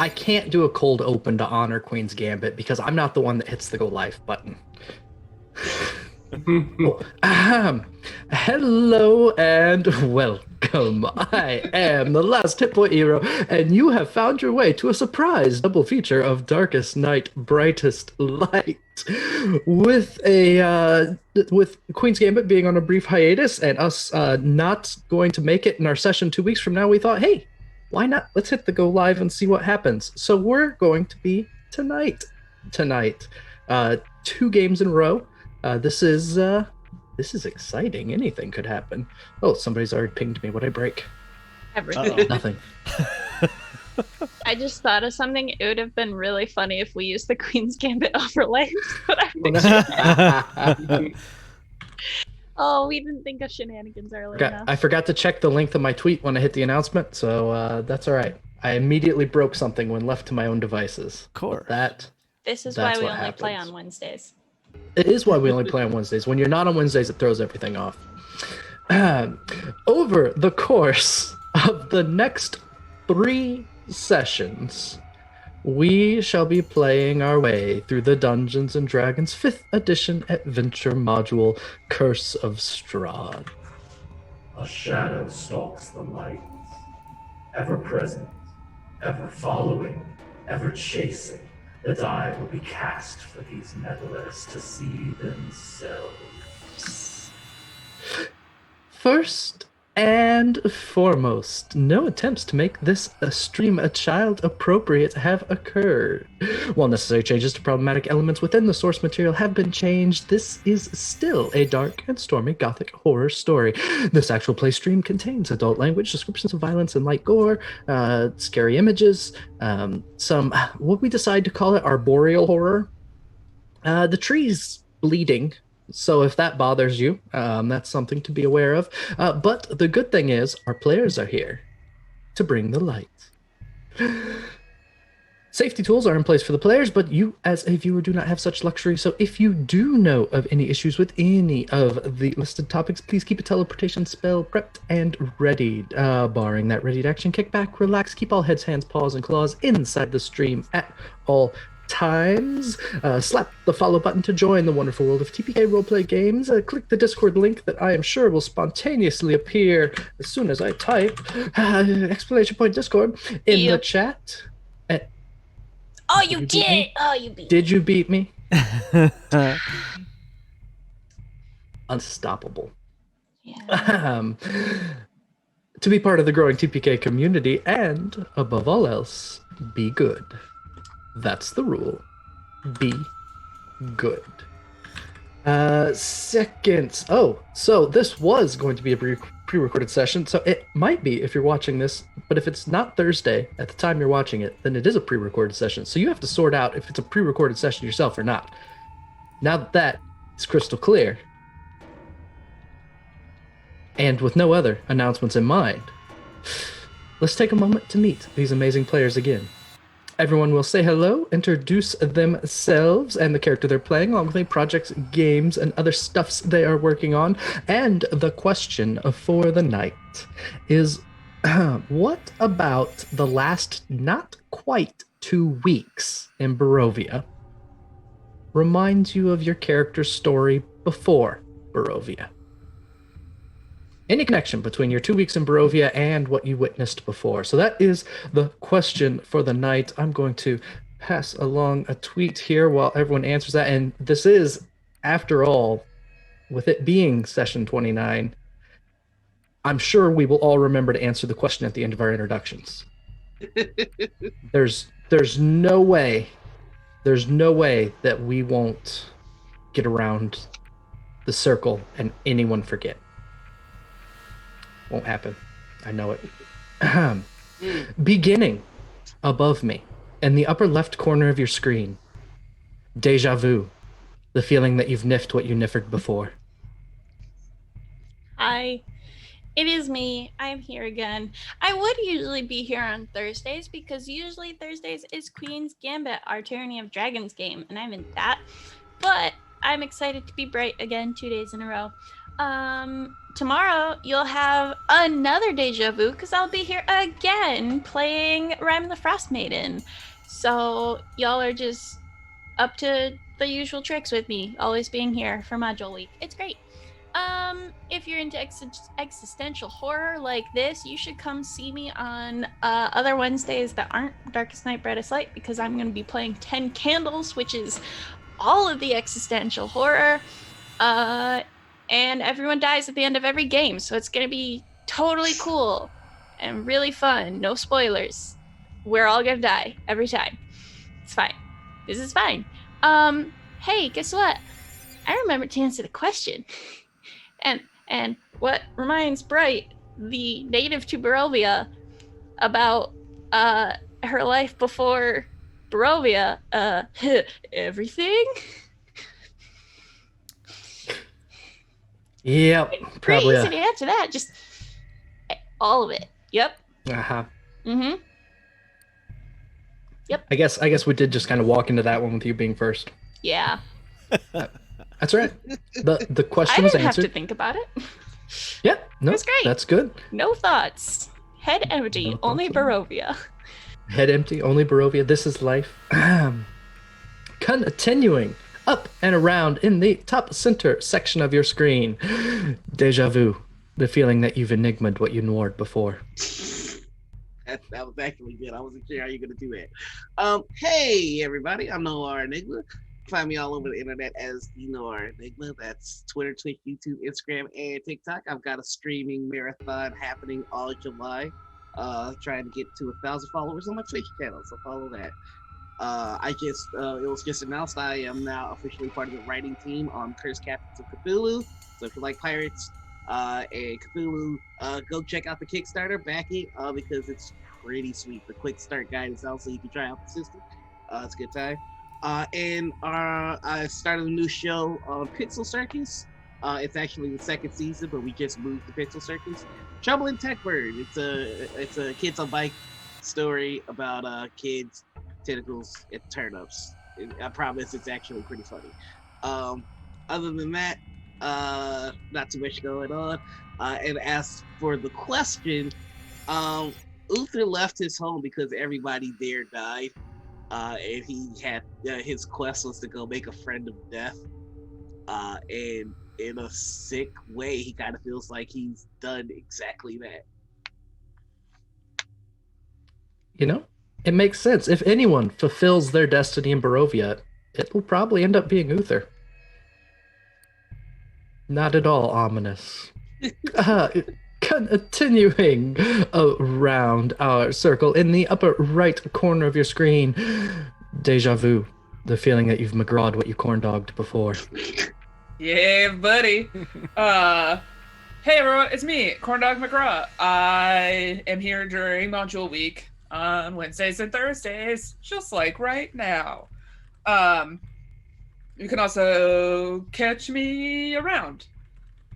I can't do a cold open to honor Queen's Gambit because I'm not the one that hits the go live button. Oh, hello and welcome. I am the last hit point hero, and you have found your way to a surprise double feature of Darkest Night, Brightest Light, with Queen's Gambit being on a brief hiatus and us not going to make it in our session 2 weeks from now. We thought, hey, why not? Let's hit the go live and see what happens. So we're going to be tonight. Two games in a row. This is exciting. Anything could happen. Oh, somebody's already pinged me. What'd I break? Everything. Nothing. I just thought of something. It would have been really funny if we used the Queen's Gambit overlay. Oh, we didn't think of shenanigans earlier enough. I forgot to check the length of my tweet when I hit the announcement, so that's all right. I immediately broke something when left to my own devices. Of course. This is why we only play on Wednesdays. It is why we only play on Wednesdays. When you're not on Wednesdays, it throws everything off. Over the course of the next 3 sessions, we shall be playing our way through the Dungeons & Dragons 5th edition adventure module, Curse of Strahd. A shadow stalks the light, ever present, ever following, ever chasing. The die will be cast for these meddlers to see themselves. First and foremost, no attempts to make this stream child appropriate have occurred. While necessary changes to problematic elements within the source material have been changed, this is still a dark and stormy gothic horror story. This actual play stream contains adult language, descriptions of violence and light gore, scary images, some, what we decide to call it, arboreal horror. The trees bleeding. So if that bothers you, that's something to be aware of. But the good thing is, our players are here to bring the light. Safety tools are in place for the players, but you, as a viewer, do not have such luxury. So if you do know of any issues with any of the listed topics, please keep a teleportation spell prepped and readied. Barring that readied action, kick back, relax, keep all heads, hands, paws, and claws inside the stream at all times. Slap the follow button to join the wonderful world of TPK roleplay games. Click the Discord link that I am sure will spontaneously appear as soon as I type exclamation point Discord in the chat. Oh, you did! Oh, you beat me. Did you beat me? Unstoppable. Yeah. To be part of the growing TPK community and, above all else, be good. That's the rule. Be good. Second. Oh, so this was going to be a pre-recorded session, so it might be if you're watching this, but if it's not Thursday at the time you're watching it, then it is a pre-recorded session. So you have to sort out if it's a pre-recorded session yourself or not. Now that is crystal clear, and with no other announcements in mind, let's take a moment to meet these amazing players again. Everyone will say hello, introduce themselves and the character they're playing, along with any projects, games, and other stuffs they are working on. And the question for the night is, what about the last not quite 2 weeks in Barovia reminds you of your character's story before Barovia? Any connection between your 2 weeks in Barovia and what you witnessed before? So that is the question for the night. I'm going to pass along a tweet here while everyone answers that. And this is, after all, with it being session 29, I'm sure we will all remember to answer the question at the end of our introductions. There's no way that we won't get around the circle and anyone forget. Won't happen. I know it. Beginning above me, in the upper left corner of your screen, deja vu, the feeling that you've niffed what you niffered before. Hi, it is me. I'm here again. I would usually be here on Thursdays because usually Thursdays is Queen's Gambit, our Tyranny of Dragons game, and I'm in that. But I'm excited to be bright again 2 days in a row. Tomorrow you'll have another deja vu because I'll be here again playing Rhyme the Frost Maiden. So y'all are just up to the usual tricks with me, always being here for module week. It's great. If you're into existential horror like this, you should come see me on other Wednesdays that aren't Darkest Night, Brightest Light, because I'm going to be playing 10 Candles, which is all of the existential horror. And everyone dies at the end of every game, so it's going to be totally cool and really fun. No spoilers. We're all going to die every time. It's fine. This is fine. Hey, guess what? I remembered to answer the question. And what reminds Bright, the native to Barovia, about her life before Barovia, everything? Yep, Pretty probably. easy to answer that. Just all of it. Yep. Uh-huh. Mm-hmm. Yep. I guess we did just kind of walk into that one with you being first. Yeah. That's right. The I question was didn't have answered. to think about it. Yeah, no, That's great. That's good. No thoughts. Head empty. No Only thoughts. Barovia. Head empty, only Barovia. This is life. Continuing up and around in the top center section of your screen. Deja vu. The feeling that you've enigmaed what you ignored before. That was actually good. I wasn't sure how you're gonna do that. Hey everybody, I'm Noir Enigma. Find me all over the internet as the Noir Enigma. That's Twitter, Twitch, YouTube, Instagram, and TikTok. I've got a streaming marathon happening all July. Trying to get to 1,000 followers on my Twitch channel, so follow that. It was just announced I am now officially part of the writing team on Curse Captains of Cthulhu. So if you like pirates and Cthulhu, go check out the Kickstarter, back it, because it's pretty sweet. The quick start guide is out so you can try out the system. It's a good time. I started a new show on Pixel Circus. It's actually the second season, but we just moved to Pixel Circus. Trouble in Techbird. It's a kids on bike story about kids, tentacles, and turnips. I promise it's actually pretty funny. Other than that, not too much going on. And as for the question, Uther left his home because everybody there died. And he had his quest was to go make a friend of death. And in a sick way, he kind of feels like he's done exactly that. You know, it makes sense. If anyone fulfills their destiny in Barovia, it will probably end up being Uther. Not at all ominous. Continuing around our circle in the upper right corner of your screen, deja vu, the feeling that you've McGrawed what you corn-dogged before. Yeah, buddy. Hey everyone, it's me, Corndog McGraw. I am here during module week on Wednesdays and Thursdays, just like right now. You can also catch me around.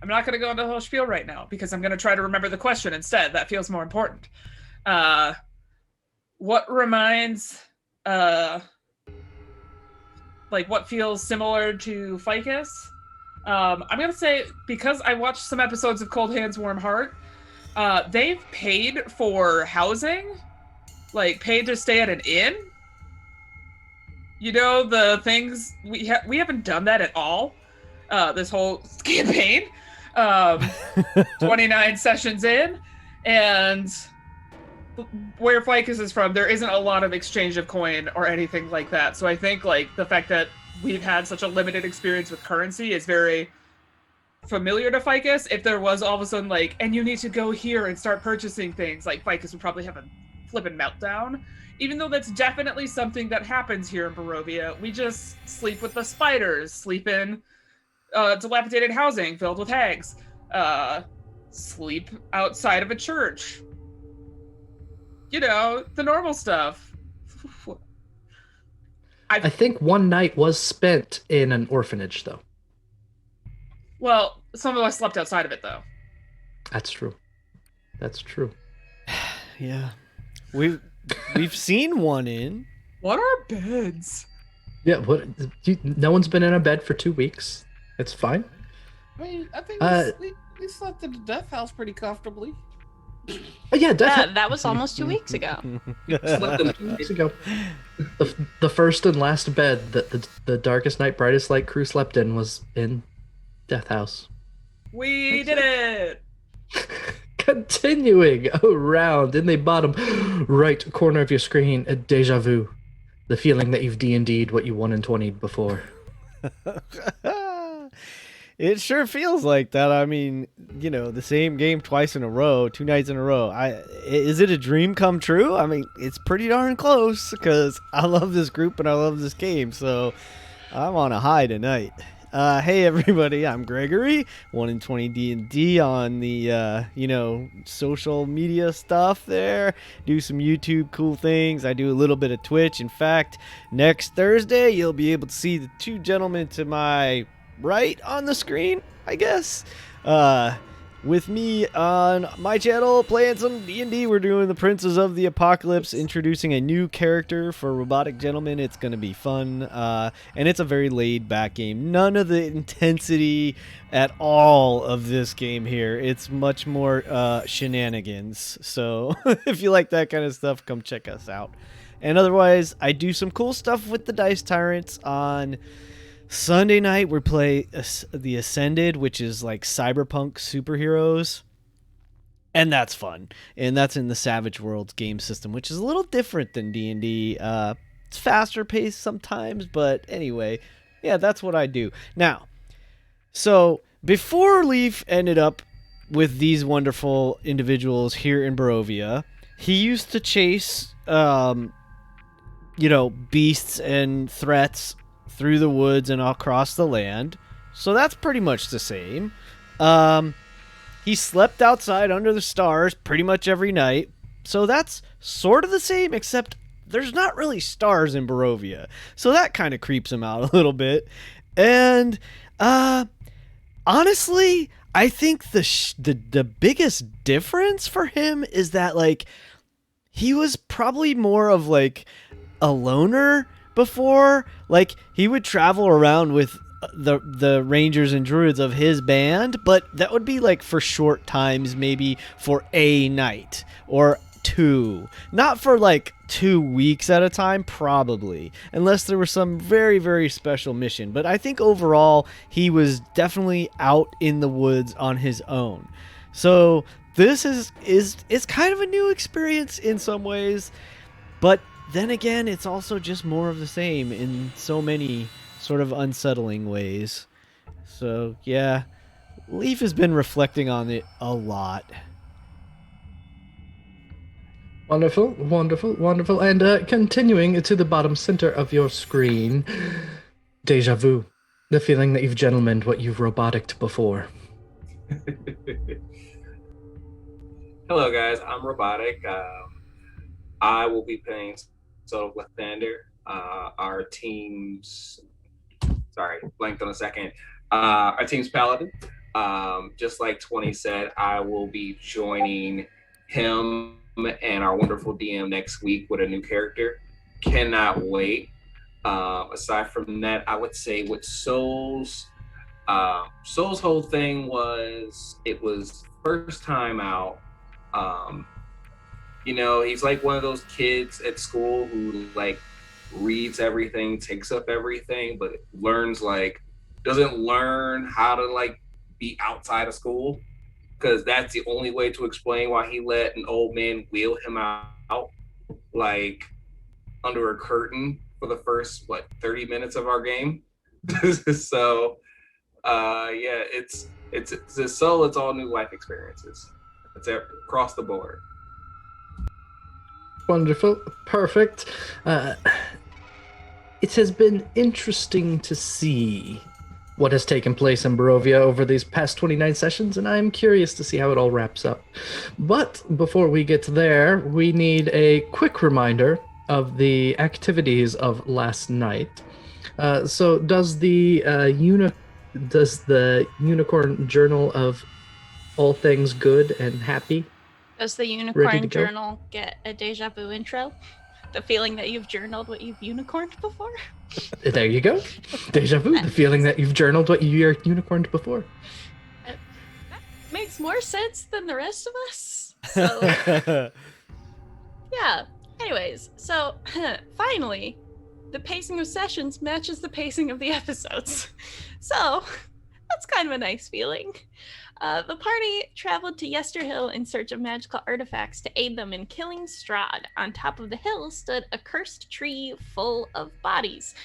I'm not going to go into the whole spiel right now because I'm going to try to remember the question instead. That feels more important. What reminds, what feels similar to Ficus? I'm going to say, because I watched some episodes of Cold Hands, Warm Heart, they've paid for housing, paid to stay at an inn. You know, the things, we haven't done that at all, this whole campaign. 29 sessions in, and where Ficus is from, there isn't a lot of exchange of coin or anything like that. So I think the fact that we've had such a limited experience with currency is very familiar to Ficus. If there was all of a sudden and you need to go here and start purchasing things, Ficus would probably have a flippin' meltdown. Even though that's definitely something that happens here in Barovia, we just sleep with the spiders, sleep in dilapidated housing filled with hags, sleep outside of a church. You know, the normal stuff. I think one night was spent in an orphanage, though. Well, some of us slept outside of it, though. That's true. That's true. Yeah. We've seen one in. What are beds? Yeah, no one's been in a bed for 2 weeks. It's fine. I mean, I think we slept in the death house pretty comfortably. Yeah, definitely. That was almost 2 weeks ago. Slept in 2 weeks ago. The first and last bed that the Darkest Night, Brightest Light crew slept in was in Death House. We did it! Continuing around in the bottom right corner of your screen, a deja vu. The feeling that you've D&D'd what you 1 in 20'd before. It sure feels like that. I mean, you know, the same game twice in a row, 2 nights in a row. Is it a dream come true? I mean, it's pretty darn close because I love this group and I love this game. So I'm on a high tonight. Hey everybody, I'm Gregory, 1 in 20 D&D on the, social media stuff there. Do some YouTube cool things. I do a little bit of Twitch. In fact, next Thursday, you'll be able to see the 2 gentlemen to my right on the screen, I guess. With me on my channel playing some D&D. We're doing the Princes of the Apocalypse, introducing a new character for Robotic Gentleman. It's going to be fun, and it's a very laid-back game. None of the intensity at all of this game here. It's much more shenanigans. So if you like that kind of stuff, come check us out. And otherwise, I do some cool stuff with the Dice Tyrants on Sunday night. We play the Ascended, which is like cyberpunk superheroes, and that's fun. And that's in the Savage Worlds game system, which is a little different than D&D. It's faster paced sometimes, but anyway, yeah, that's what I do. Now, so before Leaf ended up with these wonderful individuals here in Barovia, he used to chase, beasts and threats through the woods and across the land. So that's pretty much the same. He slept outside under the stars pretty much every night. So that's sort of the same, except there's not really stars in Barovia. So that kind of creeps him out a little bit. And honestly, I think the biggest difference for him is that, like, he was probably more of like a loner before. Like, he would travel around with the rangers and druids of his band, but that would be like for short times, maybe for a night or 2, not for like 2 weeks at a time, probably, unless there was some very, very special mission. But I think overall he was definitely out in the woods on his own. So this is kind of a new experience in some ways, but then again, it's also just more of the same in so many sort of unsettling ways. So, yeah, Leaf has been reflecting on it a lot. Wonderful, wonderful, wonderful. And continuing to the bottom center of your screen, deja vu. The feeling that you've gentlemaned what you've roboticed before. Hello, guys. I'm Robotic. I will be playing Sol and Uther. Our team's... Sorry, blanked on a second. Our team's Paladin. Just like 20 said, I will be joining him and our wonderful DM next week with a new character. Cannot wait. Aside from that, I would say with Sol's whole thing was, it was first time out. He's like one of those kids at school who like reads everything, takes up everything, but doesn't learn how to like be outside of school, because that's the only way to explain why he let an old man wheel him out like under a curtain for the first 30 minutes of our game. So it's Sol. It's all new life experiences. It's across the board. Wonderful. Perfect. It has been interesting to see what has taken place in Barovia over these past 29 sessions, and I'm curious to see how it all wraps up. But before we get there, we need a quick reminder of the activities of last night. So does the Unicorn Journal of All Things Good and Happy? Does the Ready to Unicorn go? Journal get a deja vu intro? The feeling that you've journaled what you've unicorned before? There you go. Deja vu, the feeling that you've journaled what you're unicorned before. makes more sense than the rest of us. So, yeah. Anyways, so finally, the pacing of sessions matches the pacing of the episodes. So, that's kind of a nice feeling. The party traveled to Yesterhill in search of magical artifacts to aid them in killing Strahd. On top of the hill stood a cursed tree full of bodies.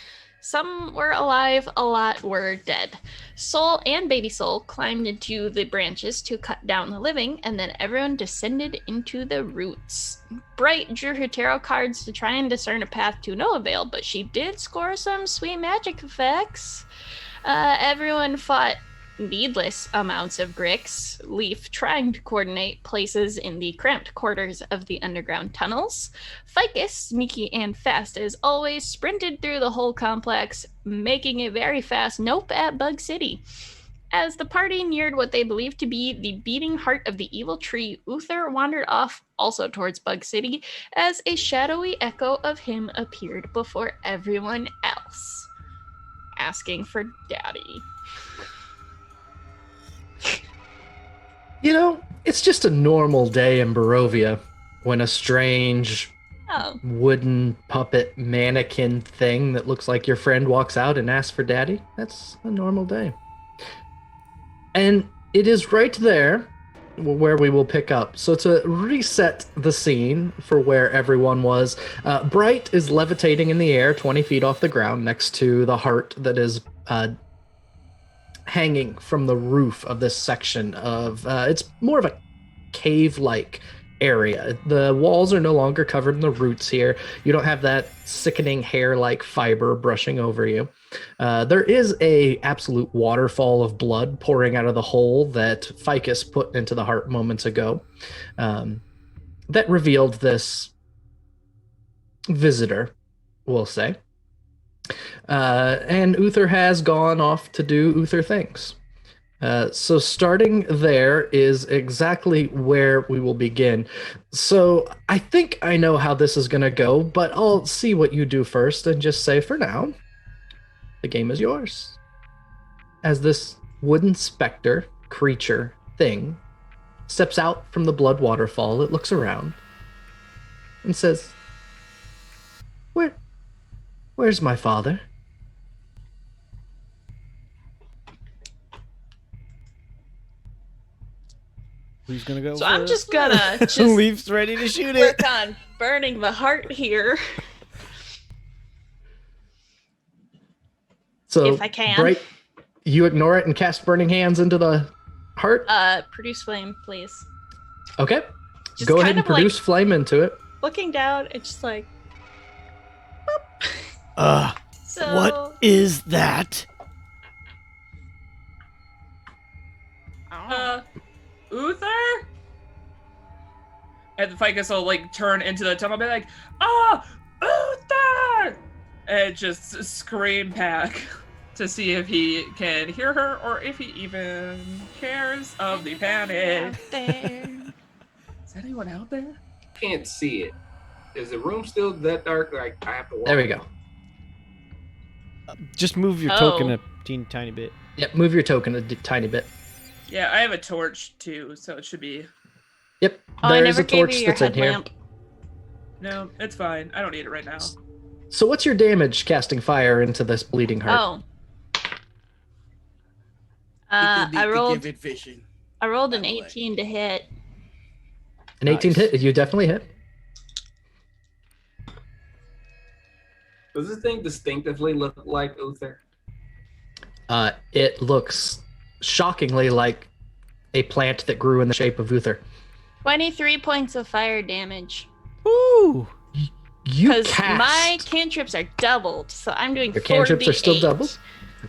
Some were alive, a lot were dead. Sol and Baby Sol climbed into the branches to cut down the living, and then everyone descended into the roots. Bright drew her tarot cards to try and discern a path to no avail, but she did score some sweet magic effects. Everyone fought needless amounts of Grix, Leaf trying to coordinate places in the cramped quarters of the underground tunnels. Ficus, sneaky and fast as always, sprinted through the whole complex, making a very fast nope at Bug City. As the party neared what they believed to be the beating heart of the evil tree, Uther wandered off also towards Bug City as a shadowy echo of him appeared before everyone else, asking for daddy. You know, it's just a normal day in Barovia when a strange wooden puppet mannequin thing that looks like your friend walks out and asks for daddy. That's a normal day. And it is right there where we will pick up. So to reset the scene for where everyone was, Bright is levitating in the air 20 feet off the ground next to the heart that is hanging from the roof of this section of it's more of a cave-like area. The walls are no longer covered in the roots here. You don't have that sickening hair-like fiber brushing over you. There is a absolute waterfall of blood pouring out of the hole that Ficus put into the heart moments ago, that revealed this visitor, we'll say. And Uther has gone off to do Uther things. So starting there is exactly where we will begin. So I think I know how this is going to go, but I'll see what you do first and just say for now, the game is yours. As this wooden specter, creature, thing steps out from the blood waterfall, it looks around and says, Where's my father? Who's gonna go? So first? I'm just gonna Leaf's ready to shoot it. work on burning the heart here. So if I can. Bright, you ignore it and cast Burning Hands into the heart? Produce flame, please. Okay. Just go ahead kind and of produce flame into it. Looking down, it's just like, so, what is that? Uther? And the Ficus will like turn into the tunnel and be like, Uther! And just scream back to see if he can hear her or if he even cares of the panic. Is anyone out there? Can't see it. Is the room still that dark? Like I have to walk. There we go. Just move your token a tiny bit. Yep, move your token a tiny bit. Yeah, I have a torch too, so it should be. Yep, I there is never a torch gave you your that's in here. headlamp. No, it's fine. I don't need it right now. So what's your damage casting fire into this bleeding heart? I rolled vision. an 18 to hit. An 18 hit? You definitely hit. Does this thing distinctively look like Uther? It looks shockingly like a plant that grew in the shape of Uther. 23 points of fire damage. Woo! You Because cast. my cantrips are doubled, so I'm doing Your cantrips are still 48 doubled.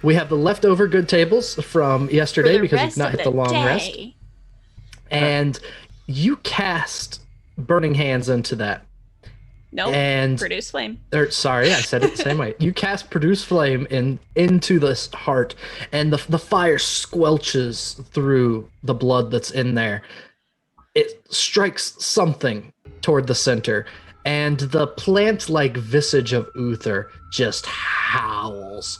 We have the leftover good tables from for yesterday the because you've rest not of hit the long day. rest. And you cast Burning Hands into that. Nope. And Produce flame. sorry, I said it the same way. You cast Produce Flame into this heart, and the fire squelches through the blood that's in there. It strikes something toward the center, and the plant-like visage of Uther just howls.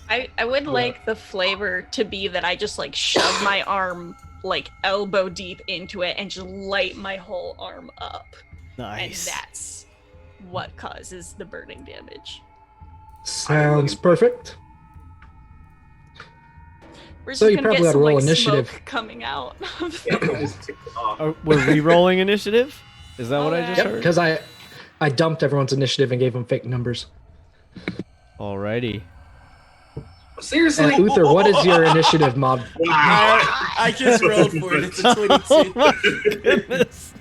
I would like the flavor to be that I just like shove my arm like elbow deep into it and just light my whole arm up. Nice. And that's what causes the burning damage. Sounds perfect. We're So just you gonna probably get ought to some roll like initiative. smoke coming out. Just tick it off. We're re-rolling initiative? Is that what I just Okay. heard? Because I dumped everyone's initiative and gave them fake numbers. Alrighty. Seriously? And Uther, what is your initiative, Mob? I just rolled for it. It's a 22. Oh my goodness.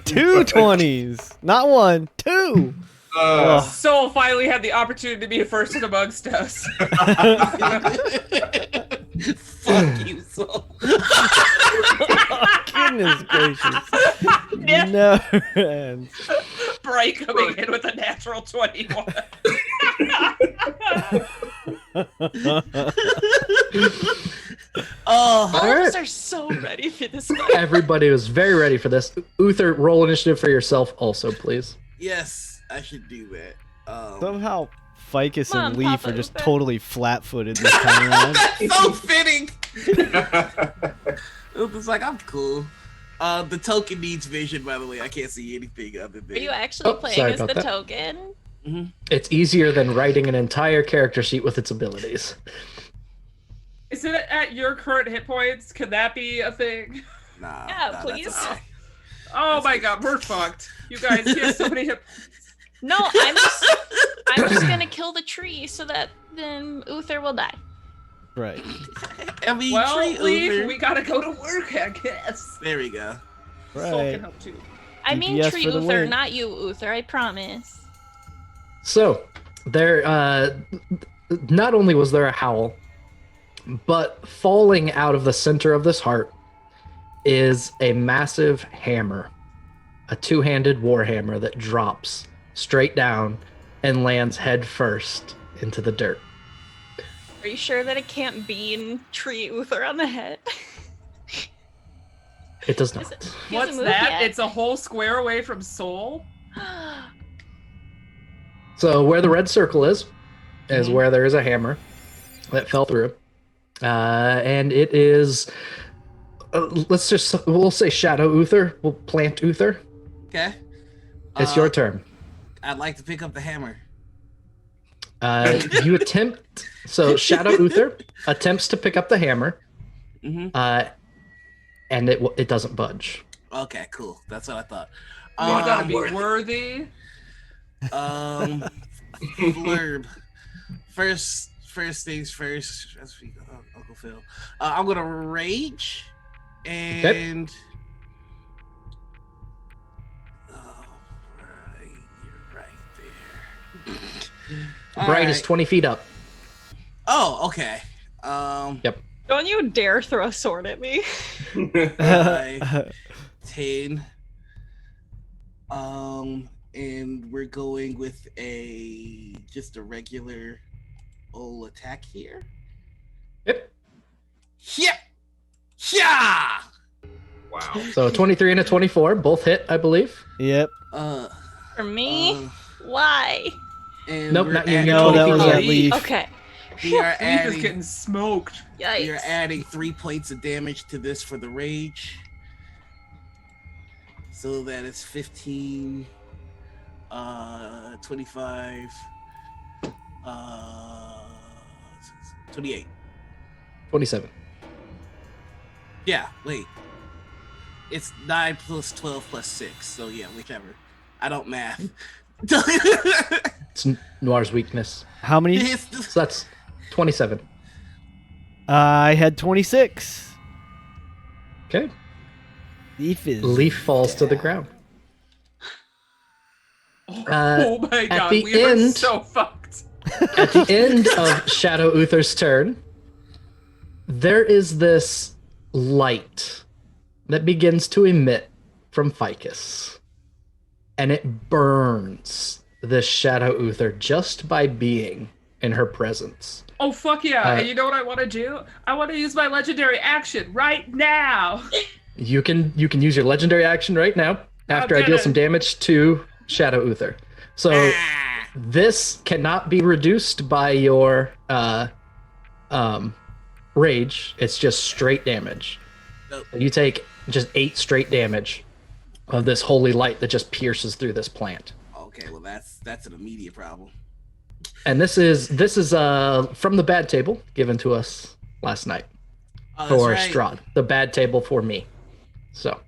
2 20s. Not 1, 2. Oh. Sol finally had the opportunity to be first amongst us. Fuck you, Sol. Goodness gracious. Yeah. No. Man. Bright coming in with a natural 21. Oh, All All of right. us are so ready for this fight. Everybody was very ready for this. Uther, roll initiative for yourself also, please. yes, I should do that. Somehow Ficus Come and on, Leaf Papa are just Uther. totally flat-footed this time around. so fitting. It's like, I'm cool. The token needs vision, by the way. I can't see anything other than. Are you actually Oh, playing sorry as the about that. token? It's easier than writing an entire character sheet with its abilities. Is it at your current hit points? Can that be a thing? Nah, Yeah, that's please. okay. Oh my god, we're fucked. You guys, he has so many hit No, I'm just gonna kill the tree so that then Uther will die. Right. I mean, Well, tree Leaf, Uther. we gotta go to work, I guess. There we go. Sol Right. can help too. I mean DPS tree for the Uther, win. not you Uther, I promise. So, there, not only was there a howl, but falling out of the center of this heart is a massive hammer, a two-handed warhammer that drops straight down and lands head first into the dirt. Are you sure that it can't beam tree Uther on the head? It does not. He hasn't What's moved that? yet. It's a whole square away from Sol? So where the red circle is where there is a hammer that fell through. And it is, we'll say Shadow Uther. We'll plant Uther. Okay. It's your turn. I'd like to pick up the hammer. You attempt, so Shadow Uther attempts to pick up the hammer, Mm-hmm. and it doesn't budge. Okay, cool. That's what I thought. You gotta Um, be worthy. Blurb. First things first. As we go, Uncle Phil. I'm gonna rage, and oh, right, you're right there. Bright is 20 feet up. Oh, okay. Yep. Don't you dare throw a sword at me. 10. And we're going with just a regular old attack here. Yep. Yep. Yeah. Wow. So 23 and a 24, both hit, I believe. Yep. For me? Why? And Nope, we're not you. adding- You're No, 20 that feet was away. at Leaf. Okay. We are Leaf is adding. getting smoked. Yikes. We are adding 3 points of damage to this for the rage. So that is 15, 25, 28. 27. Yeah, wait. It's 9 plus 12 plus 6. So yeah, whichever. I don't math. It's Noir's weakness. How many? So that's 27. I had 26. Okay. Leaf is. Leaf falls to the ground. Oh my god, the we are end- so fucked. At the end of Shadow Uther's turn, there is this light that begins to emit from Ficus. And it burns this Shadow Uther just by being in her presence. Oh fuck yeah! Uh, And you know what I want to do? I want to use my legendary action right now. You can use your legendary action right now after I did deal it. some damage to Shadow Uther. So Ah. this cannot be reduced by your rage, it's just straight damage. Nope. You take just 8 straight damage of this holy light that just pierces through this plant. Okay, well that's an immediate problem. And this is from the bad table given to us last night Oh, that's for right. Strahd. The bad table for me. So,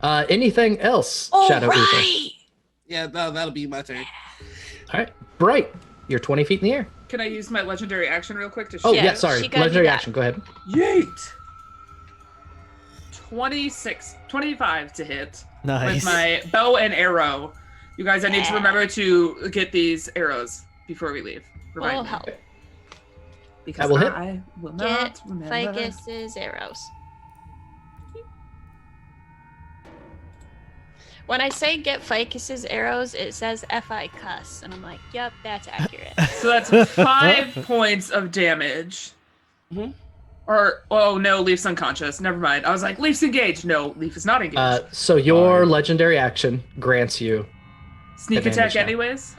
anything else, All Shadow Uther? right. Yeah, that'll be my turn. All right, Bright, you're 20 feet in the air. Can I use my legendary action real quick to Oh shoot? yeah, sorry, she gotta do legendary that. action. Go ahead. Yeet! 25 to hit Nice. with my bow and arrow. You guys, I need to Yeah. remember to get these arrows before we leave. Remind Oh, me. help. Because That will hit. I will Get not remember. Ficus's arrows. When I say get Ficus's arrows, it says F-I cuss. And I'm like, yep, that's accurate. So that's 5 points of damage. Mhm. Or, oh no, Leaf's unconscious. Never mind. I was like, Leaf's engaged. No, Leaf is not engaged. So your Fine. legendary action grants you Sneak advantage attack now. anyways?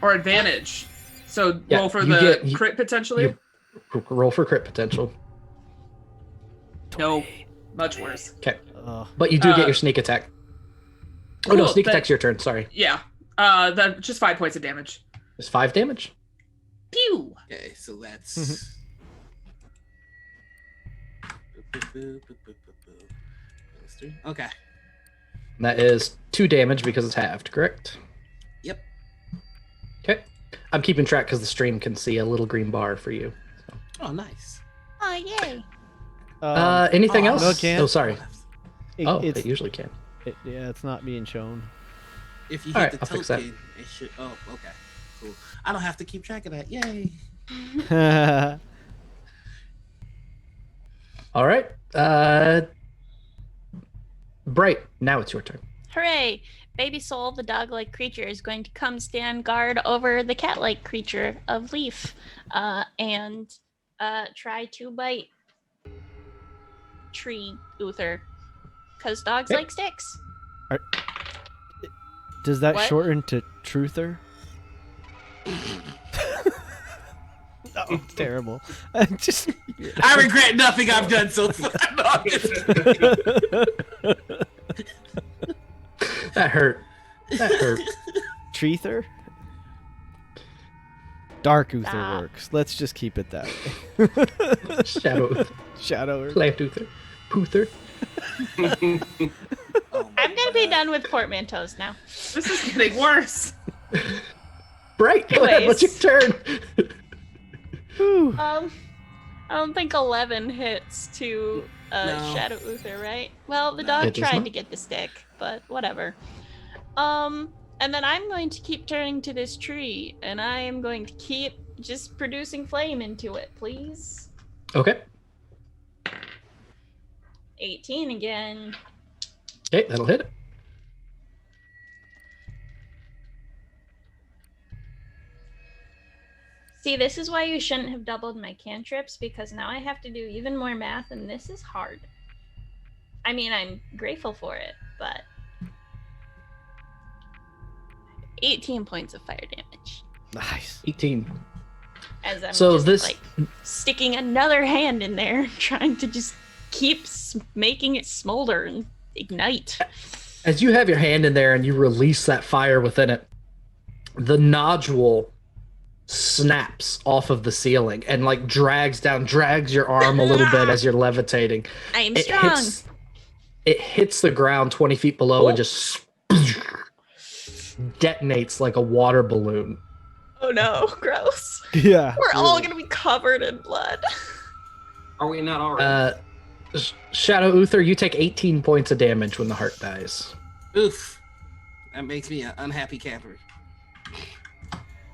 Or advantage? So Yeah, roll for you the get- crit potentially? you roll for crit potential. No, much worse. Okay, Oh, but you do get Uh, your sneak attack. Oh no, cool, sneak that- attack's your turn. Sorry, Yeah. That just 5 points of damage. it's 5 damage. Pew! Okay, so that's. Okay. And that is 2 damage because it's halved. Correct. Yep. Okay, I'm keeping track because the stream can see a little green bar for you. Oh, nice. Oh, yay. Anything oh, else? no, it can't. Oh, sorry. Oh, it's, it usually can. yeah, it's not being shown. If you All hit right, the I'll fix that. token, it should. Oh, okay. Cool. I don't have to keep track of that. Yay. All right. Bright. Now it's your turn. Hooray! Baby Soul, the dog-like creature, is going to come stand guard over the cat-like creature of Leaf, and try to bite Tree Uther, because dogs Okay. like sticks. Does that What? shorten to truther? Oh, terrible. Just I regret nothing I've done so far. No, I'm just- That hurt. That hurt. treether. Dark Uther Stop. works. Let's just keep it that way. Shadow. Shadow. Plant Uther. Poother. Oh my I'm gonna be God. done with portmanteaus now. This is getting worse. Bright. Go ahead. What's your turn? Whew. I don't think 11 hits to No. Shadow Uther, right? Well, the No. dog It does tried not. to get the stick, but whatever. And then I'm going to keep turning to this tree, and I am going to keep just producing flame into it, please. Okay. 18 again. Okay, that'll hit it. See, this is why you shouldn't have doubled my cantrips, because now I have to do even more math, and this is hard. I mean, I'm grateful for it, but 18 points of fire damage. Nice. 18. As I'm So just, this- like sticking another hand in there, trying to just keep making it smolder and ignite. As you have your hand in there and you release that fire within it, the nodule snaps off of the ceiling and like drags your arm a little bit as you're levitating. I am strong. It hits the ground 20 feet below and just detonates like a water balloon. Oh no, gross. Yeah. We're all gonna be covered in blood. Are we not already? Shadow Uther, you take 18 points of damage when the heart dies. Oof. That makes me an unhappy camper.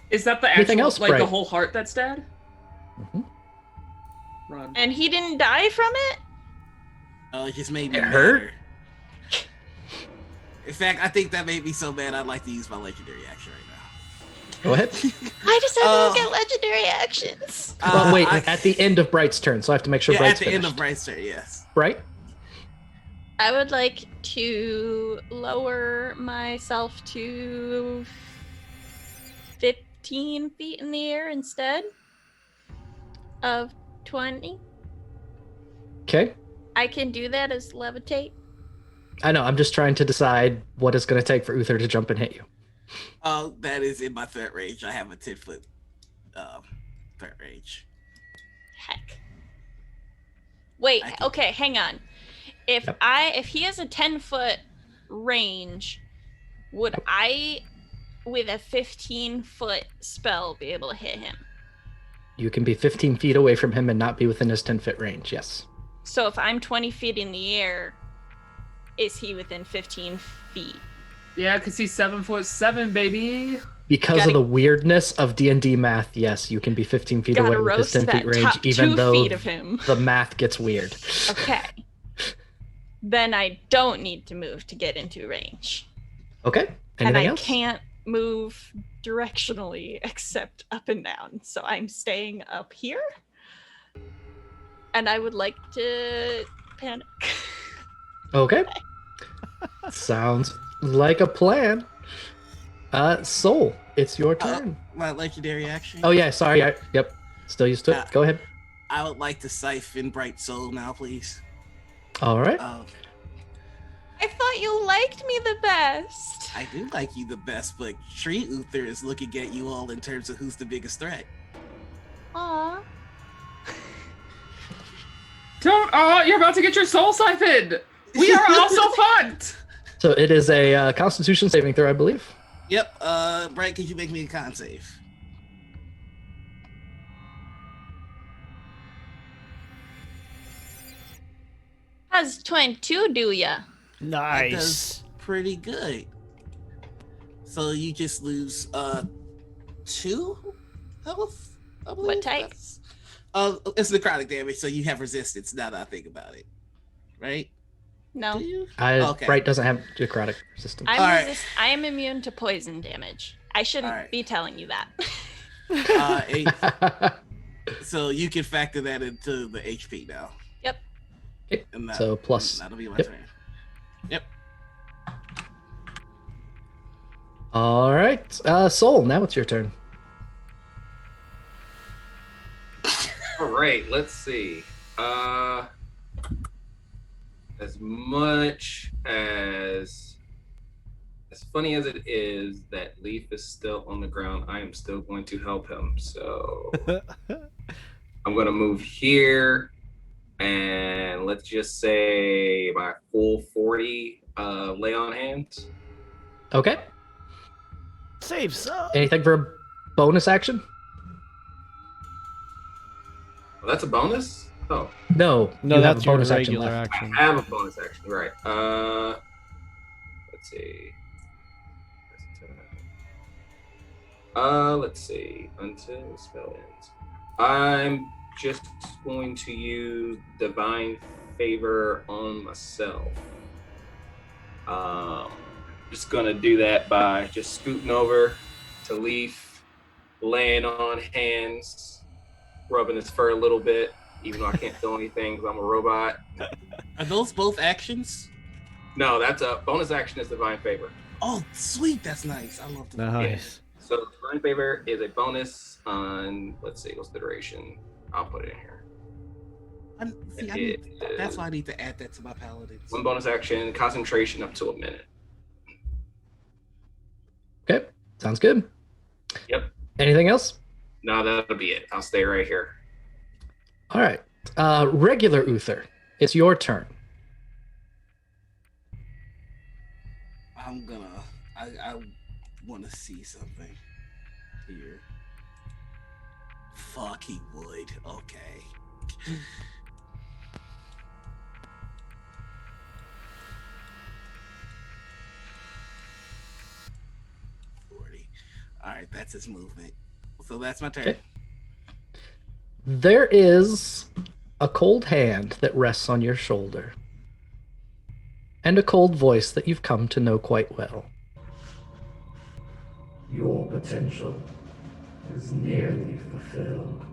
Is that the Anything actual, else, like the Bright? whole heart that's dead? Mhm. Run. And he didn't die from it? Oh, it just made me It hurt? madder. In fact, I think that made me so mad I'd like to use my legendary action right now. Go ahead. I just had to get legendary actions. Well, wait, I- at the end of Bright's turn, so I have to make sure yeah, at Bright's the finished. end of Bright's turn, yes. Bright? I would like to lower myself to 15 feet in the air instead. of 20. Okay. I can do that as levitate. I know. I'm just trying to decide what it's going to take for Uther to jump and hit you. Oh, that is in my threat range. I have a 10-foot threat range. Heck. Wait, I can- okay, hang on. If Yep. if he has a 10-foot range, would I with a 15-foot spell be able to hit him? You can be 15 feet away from him and not be within his 10-foot range. Yes. So if I'm 20 feet in the air, is he within 15 feet? Yeah, because he's 7'7", baby. Because Gotta- of the weirdness of D&D math, yes, you can be 15 feet away Gotta with his roast 10 feet that range, top even 2 though feet of him. the math gets weird. Okay. Then I don't need to move to get into range. Okay. And Anything I else? can't move directionally except up and down. So I'm staying up here. And I would like to panic. Okay. Sounds like a plan. Sol, it's your turn. My legendary action. Oh yeah, sorry. Yep. Still used to it. Go ahead. I would like to siphon Bright Soul now, please. All right. I thought you liked me the best. I do like you the best, but Tree Uther is looking at you all in terms of who's the biggest threat. Aw. Don't! Oh, you're about to get your soul siphoned. We are also fucked. So it is a Constitution saving throw, I believe. Yep. Bright, could you make me a con save? How's 22 do ya? That Nice. does pretty good. So you just lose 2 health, I believe. What type? It's necrotic damage, so you have resistance now that I think about it. Right? No. Do you? Okay. Bright doesn't have necrotic resistance. I am immune to poison damage. I shouldn't Alright. be telling you that. 8. So you can factor that into the HP now. Yep. Okay, And so plus. That'll be my Yep. turn. Yep. All right. Sol, now it's your turn. All right, let's see. As much as funny as it is that Leaf is still on the ground, I am still going to help him. So I'm going to move here, and let's just say my full 40 lay on hands. Okay. Save some. Anything for a bonus action? Well, that's a bonus? Oh, No. No, you that's have a bonus your action regular left. action. I have a bonus action, right. Let's see. Let's see. Until the spell ends. I'm just going to use Divine Favor on myself. Just gonna do that by just scooting over to Leaf, laying on hands, rubbing his fur a little bit, even though I can't feel anything because I'm a robot. Are those both actions? No, that's a bonus action is Divine Favor. Oh, sweet. That's nice. I love that. Nice. So Divine Favor is a bonus on, let's see, what's the duration? I'll put it in here. That's why I need to add that to my paladins. One bonus action, concentration up to a minute. Okay. Sounds good. Yep. Anything else? No, that'll be it. I'll stay right here. All right. Regular Uther, it's your turn. I'm gonna. I want to see something here. Fuck, he would. Okay. All right, that's his movement. So that's my turn. Okay. There is a cold hand that rests on your shoulder, and a cold voice that you've come to know quite well. Your potential is nearly fulfilled.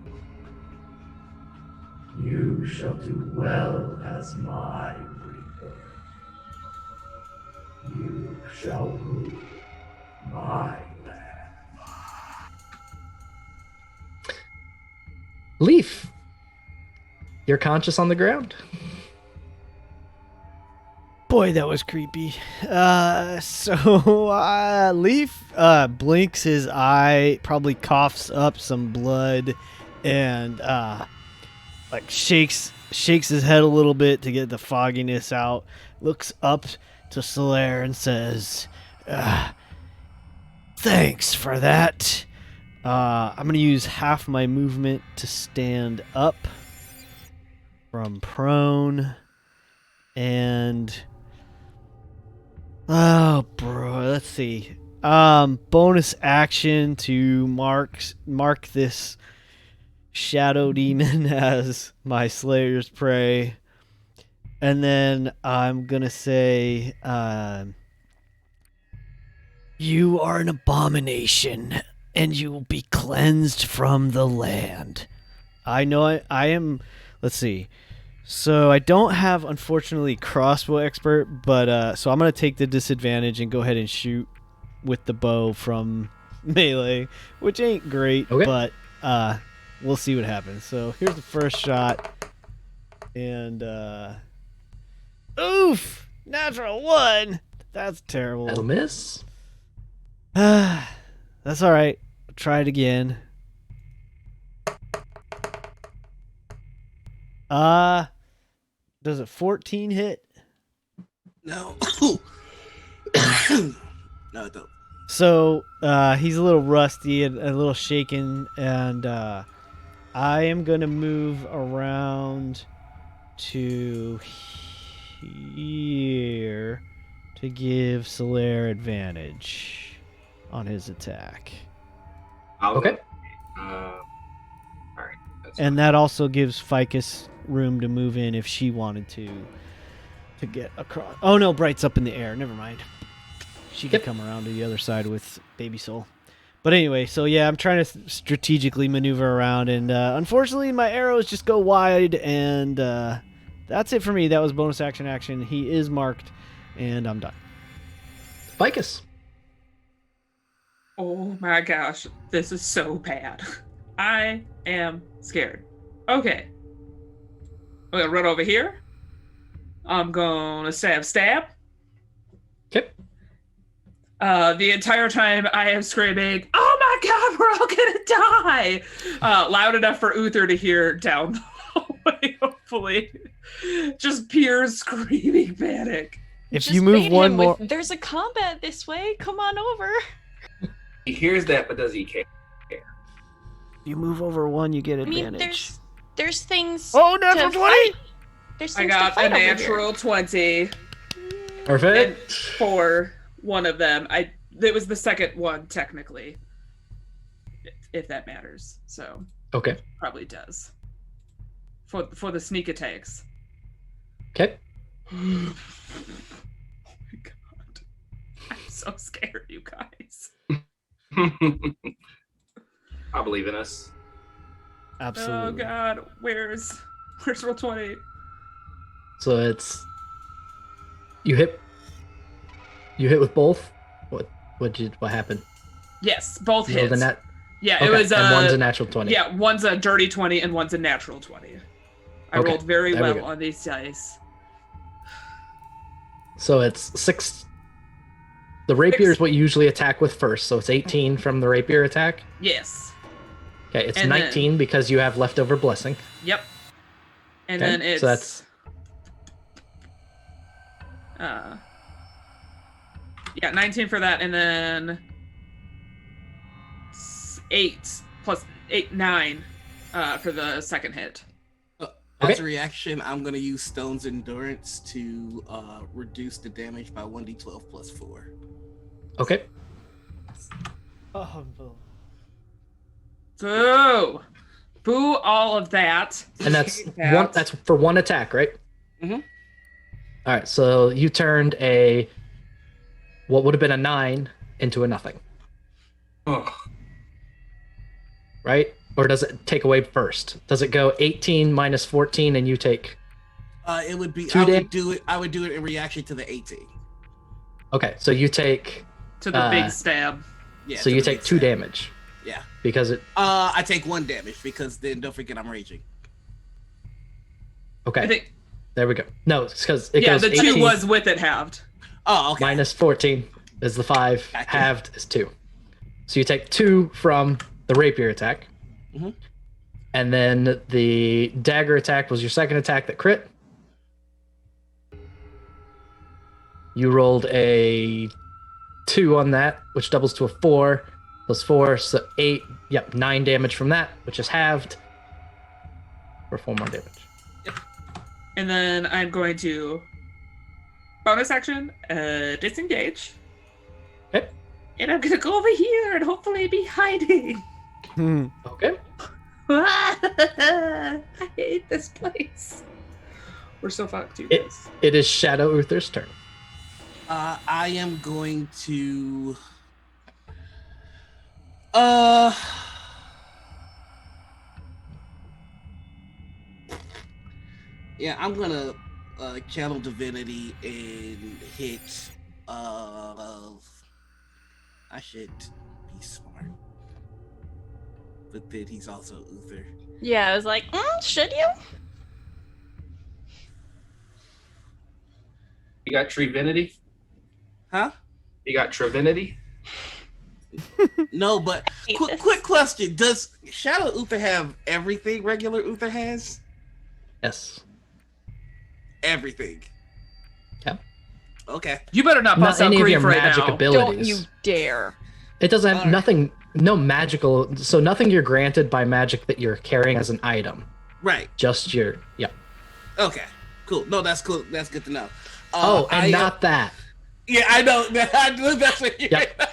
You shall do well as my reaper. You shall rule my land. Leaf, You're conscious on the ground. Boy, that was creepy. Leaf blinks his eye, probably coughs up some blood, and like shakes his head a little bit to get the fogginess out. Looks up to Solaire and says, "Thanks for that. I'm gonna use half my movement to stand up from prone, and oh, bro, let's see. Bonus action to mark this shadow demon as my Slayer's prey, and then I'm gonna say, you are an abomination, and you will be cleansed from the land. I know I am. Let's see. So I don't have, unfortunately, crossbow expert, but so I'm gonna take the disadvantage and go ahead and shoot with the bow from melee, which ain't great, Okay. but we'll see what happens. So here's the first shot, and oof, natural 1. That's terrible. That'll miss. That's all right. Try it again. Does a 14 hit? No. No, it don't. So he's a little rusty and a little shaken, and I am gonna move around to here to give Solaire advantage on his attack. Okay. All right. That's And that also gives Ficus room to move in if she wanted to get across. Oh no, Bright's up in the air. Never mind. She could come around to the other side with Baby Soul. But anyway, so yeah, I'm trying to strategically maneuver around, and unfortunately my arrows just go wide, and that's it for me. That was bonus action. He is marked, and I'm done. Ficus. Oh my gosh, this is so bad. I am scared. Okay. I'm gonna run over here. I'm gonna stab. Okay. The entire time I am screaming, "Oh my god, we're all gonna die!" Loud enough for Uther to hear down the hallway, hopefully. Just pure screaming panic. If Just you move bait one him more, with, there's a combat this way. Come on over. He hears that, but does he care? you move over one, you get I advantage. mean, there's things. Oh, natural to 20! fight. There's I things to got a fight over here. natural 20. And Perfect. for one of them, it was the second one technically, if that matters. So Okay. probably does. For the sneak attacks. Okay. Oh my god, I'm so scared, you guys. I believe in us. Absolutely. Oh god, where's roll 20? So it's you hit with both. What happened? Yes, both You rolled hits. a nat- Yeah, okay. it was and one's a natural 20. Yeah, one's a dirty 20 and one's a natural 20. I Okay, rolled very there we well go. on these dice. So it's 6. The rapier is what you usually attack with first, so it's 18 from the rapier attack. Yes. Okay, it's And 19 because you have leftover blessing. Yep. And Okay, then it's so that's yeah, 19 for that, and then 9 for the second hit. As a reaction, I'm gonna use Stone's Endurance to reduce the damage by 1d12 plus 4. okay. Oh, Boo! Boo all of that. And that's That. one. That's for one attack, right? Mhm. All right. So you turned what would have been a 9 into a nothing, Ugh. right? Or does it take away first? Does it go 18 minus 14 and you take? It would be. 2 I would damage? do it. I would do it in reaction to the 18. Okay, so you take. To the big stab. Yeah. So to you the take big 2 stab. damage Yeah. because it. I take 1 damage because then don't forget I'm raging. Okay. I think. There we go. No, it's because it Yeah, goes the 18 2 was with it halved. Oh, okay. minus 14 is the 5. Gotcha. Halved is 2. So you take 2 from the rapier attack. Mhm. And then the dagger attack was your second attack that crit. You rolled a 2 on that, which doubles to a 4. Plus 4, so 8. Yep, 9 damage from that, which is halved. For 4 more damage. And then I'm going to bonus action, disengage. Okay. And I'm gonna go over here and hopefully be hiding. Okay. I hate this place. We're so fucked, you guys. It is Shadow Uther's turn. I am going to. Yeah, I'm gonna channel divinity and hit. I should be smart, but then he's also Uther. Yeah, I was like, should you? You got Trivinity? Huh? You got Trivinity? No, but Hate this. quick question: does Shadow Uther have everything regular Uther has? Yes. Everything. Yeah. Okay. You better not Not bust out any of grief your right magic now. abilities. Don't you dare. It doesn't have Alright. nothing, no magical, so nothing you're granted by magic that you're carrying as an item. Right. Just your, yeah. Okay. Cool. No, that's cool. That's good to know. And not that. Yeah, I know. I knew that's what you. Yep.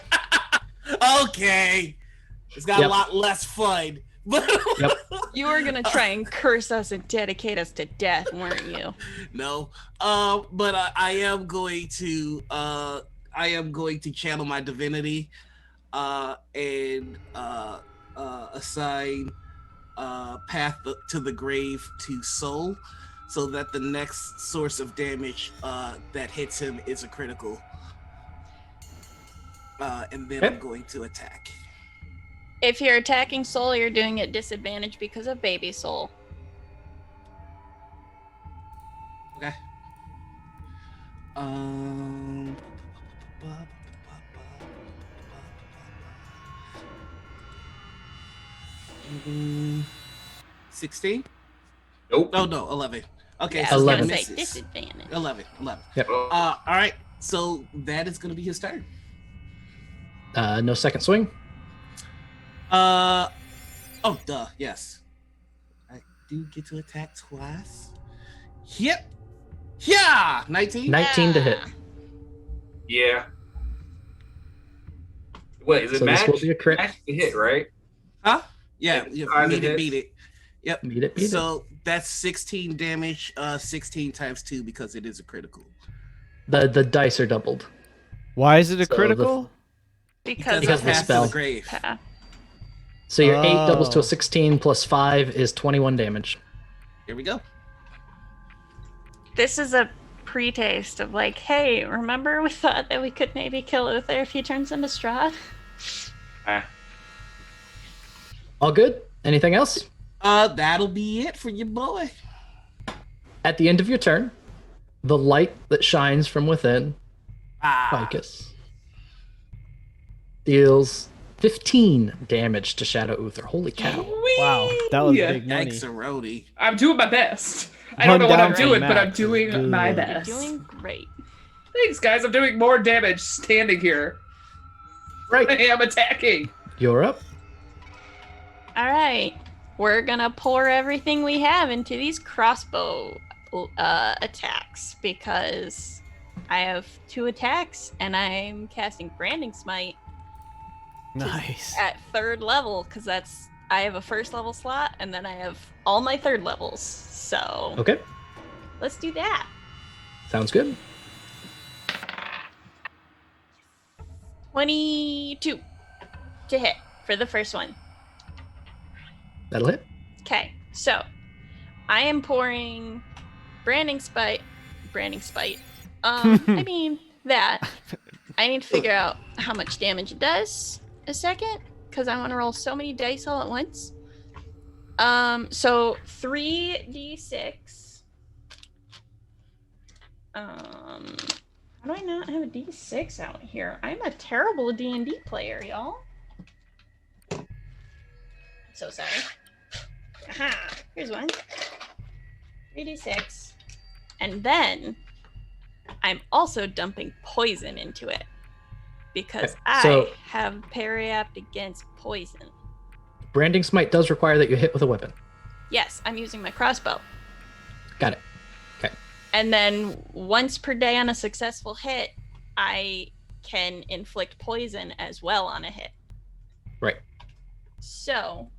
Okay. It's got a Yep. lot less fun. But Yep. You were gonna try and curse us and dedicate us to death, weren't you? no. But I am going to. I am going to channel my divinity, and assign path to the grave to Sol, so that the next source of damage that hits him is a critical. And then I'm Okay. going to attack. If you're attacking Soul, you're doing it disadvantage because of baby Soul. Okay. Mm, 16? Nope. Oh no, 11. Okay, Yeah, so I was 11. gonna misses. say disadvantage. 11. Yep. All right. So that is going to be his turn. No second swing. Oh, duh. Yes. I do get to attack twice. Yep. Yeah. 19. 19 to hit. Yeah. What, is it So this match? will be a crit. Match to hit, right? Huh? Yeah. Yeah, Yeah, either hits. beat it. Yep. Beat it. So that's 16 damage. 16 times 2 because it is a critical. The dice are doubled. Why is it a So the- critical? Because Because of of the path to spell. the grave. path. So your 8 doubles to Oh. a 16 plus 5 is 21 damage. Here we go. This is a pre-taste of like, hey, remember we thought that we could maybe kill Uther if he turns into Strahd? Ah. All good? Anything else? That'll be it for your boy. At the end of your turn, the light that shines from within Ah. Ficus deals 15 damage to Shadow Uther. Holy cow. Wow, that was Yeah. big money. Yikes, Rody. I'm doing my best. I don't know One what I'm down from doing, but I'm max. doing my Good. You're best. doing great. Thanks, guys. I'm doing more damage standing here. I Right. am attacking. You're up. All right, we're gonna pour everything we have into these crossbow attacks because I have 2 attacks and I'm casting Branding Smite Nice. at 3rd level because I have a 1st level slot and then I have all my 3rd levels. So Okay. let's do that. Sounds good. 22 to hit for the first one. That'll hit. Okay, so I am pouring branding spite. I mean that. I need to figure out how much damage it does. A second, because I want to roll so many dice all at once. So 3d6 How do I not have a D6 out here? I'm a terrible D&D player, y'all. So sorry. Aha! Here's one. 3d6. And then I'm also dumping poison into it because So- I have Periapt against poison. Branding Smite does require that you hit with a weapon. Yes, I'm using my crossbow. Got it. Okay. And then once per day on a successful hit, I can inflict poison as well on a hit. Right. So,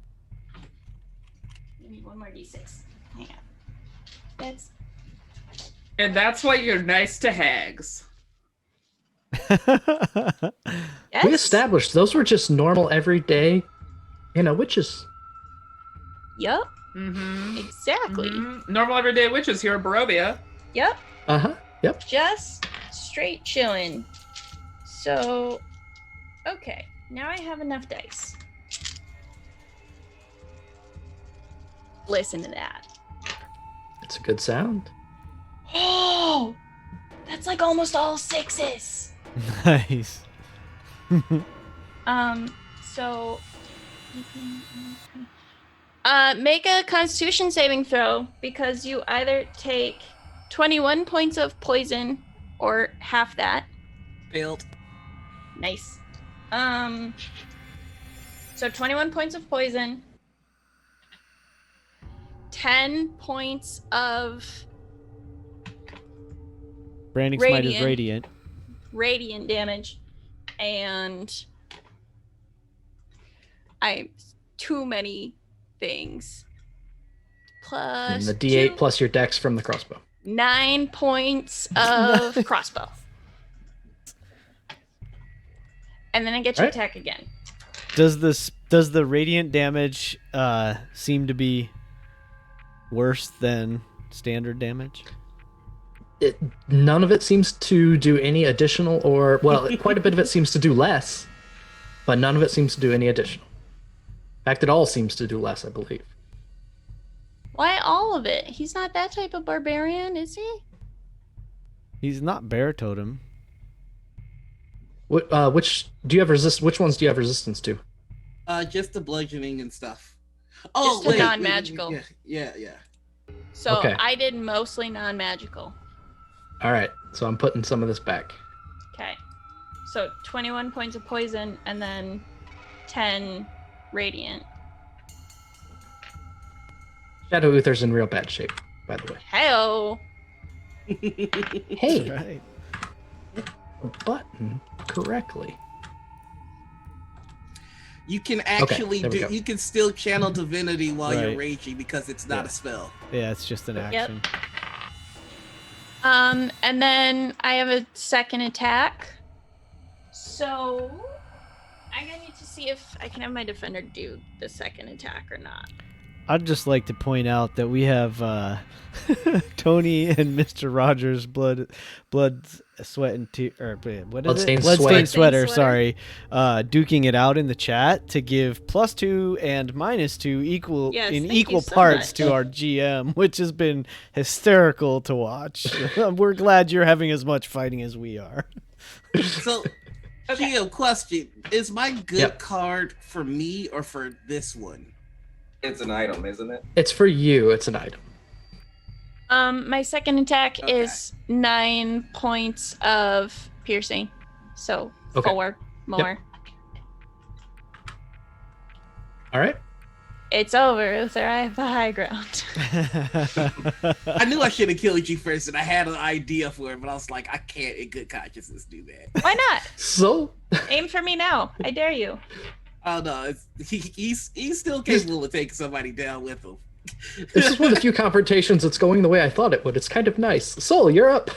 I need one more d6. Hang on. That's And that's why you're nice to hags. yes. We established those were just normal, everyday, witches. Yup. Mm-hmm. Exactly. Normal everyday witches here in Barovia. Yep. Uh-huh. Yep. Just straight chilling. So, okay. Now I have enough dice. Listen to that. It's a good sound. Oh, that's like almost all sixes. Nice. So make a Constitution saving throw because you either take 21 points of poison or half that. Failed. Nice. So 21 points of poison, 10 points of Branding Smite is radiant. radiant damage, and too many things. And Plus the D8 2, plus your dex from the crossbow. 9 points of crossbow. And then I get to Alright. attack again. Does the radiant damage seem to be worse than standard damage? None of it seems to do any additional, or quite a bit of it seems to do less, but none of it seems to do any additional. In fact, it all seems to do less, I believe. Why all of it? He's not that type of barbarian, is he? He's not bear totem. Which do you have Which ones do you have resistance to? Just the bludgeoning and stuff. Just to non-magical. Yeah. So Okay. I did mostly non-magical. All right, so I'm putting some of this back. Okay. So 21 points of poison and then 10 radiant. Shadow Uther's in real bad shape, by the way. Hey-oh. Hey, Right. button correctly. You can actually there we go. you can still channel divinity while you're Right. raging because it's not Yeah. a spell. Yeah, it's just an action. And then I have a second attack. So I'm gonna need to see if I can have my defender do the second attack or not. I'd just like to point out that we have Tony and Mr. Rogers blood, sweat, and what is it? Bloodstained Bloodstained sweat. sweater. Sweater. Sorry, duking it out in the chat to give +2 and -2 equal Yes, in thank you equal so parts much. to our GM, which has been hysterical to watch. We're glad you're having as much fighting as we are. So, Okay. GM, question: is my good Yep. card for me or for this one? It's an item, isn't it? It's for you. It's an item. My second attack Okay. is 9 points of piercing. So Okay. 4 more. All right. It's over, Uther. I have the high ground. I knew I should have killed you first, and I had an idea for it, but I was like, I can't, in good consciousness, do that. Why not? So Aim for me now. I dare you. Oh no, he's still capable of taking somebody down with him. this is one of the few confrontations that's going the way I thought it would. It's kind of nice. Sol, you're up.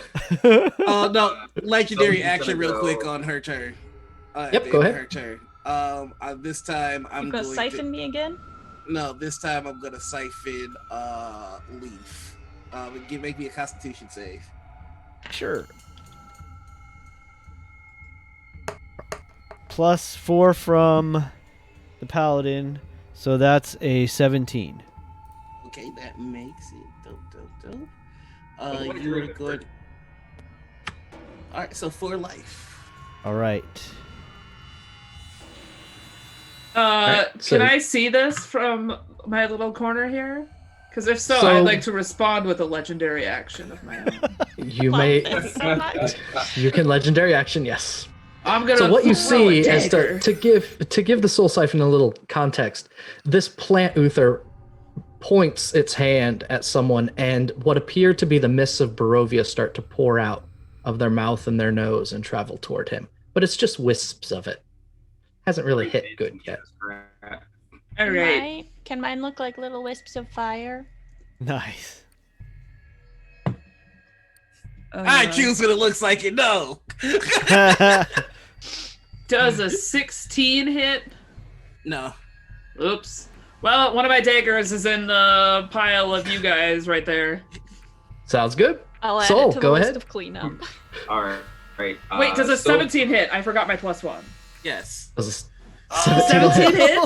Oh no, legendary So he's action gonna real go- quick on her turn. At Yep, the go end of ahead. Her turn. This time I'm You gonna going siphon me again? No, this time I'm gonna siphon Leaf. Make me a Constitution save. Sure. +4 from the paladin, so that's a 17. Okay, that makes it dope. What did you You're roll? good. Alright, so 4 life. All right. so- Can I see this from my little corner here? Because if so, So- I'd like to respond with a legendary action of my own. You Love may. this so much. You can legendary action, yes. I'm gonna. So what you throw a see is dagger. to give the soul siphon a little context. This plant Uther points its hand at someone, and what appear to be the mists of Barovia start to pour out of their mouth and their nose and travel toward him. But it's just wisps of it. Hasn't really hit good yet. All right. Can mine look like little wisps of fire? Nice. I choose what it looks like it. No. Does a 16 hit? No. Oops. Well, one of my daggers is in the pile of you guys right there. Sounds good. I'll add Soul, it to go the list ahead. of cleanup. All right. Right. Wait, does a so- 17 hit? I forgot my +1. Yes. Does a Oh, 17 17 hit?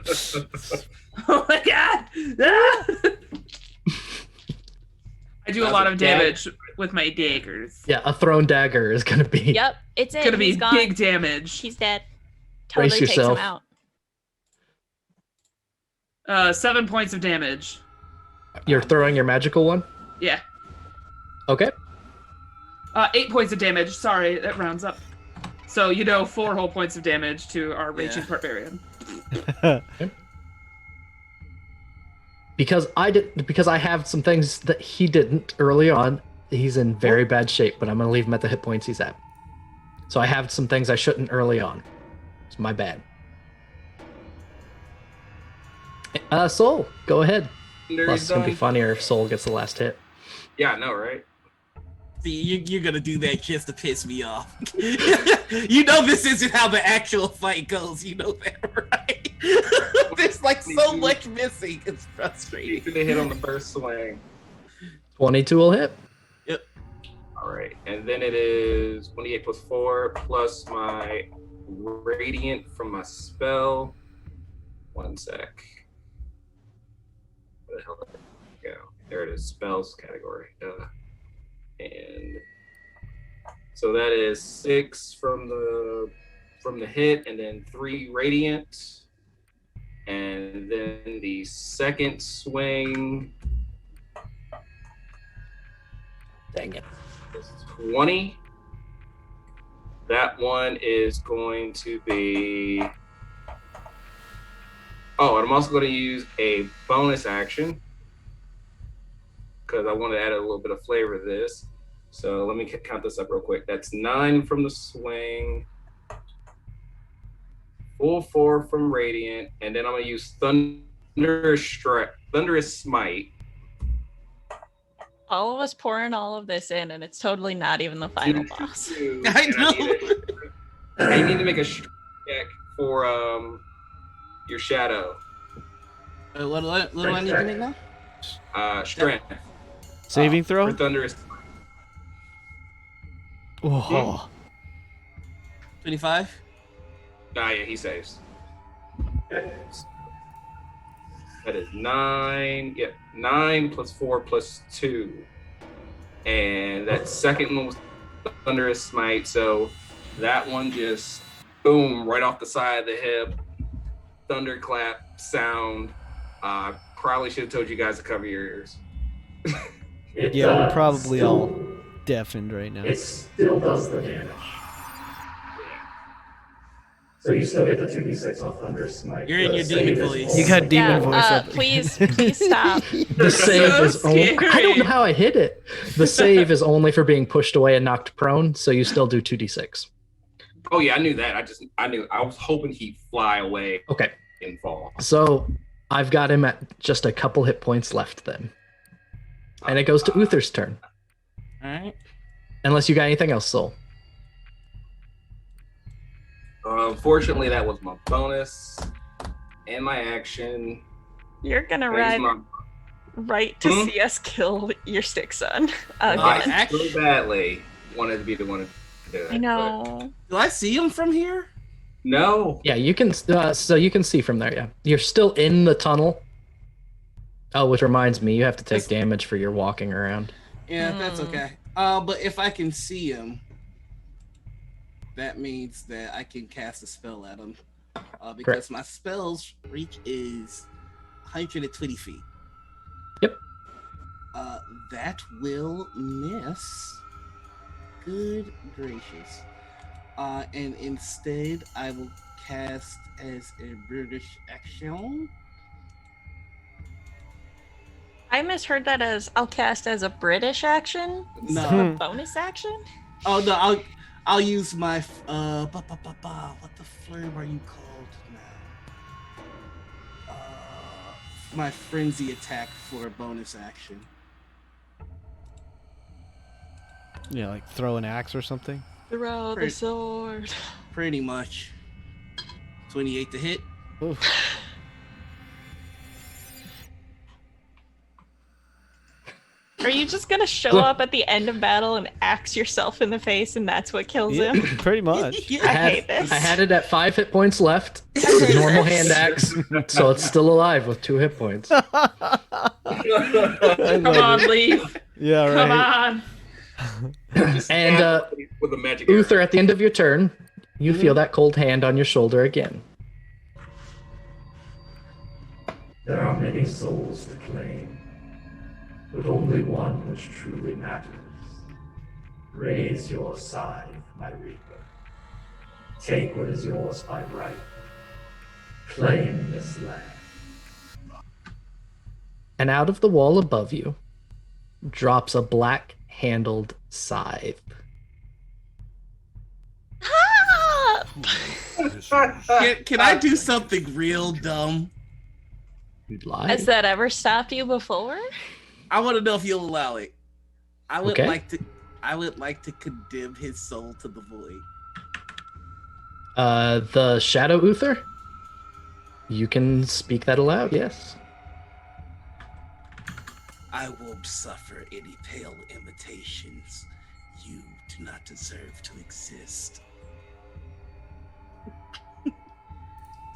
hits? Oh my god! Ah! I do a That's lot a of damage with my daggers. Yeah, a thrown dagger is gonna be. Yep, it's It's it. gonna be He's gone. big damage. He's dead. Brace Totally takes him yourself. out. 7 points of damage. You're throwing your magical one. Yeah. Okay. 8 points of damage. Sorry, that rounds up. So 4 whole points of damage to our raging barbarian. Because I have some things that he didn't early on. He's in very bad shape, but I'm gonna leave him at the hit points he's at. So I have some things I shouldn't early on. It's my bad. Soul, go ahead. Plus, it's gonna be funnier if Soul gets the last hit. Yeah, I know, right? See, you're gonna do that just to piss me off. You know this isn't how the actual fight goes. You know that, right? There's like so much missing. It's You frustrating. could hit on the first swing. 22 will hit. All right, and then it is 28 plus 4 plus my radiant from my spell. One sec. Where the hell did it go? There it is, spells category. And so that is 6 from the hit, and then 3 radiant, and then the second swing. Dang it. Is 20. That one is going to be. Oh, and I'm also going to use a bonus action because I want to add a little bit of flavor to this. So let me count this up real quick. That's 9 from the swing, full 4 from radiant, and then I'm going to use thunderous smite. All of us pouring all of this in, and it's totally not even the final boss. I know. I need to make a check for your shadow. What do I need to make now? Strength. Saving throw? For thunderous. Oh. 25. Yeah, he saves. That is 9. Yep, 9 plus 4 plus 2. And that second one was thunderous smite. So that one just boom right off the side of the hip. Thunderclap sound. Probably should have told you guys to cover your ears. Yeah, we're probably all deafened right now. It still does the damage. So you still get the 2d6 off Thunder Smite. You're in The your save demon is voice. only- You got demon voice up. Please stop. The save is only. I don't scary. know how I hit it. The save is only for being pushed away and knocked prone, so you still do 2d6. Oh yeah, I knew that. I was hoping he'd fly away Okay, and fall. so I've got him at just a couple hit points left then. And it goes to Uther's turn. Alright. Unless you got anything else, Soul. Unfortunately, that was my bonus and my action. You're gonna That is run right to Hmm? see us kill your stick son I again. so badly wanted to be the one to do it. I know. Do I see him from here? but no. Yeah, you can. So you can see from there. Yeah, you're still in the tunnel. Oh, which reminds me, you have to take damage for your walking around. Yeah, that's okay. But if I can see him, that means that I can cast a spell at him. Because Correct. my spell's reach is 120 feet. Yep. That will miss. Good gracious. And instead, I will cast as a British action. I misheard that as I'll cast as a British action. No. Bonus action. Oh no, I'll use my what the flame are you called now? My frenzy attack for a bonus action. Yeah, like throw an axe or something. Throw the Pretty- sword. Pretty much. 28 to hit. Oof. Are you just gonna show up at the end of battle and axe yourself in the face, and that's what kills Yeah, him? pretty much. I hate this. I had it at 5 hit points left. It's a normal hand axe, so it's still alive with 2 hit points. Come on, leave. Yeah, right. Come on. And with a magic arrow. Uther, at the end of your turn, you feel that cold hand on your shoulder again. There are many souls to claim, but only one which truly matters. Raise your scythe, my reaper. Take what is yours by right. Claim this land. And out of the wall above you drops a black-handled scythe. Ah! Can I do something real dumb? You'd lie. Has that ever stopped you before? I want to know if you'll allow it. I would Okay. like to condemn his soul to the void. The Shadow Uther? You can speak that aloud, yes. I won't suffer any pale imitations. You do not deserve to exist.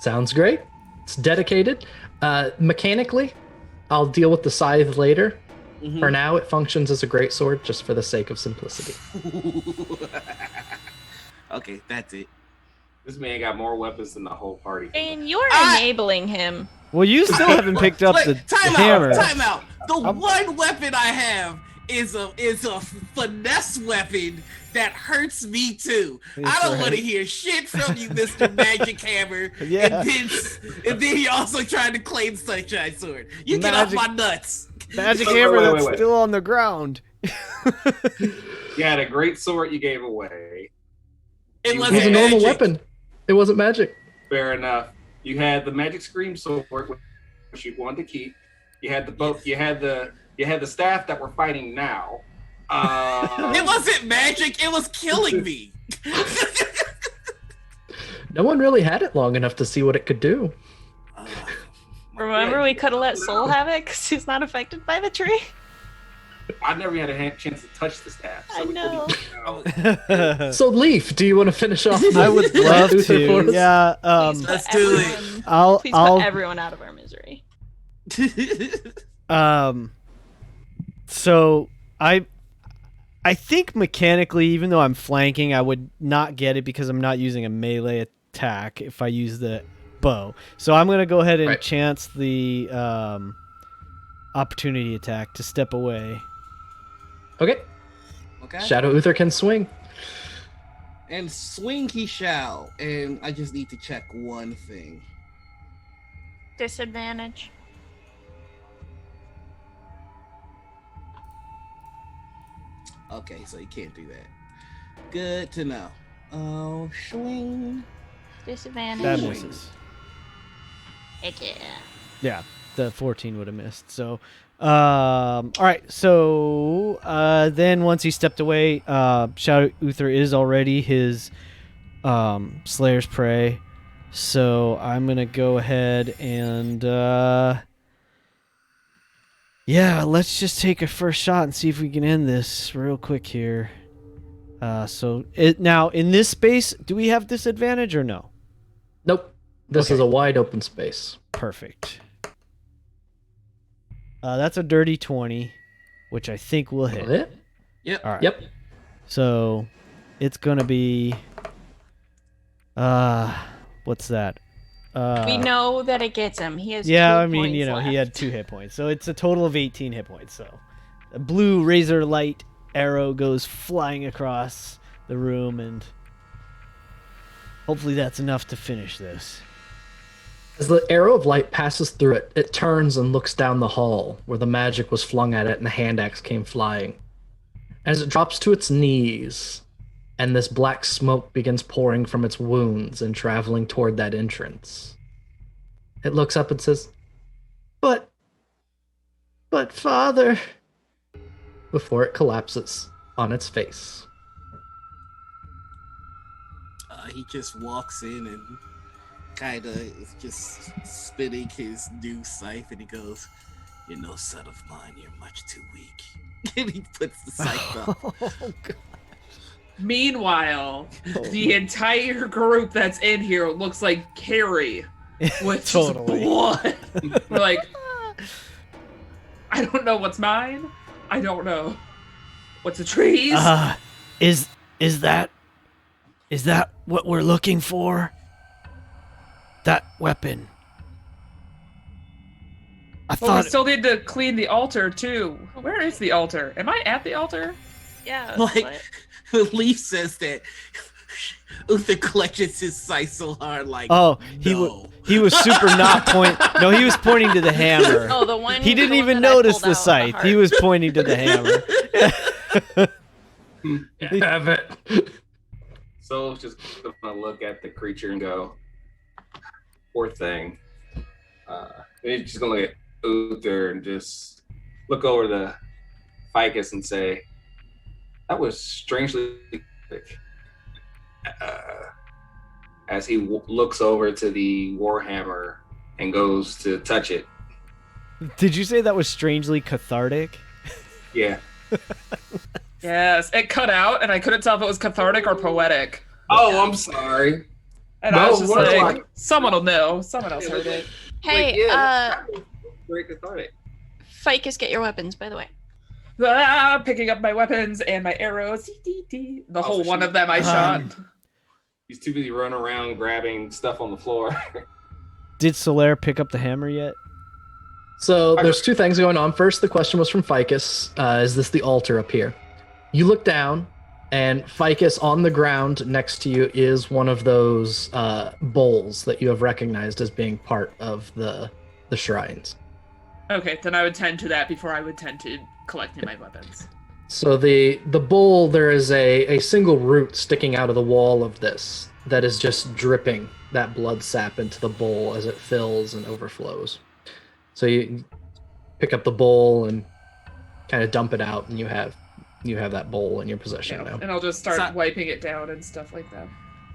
Sounds great. It's dedicated. Mechanically, I'll deal with the scythe later. Mhm. For now, it functions as a greatsword just for the sake of simplicity. Okay, that's it. This man got more weapons than the whole party. And you're Ah! enabling him. Well, you still haven't picked up the hammer. Time out. The one weapon I have is a finesse weapon that hurts me too. I That's don't right. want to hear shit from you, Mr. Magic Hammer. Yeah. And then you also trying to claim Sunshine Sword. You get off Magic- my nuts. Magic Wait, hammer wait, that's wait. still on the ground. You had a great sword you gave away. It It It was wasn't a normal magic. weapon. It wasn't magic. Fair enough. You had the magic scream sword, which you wanted to keep. You had the boat. You had the staff that we're fighting now. It wasn't magic. It was killing me. No one really had it long enough to see what it could do. Remember, we could have let Soul have it because he's not affected by the tree. I never had a chance to touch the staff. So I we know. couldn't even know. So, Leaf, do you want to finish off? I would love Uther for to. us? Yeah. Please Let's put do it. everyone- I'll. Please put I'll. everyone out of our misery. So I think mechanically, even though I'm flanking, I would not get it because I'm not using a melee attack if I use the bow. So I'm gonna go ahead and Right. chance the opportunity attack to step away. Okay. Okay. Shadow Uther can swing. And swing he shall. And I just need to check one thing. Disadvantage. Okay, so you can't do that. Good to know. Oh, swing. Disadvantage. That Swing. misses. Heck yeah. Yeah, the 14 would have missed. So, all right. So then once he stepped away, Shadow Uther is already his Slayer's Prey. So I'm gonna go ahead and yeah, let's just take a first shot and see if we can end this real quick here. So now in this space, do we have disadvantage or no? Nope. This Okay. is a wide open space. Perfect. That's a dirty 20, which I think will hit. Will it? Yep. All right. Yep. So it's gonna be what's that? We know that it gets him. He has Yeah, 2 I mean, points he left. had 2 hit points, so it's a total of 18 hit points. So a blue razor light arrow goes flying across the room, and hopefully that's enough to finish this. As the arrow of light passes through it, it turns and looks down the hall where the magic was flung at it and the hand axe came flying. As it drops to its knees, and this black smoke begins pouring from its wounds and traveling toward that entrance, it looks up and says, But father, before it collapses on its face. He just walks in and kind of is just spinning his new scythe, and he goes, "You're no son of mine. You're much too weak." And he puts the scythe up. Oh, God. Meanwhile, the entire group that's in here looks like Carrie with Totally. blood. We're like, I don't know what's mine. I don't know what's the trees. Is that what we're looking for? That weapon. I Well, thought we still need to clean the altar too. Where is the altar? Am I at the altar? Yeah. Like, Leaf says that Uther clutches his scythe so hard, like, he no. he was super not point. No, he was pointing to the hammer. Oh, the one. He didn't the one even that I notice pulled the out, scythe. heart. He was pointing to the hammer. Have it. Sol's just gonna look at the creature and go, "Poor thing." He's just gonna look at Uther and just look over to Ficus and say, "That was strangely quick." As he looks over to the warhammer and goes to touch it. Did you say that was strangely cathartic? Yeah. Yes, it cut out, and I couldn't tell if it was cathartic or poetic. Oh, I'm sorry. And I was No, just what like, do someone will know. Someone else heard it. Hey, Very cathartic. Ficus, get your weapons, by the way. Picking up my weapons and my arrows. The whole so one she- of them I shot. He's too busy running around grabbing stuff on the floor. Did Solaire pick up the hammer yet? So there's 2 things going on. First, the question was from Ficus. Is this the altar up here? You look down, and Ficus on the ground next to you is one of those bowls that you have recognized as being part of the shrines. Okay, then I would tend to that before I would tend to collecting my weapons. So the bowl, there is a single root sticking out of the wall of this that is just dripping that blood sap into the bowl as it fills and overflows. So you pick up the bowl and kind of dump it out, and you have that bowl in your possession now. And I'll just start So- wiping it down and stuff like that.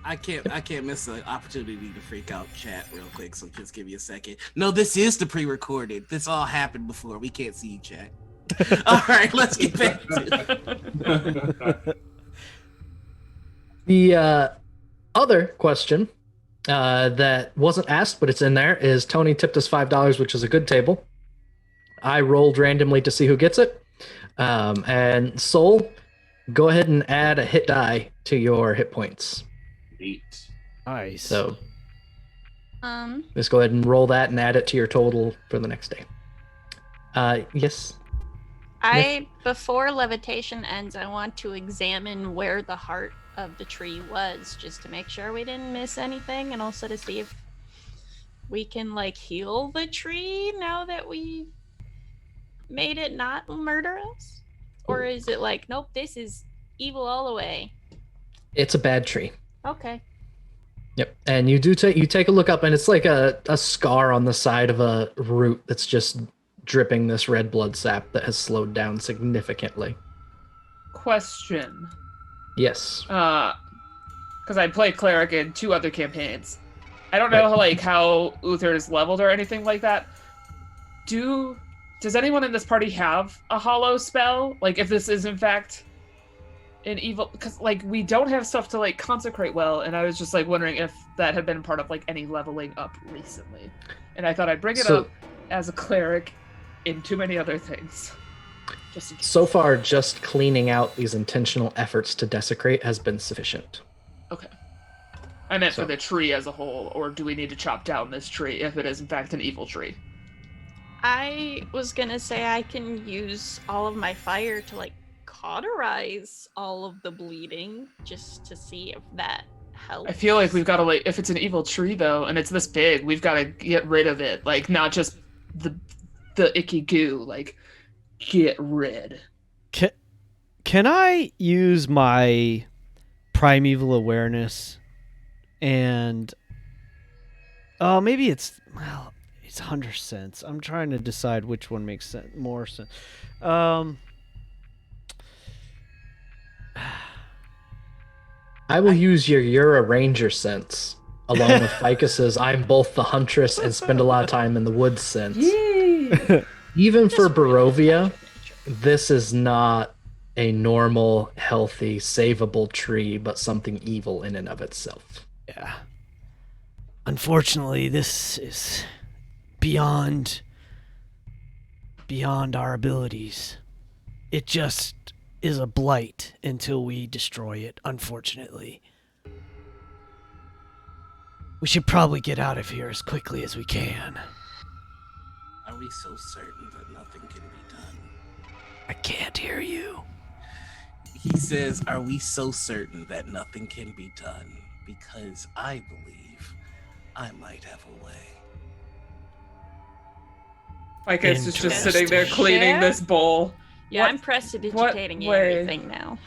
I can't miss the opportunity to freak out chat real quick, so just give me a second. No, this is the pre-recorded. This all happened before. We can't see you, chat. All right, let's get back to it. The other question that wasn't asked, but it's in there, is Tony tipped us $5, which is a good table. I rolled randomly to see who gets it. And Sol, go ahead and add a hit die to your hit points. Neat. Nice. So just go ahead and roll that and add it to your total for the next day. Yes. Before levitation ends, I want to examine where the heart of the tree was, just to make sure we didn't miss anything, and also to see if we can heal the tree now that we made it not murder us, or is it nope, this is evil all the way? It's a bad tree. Okay. Yep. And you take a look up, and it's like a scar on the side of a root that's just dripping this red blood sap that has slowed down significantly. Question. Yes. Because I played cleric in 2 other campaigns. I don't know how Uther is leveled or anything like that. Does anyone in this party have a hollow spell? If this is in fact an evil, because we don't have stuff to consecrate well, and I was just wondering if that had been part of any leveling up recently. And I thought I'd bring it up as a cleric in too many other things. Just in case. So far, just cleaning out these intentional efforts to desecrate has been sufficient. Okay. I meant So- for the tree as a whole, or do we need to chop down this tree if it is in fact an evil tree? I was gonna say I can use all of my fire to like cauterize all of the bleeding just to see if that helps. I feel like we've got to like, if it's an evil tree though, and it's this big, we've got to get rid of it. Like not just the icky goo. Like get rid. Can I use my primeval awareness and maybe it's Hunter Sense. I'm trying to decide which one makes more sense. I will use you're a ranger sense, along with Ficus's I'm both the huntress and spend a lot of time in the woods sense. Even for Barovia, this is not a normal, healthy, savable tree, but something evil in and of itself. Yeah. Unfortunately, this is beyond our abilities. It just is a blight until we destroy it, unfortunately. We should probably get out of here as quickly as we can. Are we so certain that nothing can be done? I can't hear you. He says, are we so certain that nothing can be done? Because I believe I might have a way. Like it's just sitting there cleaning Yeah. this bowl. Yeah, What- I'm prestidigitating what way? everything now.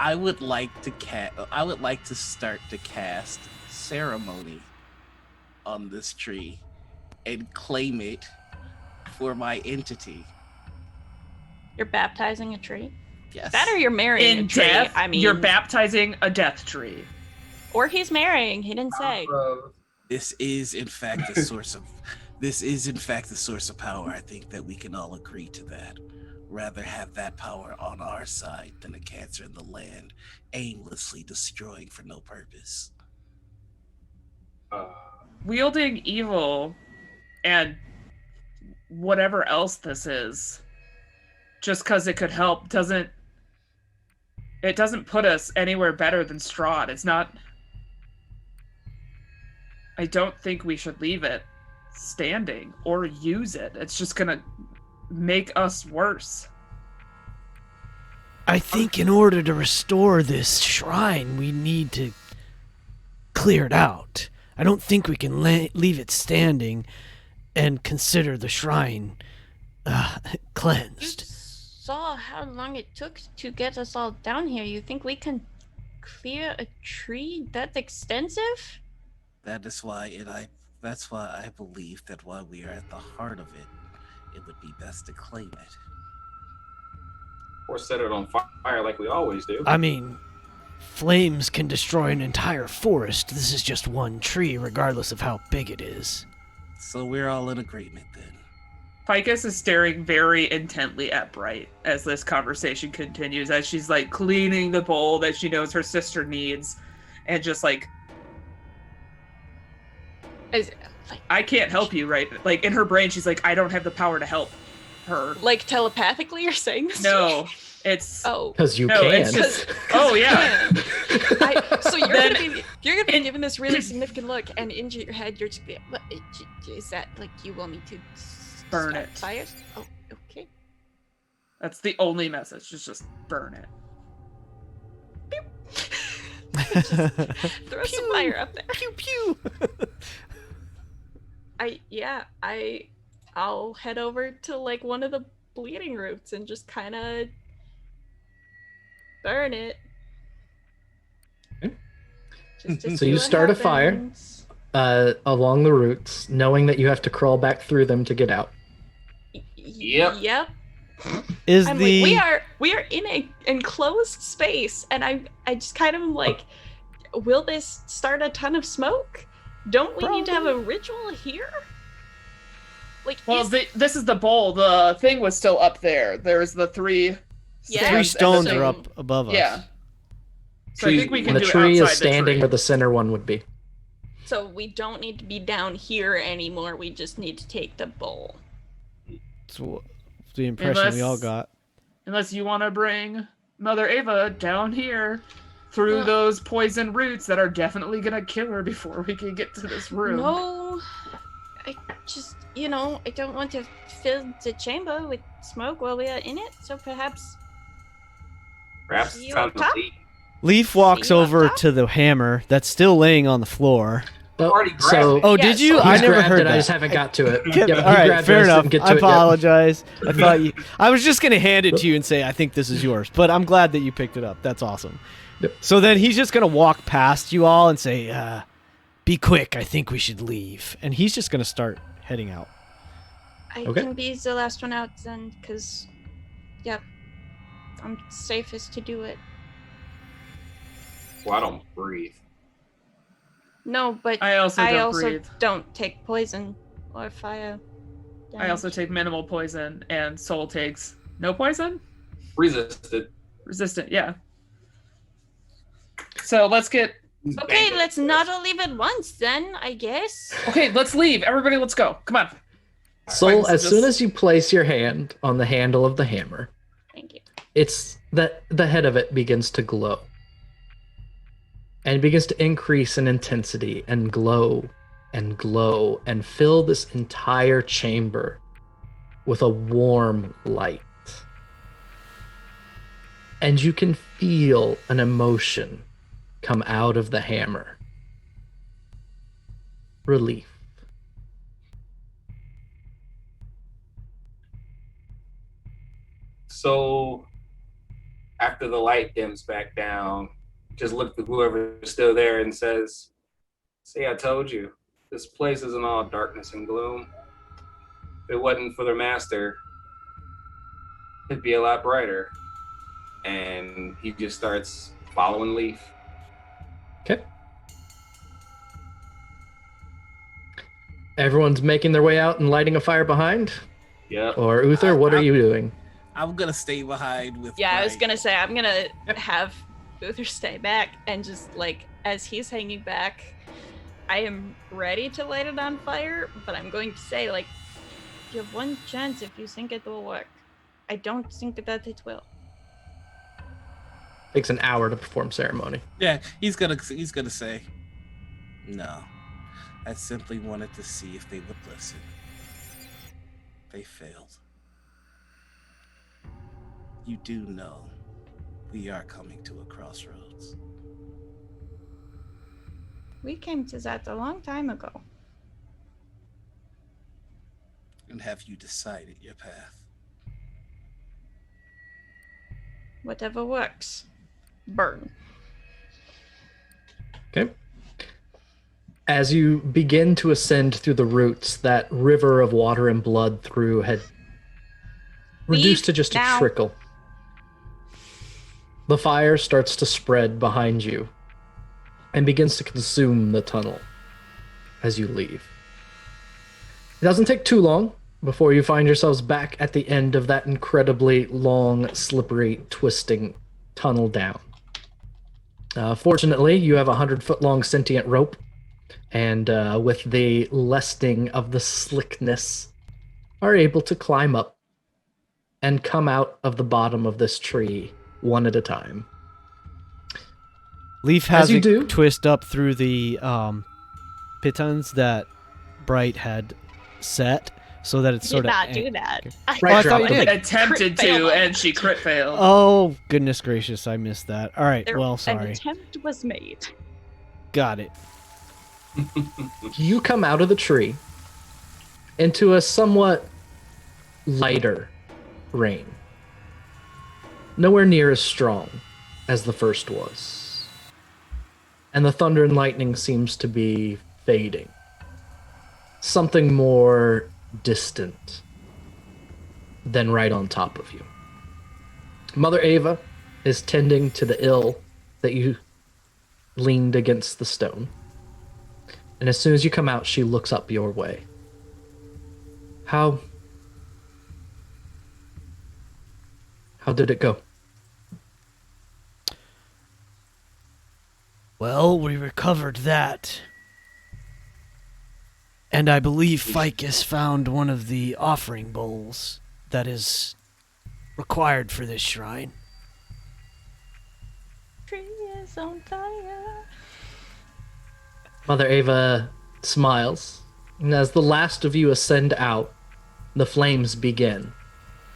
I would like to start to cast ceremony on this tree and claim it for my entity. You're baptizing a tree? Yes. That or you're marrying In a tree. death, I mean, you're baptizing a death tree. or he's marrying. He didn't say. This is in fact the source of power. I think that we can all agree to that. Rather have that power on our side than a cancer in the land aimlessly destroying for no purpose. Wielding evil and whatever else this is, just because it could help, doesn't put us anywhere better than Strahd. It's not. I don't think we should leave it standing or use it. It's just gonna make us worse. I think in order to restore this shrine, we need to clear it out. I don't think we can leave it standing and consider the shrine You cleansed. saw how long it took to get us all down here. You think we can clear a tree that extensive? That's why I believe that while we are at the heart of it would be best to claim it. Or set it on fire like we always do. I mean, flames can destroy an entire forest. This is just one tree, regardless of how big it is. So we're all in agreement then. Ficus is staring very intently at Bright as this conversation continues, as she's like cleaning the bowl that she knows her sister needs, and just like, I can't help you, right? Like in her brain, she's like, I don't have the power to help her. Like telepathically, you're saying this? No, it's Oh. Because you no, can. it's just oh yeah. So you're Then- gonna be given this really significant look, and in your head you're just be, what is that? Like you want me to Burn start it. fires? Oh, okay. That's the only message. Just burn it. Throw some fire up there. Pew pew. I'll head over to like one of the bleeding roots and just kind of burn it. Okay. Just to So see you what start a fire. happens. Along the roots, knowing that you have to crawl back through them to get out. Yep. Yep. Is I'm the like, we are in a enclosed space, and I just kind of like, will this start a ton of smoke? Don't we need to have a ritual here? Like, Well, is- this is the bowl. The thing was still up there. There's the three. Yeah. three stands stones and the are thing- up above us? Yeah. So I think we can the do tree outside is standing the where tree. the center one would be. so we don't need to be down here anymore. We just need to take the bowl. So the impression we all got. Unless you want to bring Mother Ava down here through those poison roots that are definitely going to kill her before we can get to this room. No, I just, I don't want to fill the chamber with smoke while we are in it, so perhaps Perhaps it's time to leave. Leaf walks over to the hammer that's still laying on the floor. Already grabbed it. Did you? He's I never grabbed heard it, that. I just haven't got to it. All right, fair enough. I apologize. Yet. I thought I was just gonna hand it to you and say I think this is yours, but I'm glad that you picked it up. That's awesome. Yep. So then he's just gonna walk past you all and say, "Be quick! I think we should leave." And he's just gonna start heading out. I can be the last one out then, because, I'm safest to do it. Well, I don't breathe. No, but I also breathe. don't take poison or fire damage. I also take minimal poison, and Sol takes no poison? Resistant, yeah. So let's get... Okay, let's not all leave at once then, I guess. Okay, let's leave. Everybody, let's go. Come on. Sol, as soon as you place your hand on the handle of the hammer, thank you. It's that the head of it begins to glow. And it begins to increase in intensity and glow and fill this entire chamber with a warm light. And you can feel an emotion come out of the hammer. Relief. So, after the light dims back down, just look to whoever's still there and says, "See, I told you, this place isn't all darkness and gloom. If it wasn't for their master, it'd be a lot brighter." And he just starts following Leaf. Okay. Everyone's making their way out and lighting a fire behind? Yep. Or Uther, what are you doing? I'm gonna stay behind with. Yeah, I was Bright. gonna say I'm gonna have Uther stay back and just as he's hanging back, I am ready to light it on fire, but I'm going to say you have one chance if you think it will work. I don't think that it will. Takes an hour to perform ceremony. Yeah, he's gonna say, "No, I simply wanted to see if they would listen. They failed. You do know we are coming to a crossroads." We came to that a long time ago. And have you decided your path? Whatever works. Burn. Okay. As you begin to ascend through the roots, that river of water and blood through had reduced to just a trickle. The fire starts to spread behind you and begins to consume the tunnel as you leave. It doesn't take too long before you find yourselves back at the end of that incredibly long, slippery, twisting tunnel down. Fortunately, you have a 100-foot-long sentient rope, and with the lessening of the slickness, are able to climb up and come out of the bottom of this tree one at a time. Leaf has a twist up through the pitons that Bright had set, so that it's sort of... Did not do that. Right, I thought you did. Attempted to, and she crit failed. Oh, goodness gracious, I missed that. All right, An sorry. attempt was made. Got it. You come out of the tree into a somewhat lighter rain. Nowhere near as strong as the first was. And the thunder and lightning seems to be fading. Something more distant than right on top of you. Mother Ava is tending to the ill that you leaned against the stone. And as soon as you come out, she looks up your way. How did it go? Well, we recovered that. And I believe Ficus found one of the offering bowls that is required for this shrine. Tree is on fire. Mother Ava smiles, and as the last of you ascend out, the flames begin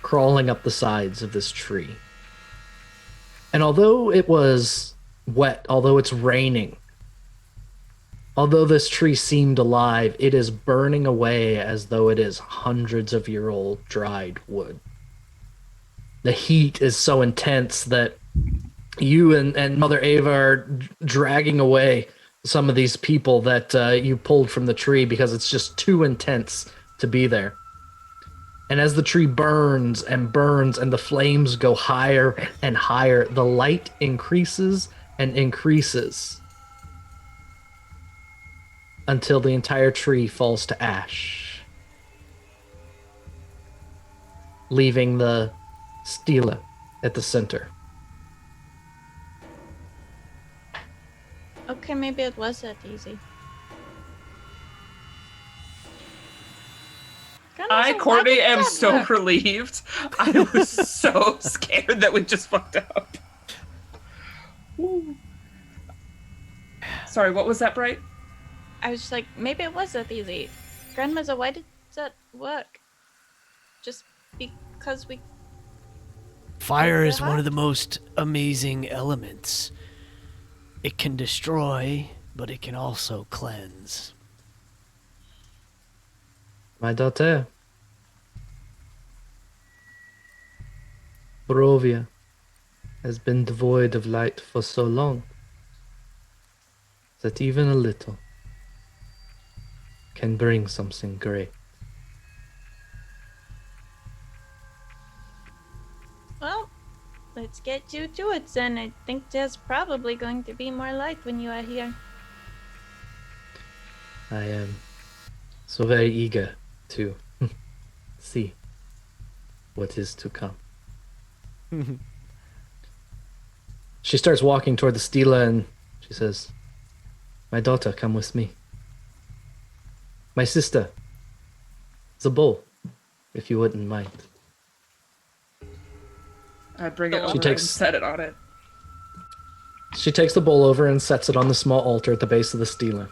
crawling up the sides of this tree. And although it was wet, although it's raining, although this tree seemed alive, it is burning away as though it is hundreds of year old dried wood. The heat is so intense that you and Mother Ava are dragging away some of these people that you pulled from the tree because it's just too intense to be there. And as the tree burns and burns and the flames go higher and higher, the light increases and increases until the entire tree falls to ash, leaving the stela at the center. Okay, maybe it was that easy. Courtney, am so relieved. I was so scared that we just fucked up. Sorry, what was that, Bright? I was just like, maybe it was that easy. Grandmother, why did that work? Just because we... Fire is one of the most amazing elements. It can destroy, but it can also cleanse. My daughter, Barovia, has been devoid of light for so long that even a little can bring something great. Well, let's get you to it then. I think there's probably going to be more light when you are here. I am so very eager to see what is to come. She starts walking toward the stela and she says, "My daughter, come with me. My sister, Zabul, if you wouldn't mind." I bring it over and takes- set it on it. She takes the bowl over and sets it on the small altar at the base of the stela,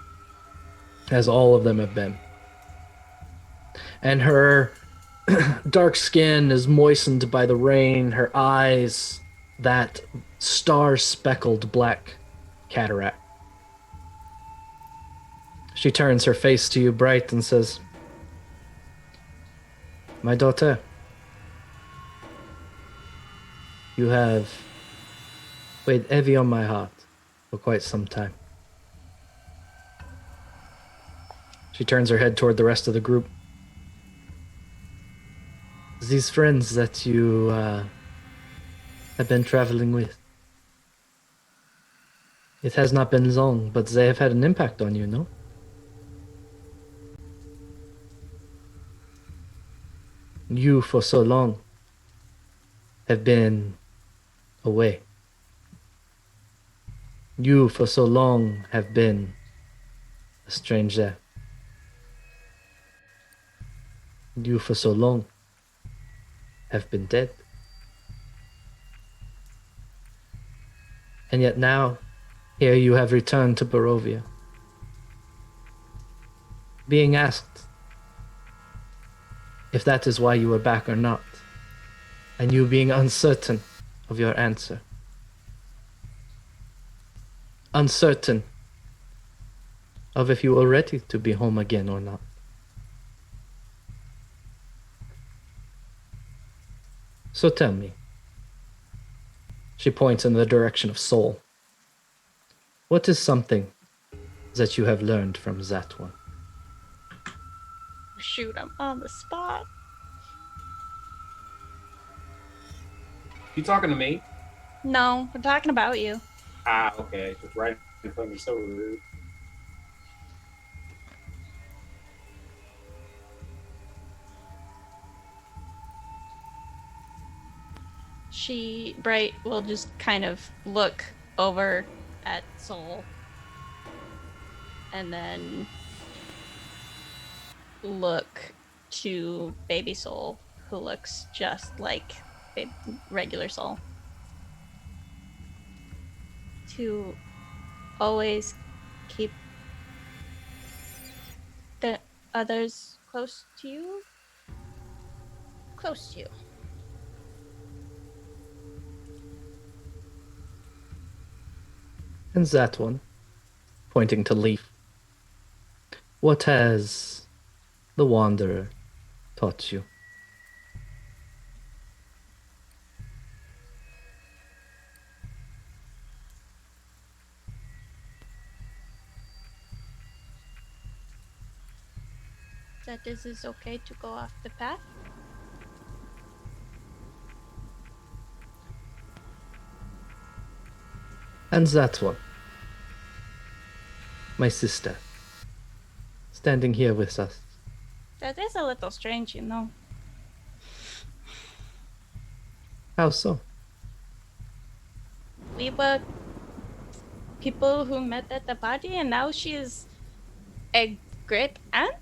as all of them have been. And her dark skin is moistened by the rain, her eyes, that star-speckled black cataract. She turns her face to you, Bright, and says, "My daughter, you have weighed heavy on my heart for quite some time." She turns her head toward the rest of the group. "These friends that you have been traveling with, it has not been long, but they have had an impact on you, no? You, for so long, have been away. You, for so long, have been a stranger. You, for so long, have been dead. And yet now, here you have returned to Barovia, being asked if that is why you are back or not, and you being uncertain of your answer. Uncertain of if you are ready to be home again or not. So tell me." She points in the direction of Sol. "What is something that you have learned from that one?" Shoot, I'm on the spot. You talking to me? No, we're talking about you. Ah, okay. Just right in front of me, so rude. Bright will just kind of look over at Sol and then look to baby Sol who looks just like a regular Sol. To always keep the others close to you. Close to you. And that one, pointing to Leaf. What has the Wanderer taught you? That this is okay to go off the path. And that one, my sister, standing here with us. That is a little strange, you know. How so? We were people who met at the party, and now she is a great aunt.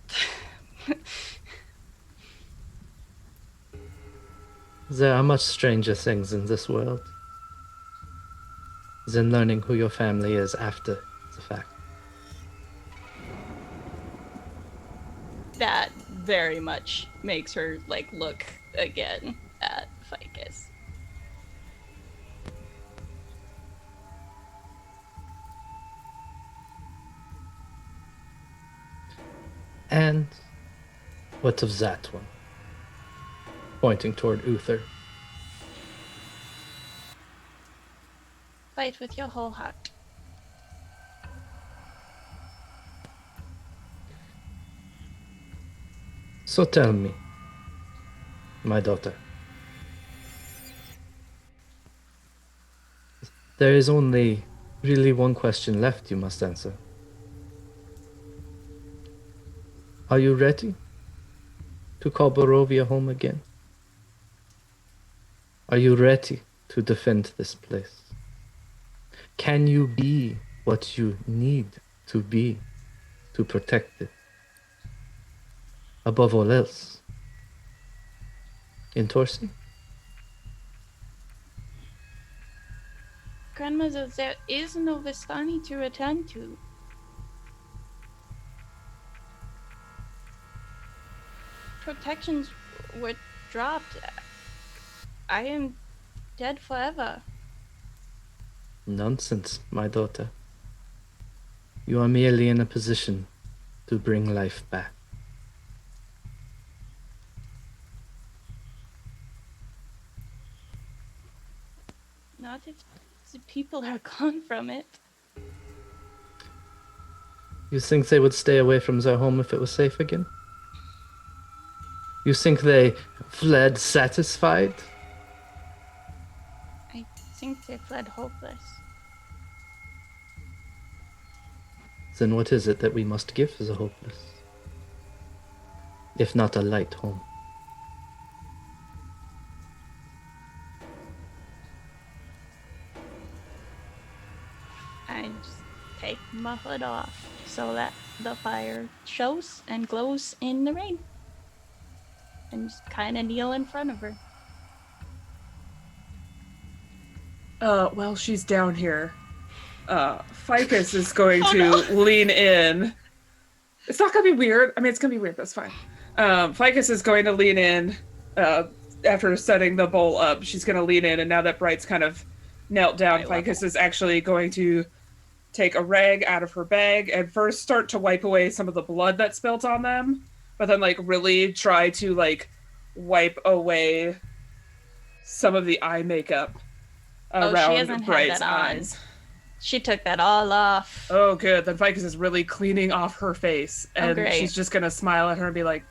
There are much stranger things in this world than learning who your family is after the fact. That very much makes her like look again at Ficus. And what of that one? Pointing toward Uther. Fight with your whole heart. So tell me, my daughter. There is only really one question left you must answer. Are you ready to call Barovia home again? Are you ready to defend this place? Can you be what you need to be to protect it? Above all else, in Torsi? Grandmother, there is no Vistani to return to. Protections were dropped. I am dead forever. Nonsense, my daughter. You are merely in a position to bring life back. Not if the people are gone from it. You think they would stay away from their home if it was safe again? You think they fled satisfied? I think they fled hopeless. Then what is it that we must give the hopeless? If not a light home. I just take my hood off so that the fire shows and glows in the rain. And just kind of kneel in front of her. Well, she's down here. Ficus is going to lean in. It's not gonna be weird. I mean, it's gonna be weird. That's fine. Ficus is going to lean in after setting the bowl up. She's gonna lean in, and now that Bright's kind of knelt down, Ficus is actually going to take a rag out of her bag and first start to wipe away some of the blood that spilt on them, but then like really try to like wipe away some of the eye makeup around Bright's eyes. She took that all off. Oh, good. Then Ficus is really cleaning off her face, and she's just gonna smile at her and be like,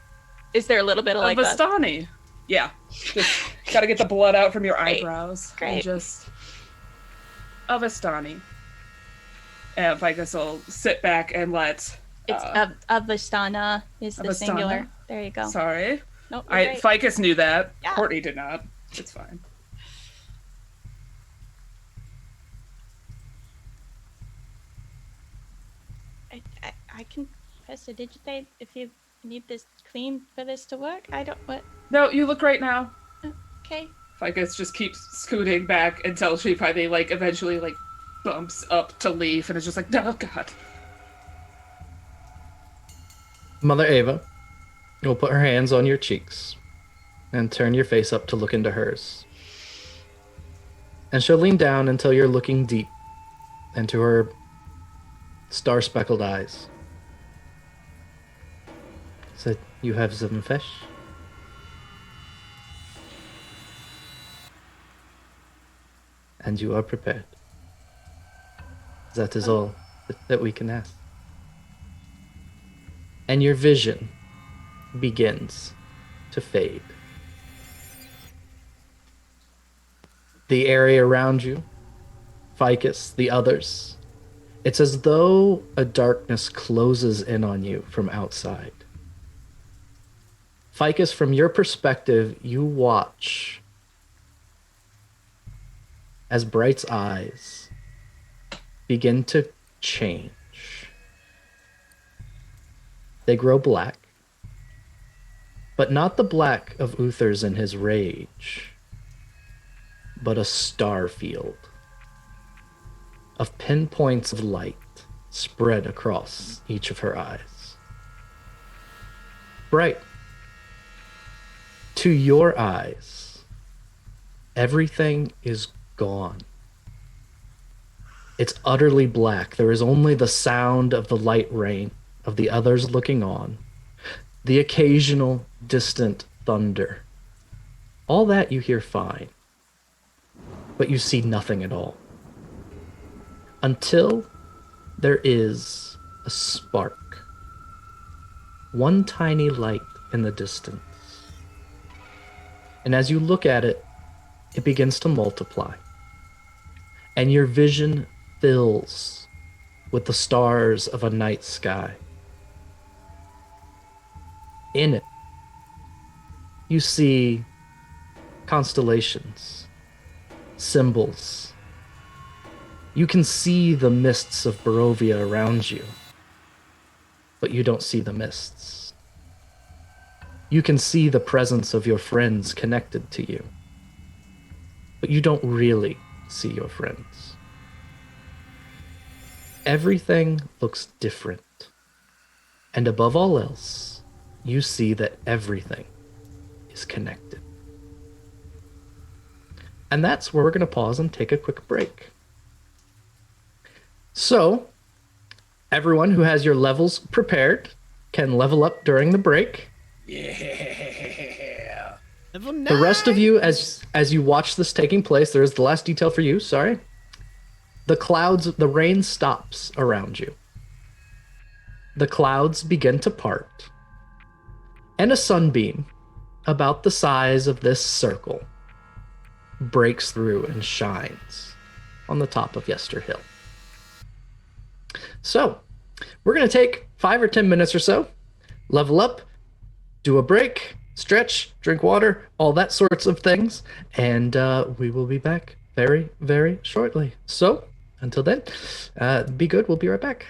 "Is there a little bit of like Vistani?" Yeah, just gotta get the blood out from your eyebrows. Great. And just a Vistani. And Ficus will sit back and let. It's Avistana is the singular. There you go. Sorry. Nope. Ficus knew that. Yeah. Courtney did not. It's fine. I can press the digitate if you need this clean for this to work. I don't what. No, you look great now. Okay. Ficus just keeps scooting back until she finally, like, eventually, like, bumps up to leave and is just like, oh, God. Mother Ava will put her hands on your cheeks and turn your face up to look into hers. And she'll lean down until you're looking deep into her star-speckled eyes. Said, you have some fish? And you are prepared. That is all that we can ask. And your vision begins to fade. The area around you, Ficus, the others, it's as though a darkness closes in on you from outside. Ficus, from your perspective, you watch as Bright's eyes begin to change. They grow black, but not the black of Uther's in his rage, but a star field of pinpoints of light spread across each of her eyes. Bright, to your eyes, everything is gone. It's utterly black. There is only the sound of the light rain, of the others looking on, the occasional distant thunder. All that you hear fine, but you see nothing at all. Until there is a spark. One tiny light in the distance. And as you look at it, it begins to multiply. And your vision fills with the stars of a night sky. In it, you see constellations, symbols. You can see the mists of Barovia around you, but you don't see the mists. You can see the presence of your friends connected to you, but you don't really see your friends. Everything looks different. And above all else, you see that everything is connected. And that's where we're going to pause and take a quick break. So, everyone who has your levels prepared can level up during the break. Yeah. The rest of you, as you watch this taking place, there is the last detail for you, sorry. The clouds, the rain stops around you. The clouds begin to part. And a sunbeam, about the size of this circle, breaks through and shines on the top of Yester Hill. So, we're going to take 5 or 10 minutes or so, level up, do a break, stretch, drink water, all that sorts of things, and we will be back very, very shortly. So, until then, be good. We'll be right back.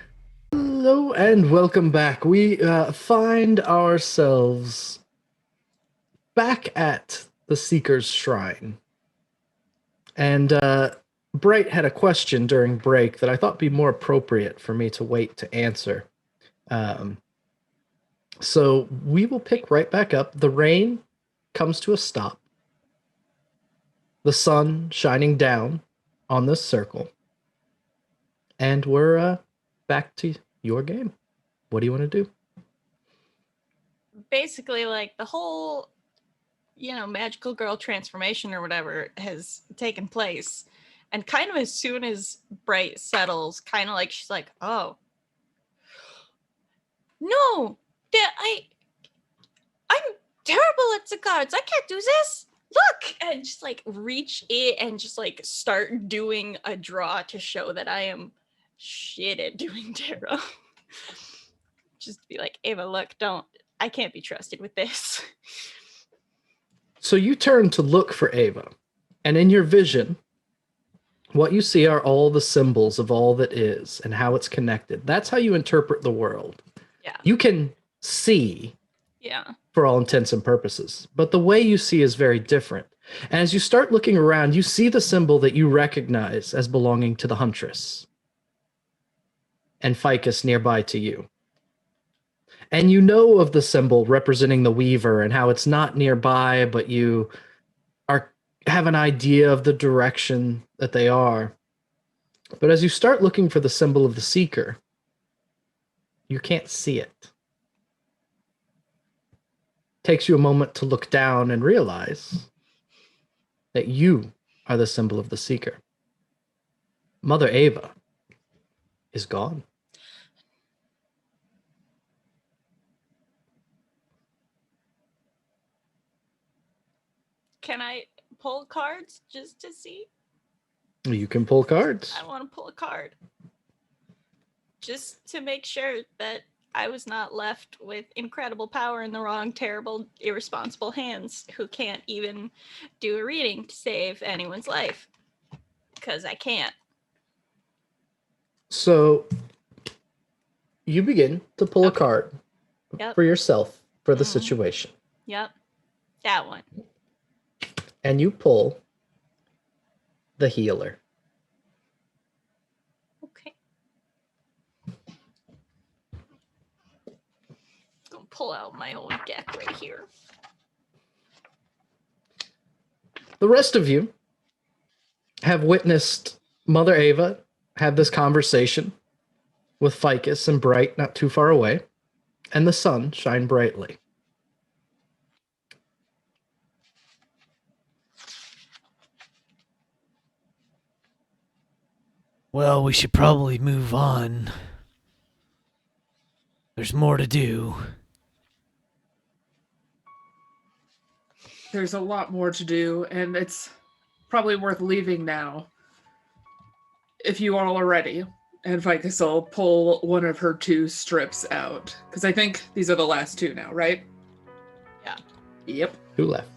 Hello and welcome back. We find ourselves back at the Seeker's Shrine. And Bright had a question during break that I thought would be more appropriate for me to wait to answer. So we will pick right back up. The rain comes to a stop. The sun shining down on this circle. And we're back to your game. What do you want to do? Basically, like, the whole, magical girl transformation or whatever has taken place. And kind of as soon as Bright settles, kind of like she's like, oh. No! I'm terrible at the cards. I can't do this. Look! And just like reach it and just like start doing a draw to show that I am shit at doing tarot. Just be like, Ava, look, I can't be trusted with this. So you turn to look for Ava, and in your vision, what you see are all the symbols of all that is and how it's connected. That's how you interpret the world. Yeah. You can see Yeah. for all intents and purposes. But the way you see is very different. And as you start looking around, you see the symbol that you recognize as belonging to the Huntress and Ficus nearby to you. And you know of the symbol representing the Weaver and how it's not nearby, but you have an idea of the direction that they are. But as you start looking for the symbol of the Seeker, you can't see it. Takes you a moment to look down and realize that you are the symbol of the Seeker. Mother Ava is gone. Can I pull cards just to see? You can pull cards. I want to pull a card. Just to make sure that I was not left with incredible power in the wrong, terrible, irresponsible hands who can't even do a reading to save anyone's life. Because I can't. So you begin to pull a card for yourself for the situation. Yep. That one. And you pull the Healer. Okay. Gonna pull out my own deck right here. The rest of you have witnessed Mother Ava have this conversation with Ficus and Bright not too far away, and the sun shine brightly. Well, we should probably move on. There's more to do. There's a lot more to do, and it's probably worth leaving now. If you all are ready. And Ficus will pull one of her 2 strips out. Because I think these are the last 2 now, right? Yeah. Yep. Who left?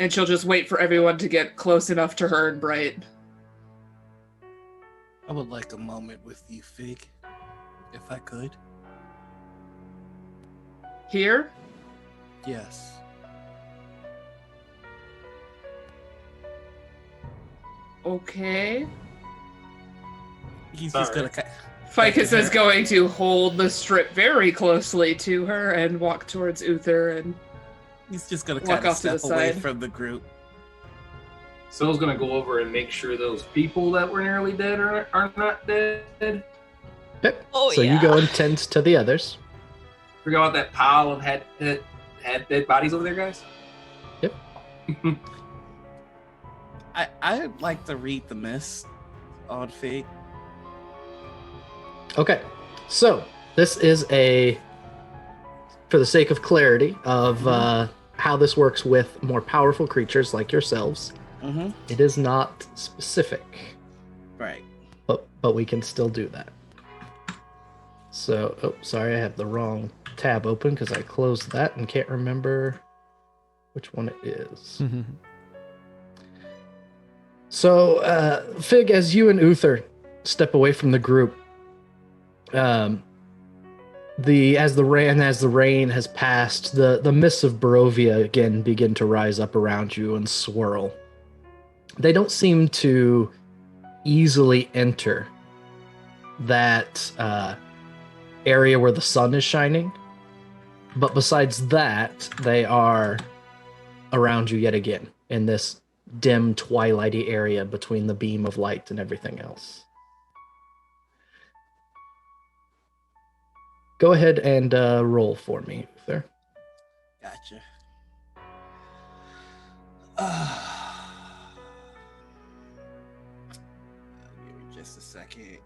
And she'll just wait for everyone to get close enough to her and Bright. I would like a moment with you, Fig, if I could. Here? Yes. Okay. He's just gonna. Ficus is going to hold the strip very closely to her and walk towards Uther and He's just gonna walk kind of off to the step away side. from the group. Sol's gonna go over and make sure those people that were nearly dead are not dead. Yep. Oh, so yeah. you go and tend to the others. Forget about that pile of had dead bodies over there, guys. Yep. I'd like to read the mist on Fig. Okay. So this is for the sake of clarity of how this works with more powerful creatures like yourselves. Mm-hmm. It is not specific. Right. But we can still do that. So, sorry, I have the wrong tab open because I closed that and can't remember which one it is. So, Fig, as you and Uther step away from the group, as the rain has passed, the mists of Barovia again begin to rise up around you and swirl. They don't seem to easily enter that area where the sun is shining, but besides that, they are around you yet again in this dim, twilighty area between the beam of light and everything else. Go ahead and roll for me, Uther. Gotcha. Give me just a second.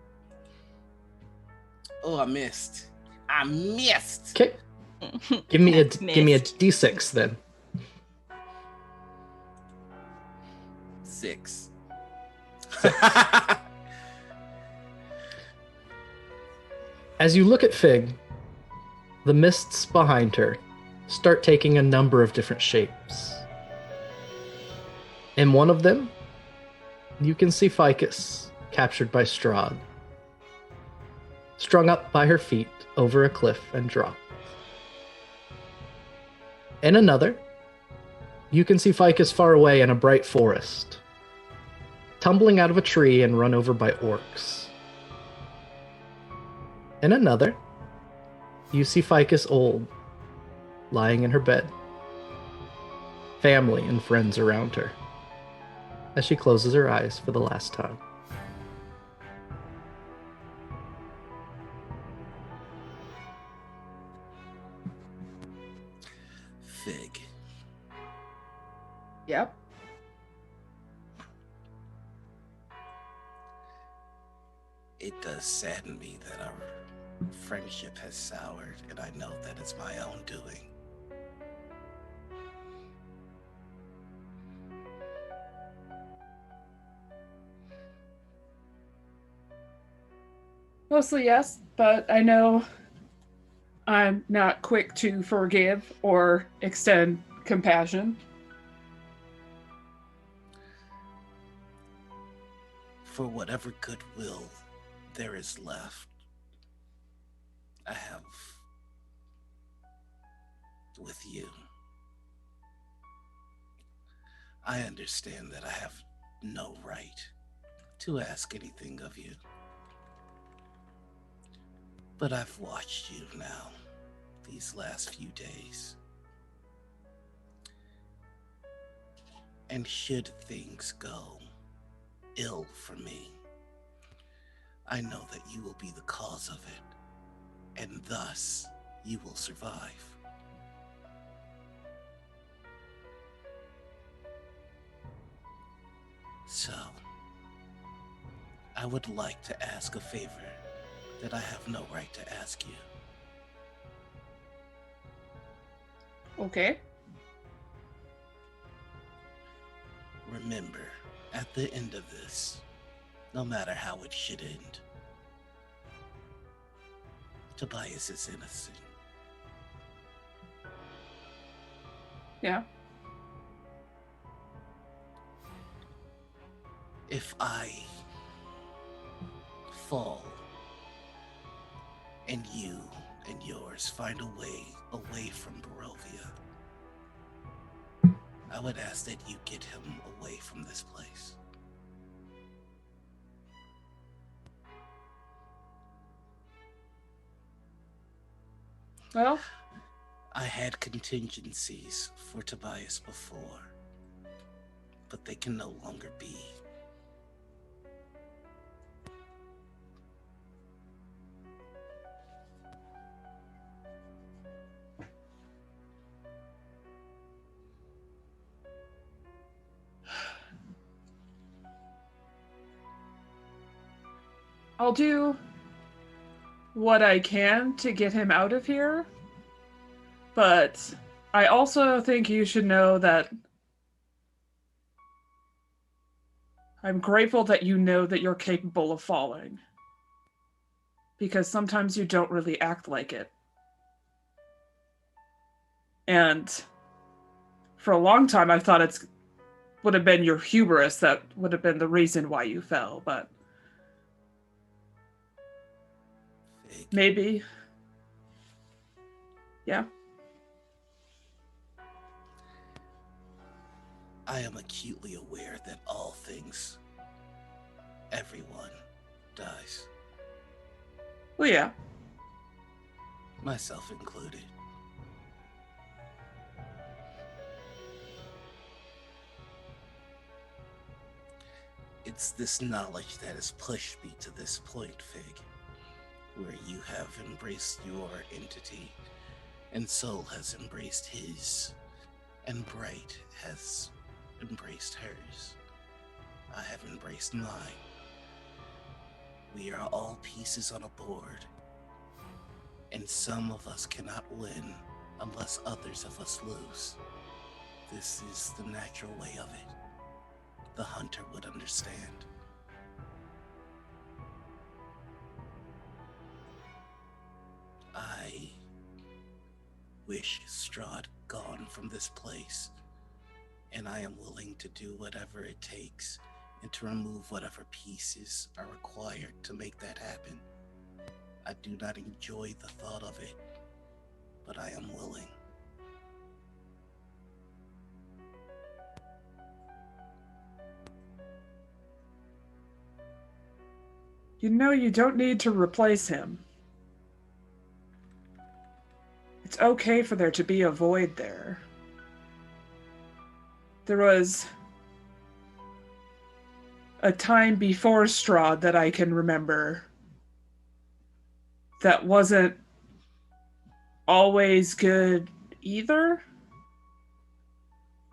Oh, I missed. Okay. Give me a d6 then. 6. As you look at Fig, the mists behind her start taking a number of different shapes. In one of them, you can see Ficus captured by Strahd, strung up by her feet over a cliff and dropped. In another, you can see Ficus far away in a bright forest, tumbling out of a tree and run over by orcs. In another, you see Ficus old, lying in her bed, family and friends around her, as she closes her eyes for the last time. Fig. Yep. It does sadden me that our friendship has soured, and I know that it's my own doing. Mostly yes, but I know I'm not quick to forgive or extend compassion. For whatever goodwill there is left, I have with you. I understand that I have no right to ask anything of you. But I've watched you now these last few days. And should things go ill for me, I know that you will be the cause of it, and thus you will survive. So, I would like to ask a favor that I have no right to ask you. Okay. Remember, at the end of this, no matter how it should end, Tobias is innocent. Yeah. If I fall, and you and yours find a way away from Barovia, I would ask that you get him away from this place. Well, I had contingencies for Tobias before, but they can no longer be. I'll do what I can to get him out of here, but I also think you should know that I'm grateful that you know that you're capable of falling, because sometimes you don't really act like it. And for a long time, I thought it would have been your hubris that would have been the reason why you fell, but maybe. Yeah. I am acutely aware that all things, everyone, dies. Well, yeah. Myself included. It's this knowledge that has pushed me to this point, Fig, where you have embraced your entity, and Sol has embraced his, and Bright has embraced hers. I have embraced mine. We are all pieces on a board, and some of us cannot win unless others of us lose. This is the natural way of it. The hunter would understand. I wish Strahd gone from this place, and I am willing to do whatever it takes and to remove whatever pieces are required to make that happen. I do not enjoy the thought of it, but I am willing. You know you don't need to replace him. It's okay for there to be a void there. There was a time before Strahd that I can remember that wasn't always good either.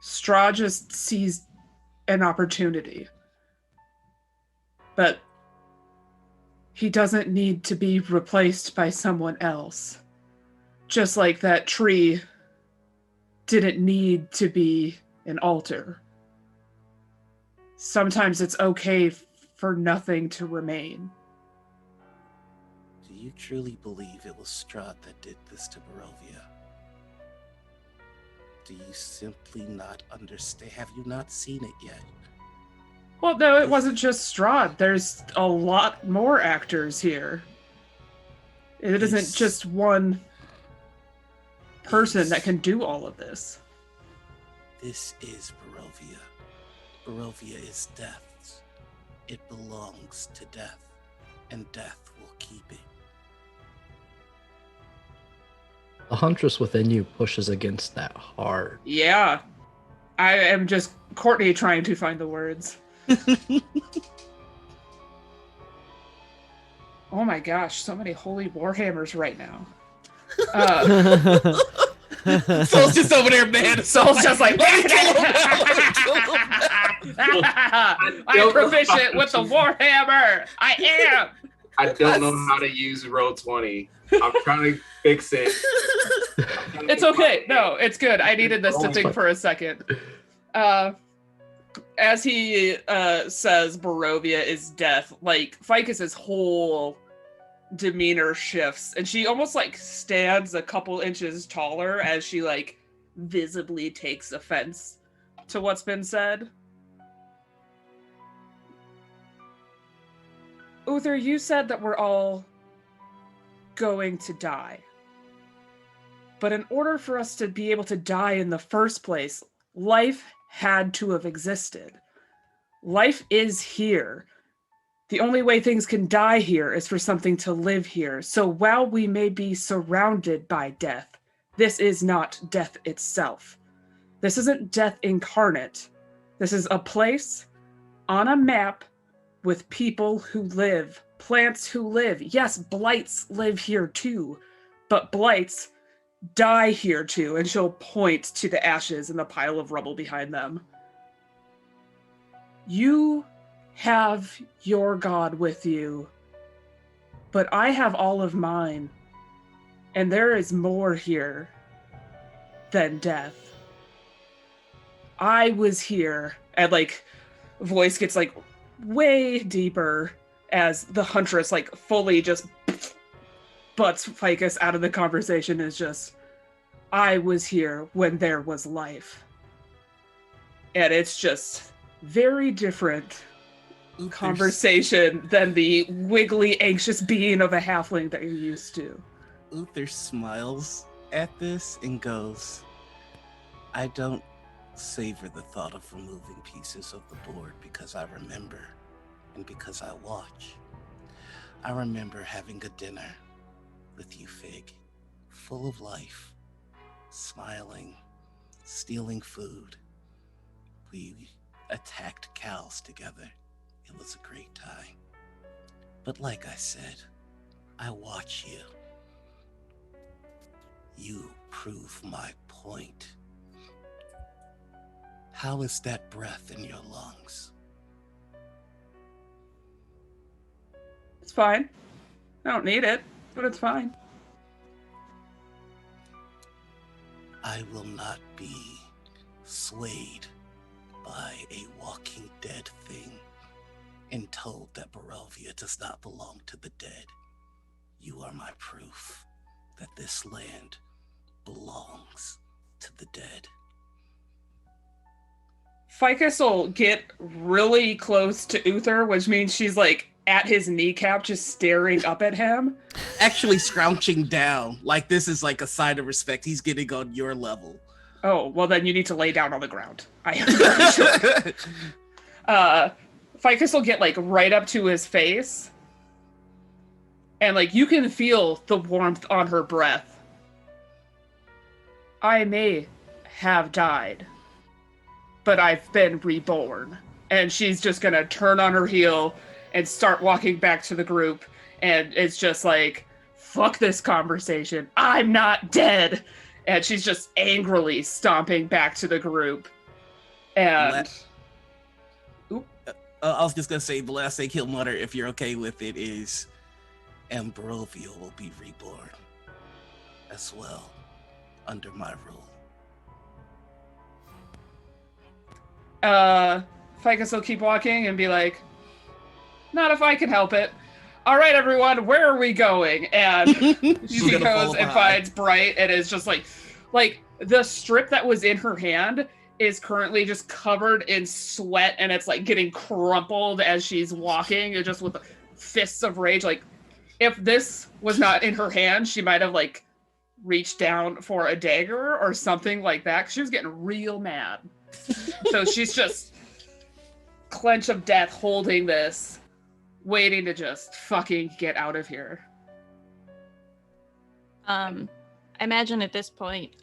Strahd just sees an opportunity. But he doesn't need to be replaced by someone else. Just like that tree didn't need to be an altar. Sometimes it's okay for nothing to remain. Do you truly believe it was Strahd that did this to Barovia? Do you simply not understand? Have you not seen it yet? Well, no, it wasn't just Strahd. There's a lot more actors here. It isn't just one person that can do all of this. This is Barovia. Barovia is death's. It belongs to death, and death will keep it. The huntress within you pushes against that hard. Yeah. I am just Courtney trying to find the words. Oh my gosh, so many holy warhammers right now. Sol's just over there, man. Sol's just like, I'm proficient with the warhammer. I am. I don't know how to use Roll20. I'm trying to fix it. It's okay. No, it's good. I needed this to think for a second. As he says Barovia is death, like Ficus's whole demeanor shifts, and she almost like stands a couple inches taller as she like visibly takes offense to what's been said. Uther, you said that we're all going to die. But in order for us to be able to die in the first place, life had to have existed. Life is here. The only way things can die here is for something to live here. So while we may be surrounded by death, this is not death itself. This isn't death incarnate. This is a place on a map with people who live, plants who live. Yes, blights live here too, but blights die here too, and she'll point to the ashes and the pile of rubble behind them. You have your God with you, but I have all of mine, and there is more here than death. I was here, and like voice gets like way deeper as the huntress like fully just butts Ficus out of the conversation. Is just, I was here when there was life. And it's just very different conversation than the wiggly, anxious being of a halfling that you're used to. Uther smiles at this and goes, I don't savor the thought of removing pieces of the board because I remember and because I watch. I remember having a dinner with you, Fig, full of life, smiling, stealing food. We attacked cows together. It was a great time. But like I said, I watch you. You prove my point. How is that breath in your lungs? It's fine. I don't need it, but it's fine. I will not be swayed by a walking dead thing and told that Barovia does not belong to the dead. You are my proof that this land belongs to the dead. Ficus will get really close to Uther, which means she's like at his kneecap, just staring up at him. Actually scrouching down, like this is like a sign of respect. He's getting on your level. Oh, well then you need to lay down on the ground. I am sure. Ficus will get like right up to his face And like you can feel the warmth on her breath. I may have died, but I've been reborn. And she's just gonna turn on her heel and start walking back to the group. And it's just like, fuck this conversation. I'm not dead. And she's just angrily stomping back to the group. And I was just gonna say the last thing he'll mutter, if you're okay with it, is, and Barovia will be reborn as well under my rule. Ficus will keep walking and be like, not if I can help it. All right, everyone, where are we going? And she goes and finds Bright, and it's just like the strip that was in her hand is currently just covered in sweat, and it's like getting crumpled as she's walking, and just with fists of rage. Like, if this was not in her hand, she might have like reached down for a dagger or something like that. 'Cause she was getting real mad. So she's just clench of death holding this, waiting to just fucking get out of here. I imagine at this point,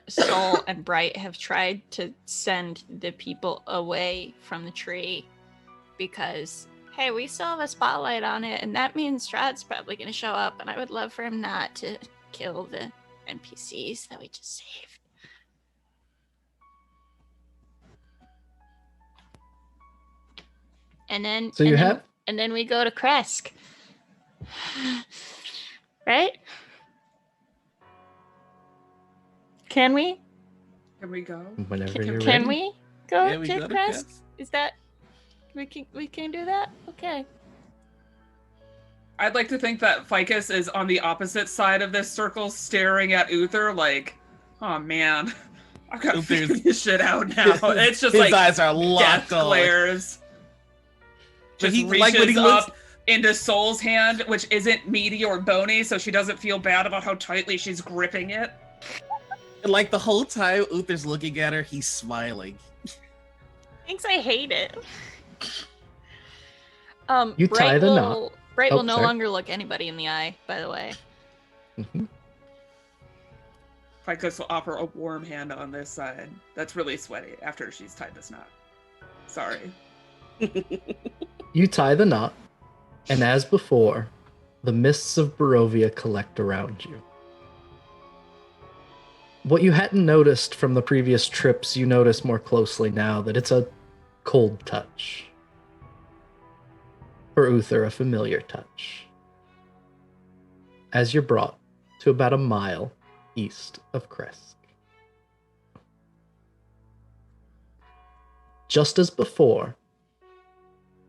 Sol and Bright have tried to send the people away from the tree because, hey, we still have a spotlight on it, and that means Strahd's probably going to show up, and I would love for him not to kill the NPCs that we just saved. And then, So you have? And then we go to Krezk. Right? Can we? Can we go? Whenever you're Can ready. we go Yeah, we to go to Krezk? Krezk. Is that we can do that? Okay. I'd like to think that Ficus is on the opposite side of this circle, staring at Uther like, oh man, I've got to figure this shit out now. It's just His like eyes are death locked on. glares. But Just he, reaches like when he looks, up into Sol's hand, which isn't meaty or bony, so she doesn't feel bad about how tightly she's gripping it. like the whole time Uther's looking at her, he's smiling. Thinks I hate it. You tie the knot. Bright Oh, will no sorry. longer look anybody in the eye, by the way. Mhm. Ficus will offer a warm hand on this side. That's really sweaty after she's tied this knot. Sorry. You tie the knot, and as before, the mists of Barovia collect around you. What you hadn't noticed from the previous trips, you notice more closely now that it's a cold touch. For Uther, a familiar touch. As you're brought to about a mile east of Krezk. Just as before,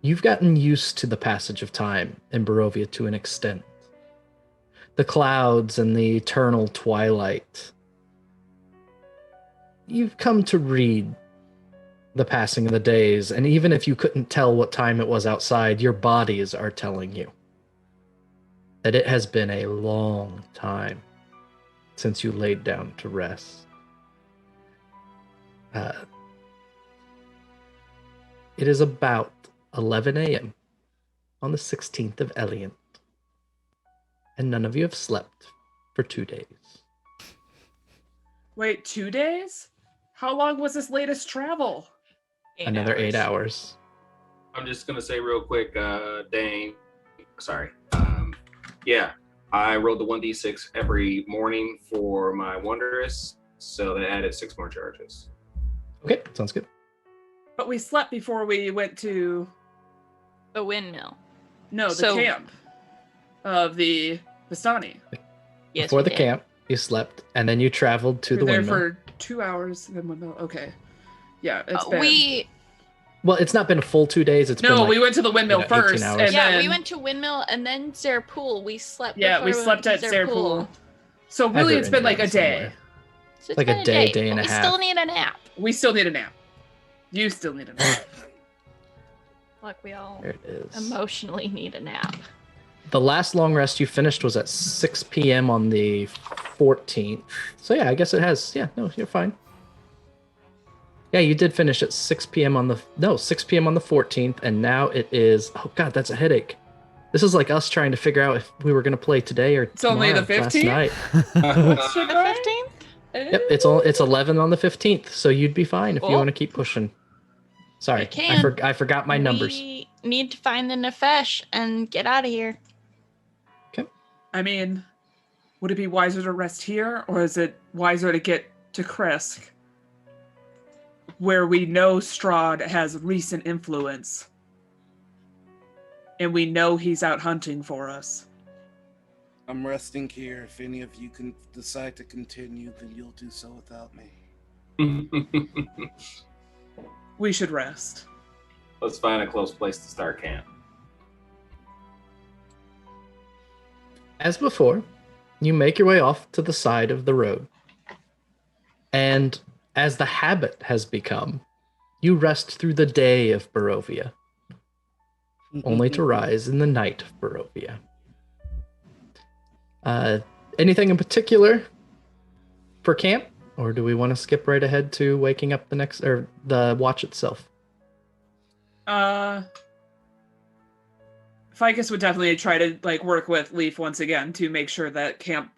you've gotten used to the passage of time in Barovia to an extent. The clouds and the eternal twilight. You've come to read the passing of the days, and even if you couldn't tell what time it was outside, your bodies are telling you that it has been a long time since you laid down to rest. It is about 11 a.m. on the 16th of Eliant, and none of you have slept for 2 days. Wait, 2 days? How long was this latest travel? Another 8 hours. I'm just gonna say real quick, Dane. Sorry. Yeah, I rolled the 1d6 every morning for my Wondrous, so that added 6 more charges. Okay, sounds good. But we slept before we went to The windmill. the So- camp of the Vistani. Yes, Before we the did. camp, you slept, and then you traveled to We the were there windmill. for 2 hours, then windmill. Okay. Yeah, it's been... We Well, it's not been a full 2 days. It's been No, like, we went to the windmill 18 first, hours. and yeah, then... we went to windmill and then Zerpool. We slept. Yeah, before we went slept to at Zerpool. So I've really, written it's been it like down a day. somewhere. So it's Like a been day, day day and but a we half. still need a nap. We still need a nap. You still need a nap. Like we all There it is. emotionally need a nap. The last long rest you finished was at 6 p.m. on the 14th. So yeah, I guess it has. Yeah, no, you're fine. Yeah, you did finish at 6 p.m. on the 6 p.m. on the 14th, and now it is. Oh God, that's a headache. This is like us trying to figure out if we were going to play today or It's only the tomorrow, last 15th? night. What's The 15th? Yep, it's 11 on the 15th, so you'd be fine if you Cool. want to keep pushing. Sorry, We can. I forgot my numbers. We need to find the Nefesh and get out of here. I mean, would it be wiser to rest here, or is it wiser to get to Krezk, where we know Strahd has recent influence, and we know he's out hunting for us? I'm resting here. If any of you can decide to continue, then you'll do so without me. We should rest. Let's find a close place to start camp. As before, you make your way off to the side of the road. And as the habit has become, you rest through the day of Barovia, only to rise in the night of Barovia. Anything in particular for camp? Or do we want to skip right ahead to waking up the watch itself? Ficus would definitely try to work with Leaf once again to make sure that camp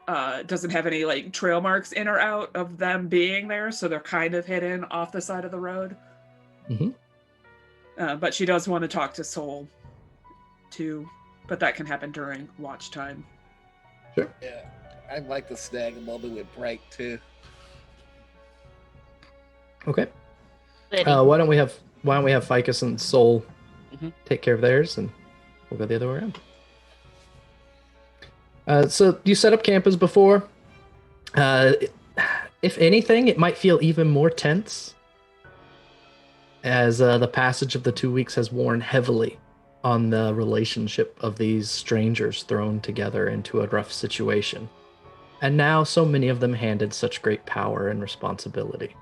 doesn't have any trail marks in or out of them being there, so they're kind of hidden off the side of the road. Mm-hmm. But she does want to talk to Sol too, but that can happen during watch time. Sure. Yeah, I'd like to snag a moment with Bright too. Okay. Why don't we have Ficus and Sol take care of theirs, and we'll go the other way around. So you set up camp as before. If anything, it might feel even more tense as the passage of the 2 weeks has worn heavily on the relationship of these strangers thrown together into a rough situation. And now so many of them handed such great power and responsibility.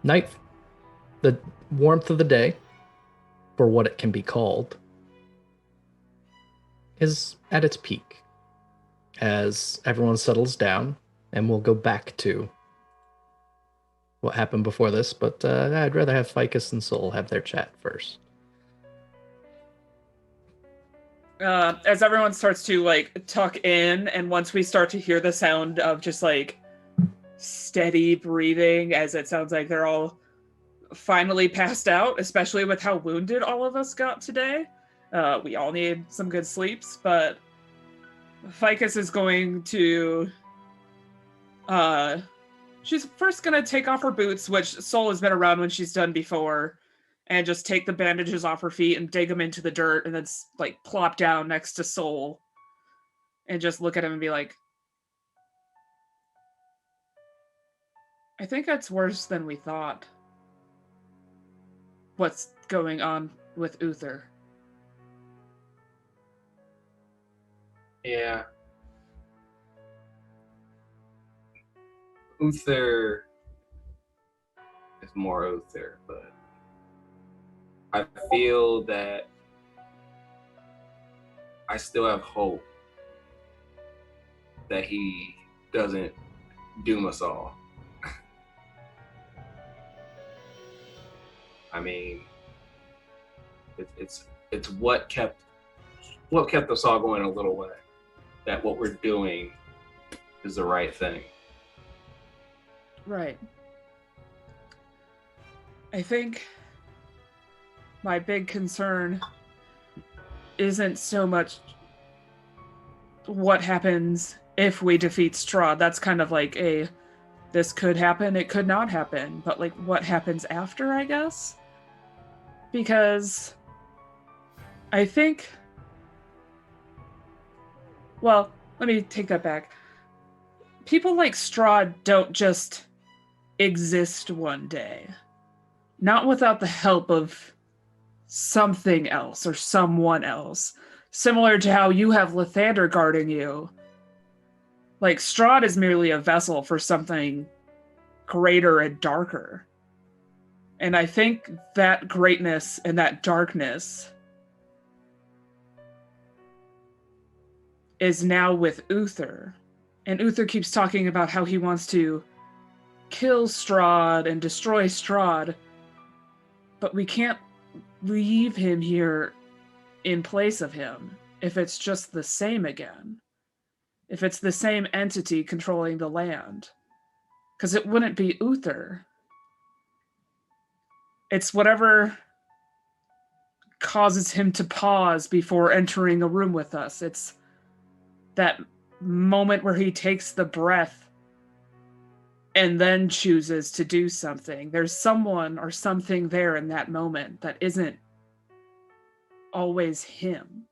Night, the warmth of the day, for what it can be called, is at its peak as everyone settles down, and we'll go back to what happened before this, but I'd rather have Ficus and Sol have their chat first. As everyone starts to tuck in, and once we start to hear the sound of just steady breathing, as it sounds like they're all finally passed out, especially with how wounded all of us got today. We all need some good sleeps, but Ficus is going to she's first gonna take off her boots, which Sol has been around when she's done before, and just take the bandages off her feet and dig them into the dirt, and then plop down next to Sol and just look at him and be like, I think that's worse than we thought. What's going on with Uther? Yeah. Uther is more Uther, but I feel that I still have hope that he doesn't doom us all. I mean, it's what kept us all going a little way. That what we're doing is the right thing. Right. I think my big concern isn't so much what happens if we defeat Strahd. That's kind of this could happen, it could not happen, but what happens after, I guess? Because I think, well, let me take that back. People like Strahd don't just exist one day. Not without the help of something else or someone else. Similar to how you have Lathander guarding you. Strahd is merely a vessel for something greater and darker. And I think that greatness and that darkness is now with Uther. And Uther keeps talking about how he wants to kill Strahd and destroy Strahd. But we can't leave him here in place of him if it's just the same again. If it's the same entity controlling the land. Because it wouldn't be Uther. It's whatever causes him to pause before entering a room with us. It's that moment where he takes the breath and then chooses to do something. There's someone or something there in that moment that isn't always him.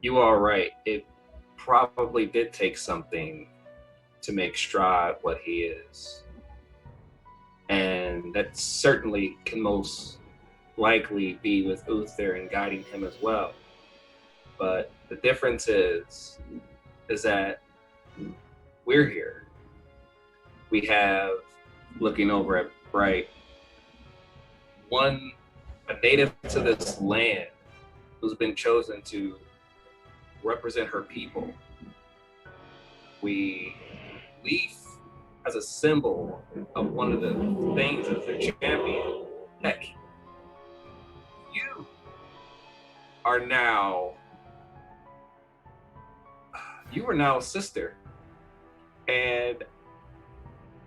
You are right. It probably did take something to make Strahd what he is. And that certainly can most likely be with Uther and guiding him as well. But the difference is that we're here. We have, looking over at Bright, a native to this land who's been chosen to represent her people. We leave as a symbol of one of the things as the champion. Heck, you are now a sister. And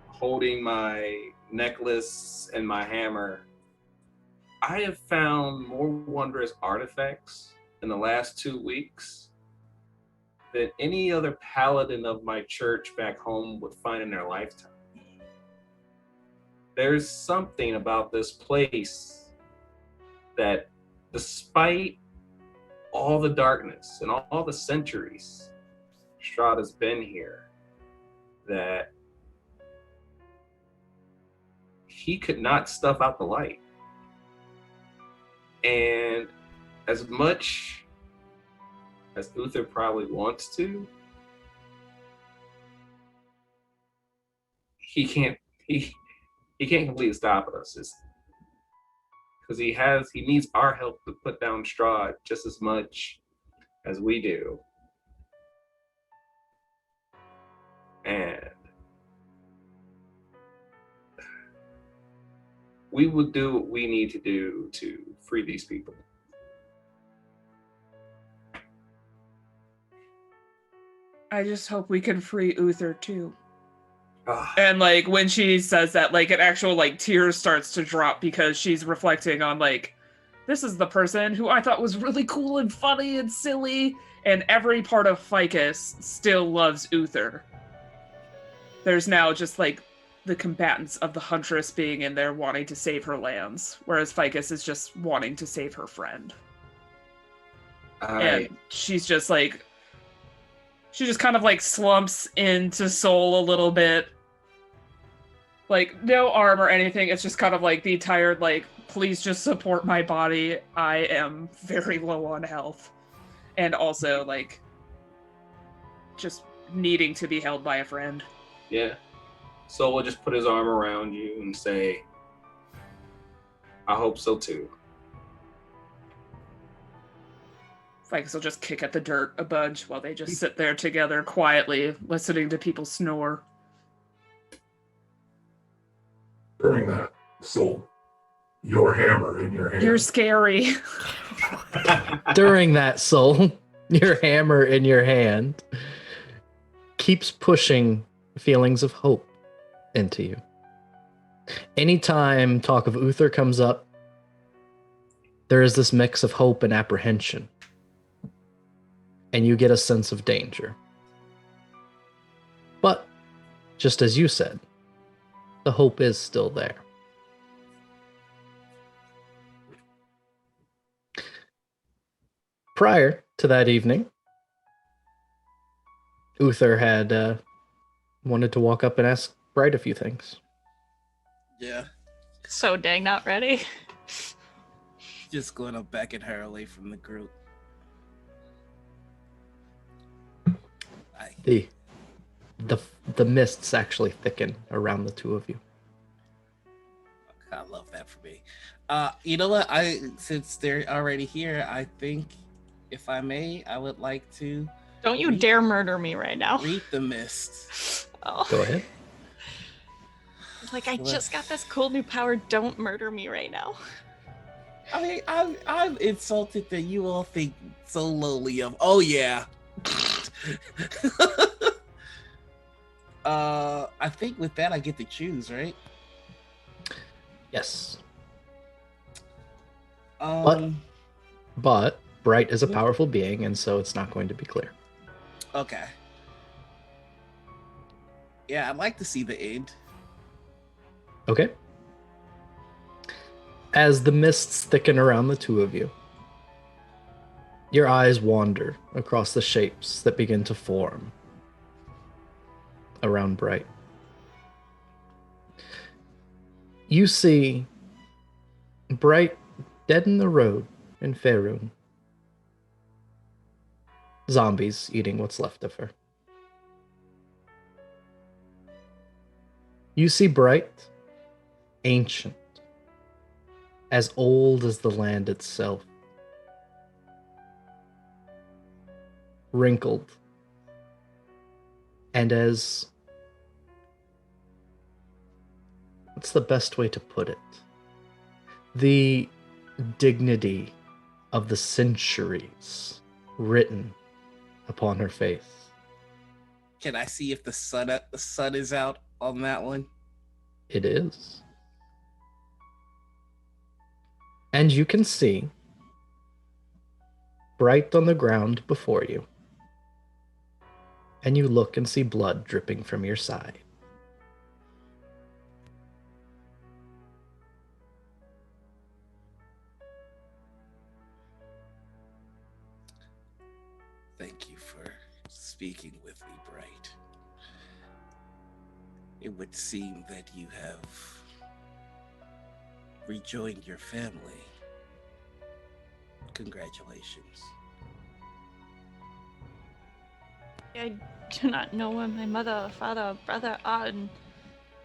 holding my necklace and my hammer, I have found more wondrous artifacts in the last 2 weeks than any other paladin of my church back home would find in their lifetime. There's something about this place that, despite all the darkness and all the centuries Strahd has been here, that he could not stuff out the light. And as much as Uther probably wants to, he can't completely stop us. Because he needs our help to put down Strahd just as much as we do. And we will do what we need to do to free these people. I just hope we can free Uther too. Ah. And like when she says that, like an actual like tear starts to drop because she's reflecting on like, this is the person who I thought was really cool and funny and silly, and every part of Ficus still loves Uther. There's now just like the combatants of the Huntress being in there wanting to save her lands, whereas Ficus is just wanting to save her friend. And she just kind of like slumps into Sol a little bit. Like, no arm or anything, it's just kind of like the tired, like, please just support my body. I am very low on health. And also, like, just needing to be held by a friend. Yeah. So we'll just put his arm around you and say, I hope so too. Ficus will just kick at the dirt a bunch while they just sit there together quietly, listening to people snore. During that, Sol, your hammer in your hand. You're scary. During that, Sol, your hammer in your hand keeps pushing feelings of hope into you. Anytime talk of Uther comes up, there is this mix of hope and apprehension. And you get a sense of danger. But, just as you said, the hope is still there. Prior to that evening, Uther had wanted to walk up and ask Bright a few things. Yeah, So dang not ready. just going to beckon her away from the group. The mists actually thicken around the two of you. I love that for me. You know what? Since they're already here, I think, if I may, I would like to. Don't you dare murder me right now. Read the mist. Oh. Go ahead. Like, I just got this cool new power. Don't murder me right now. I mean, I'm insulted that you all think so lowly of. Oh yeah. I think with that I get to choose, right? Yes. But Bright is a powerful being, and so it's not going to be clear. Okay. Yeah, I'd like to see the end. Okay. As the mists thicken around the two of you, your eyes wander across the shapes that begin to form around Bright. You see Bright dead in the road in Faerun. Zombies eating what's left of her. You see Bright, ancient, as old as the land itself, wrinkled, and as... what's the best way to put it? The dignity of the centuries written upon her face. Can I see if the sun is out on that one? It is. And you can see, Bright on the ground before you, and you look and see blood dripping from your side. Thank you for speaking with me, Bright. It would seem that you have rejoined your family. Congratulations. I do not know where my mother, father, brother are, and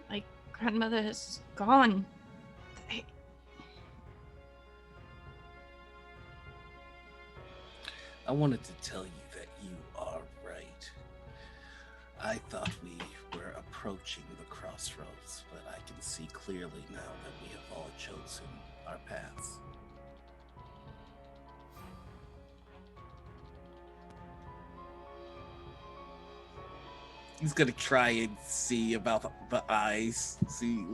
my grandmother is gone. I wanted to tell you that you are right. I thought we were approaching the crossroads, but I can see clearly now that we have all chosen our paths. He's gonna try and see about the eyes. See.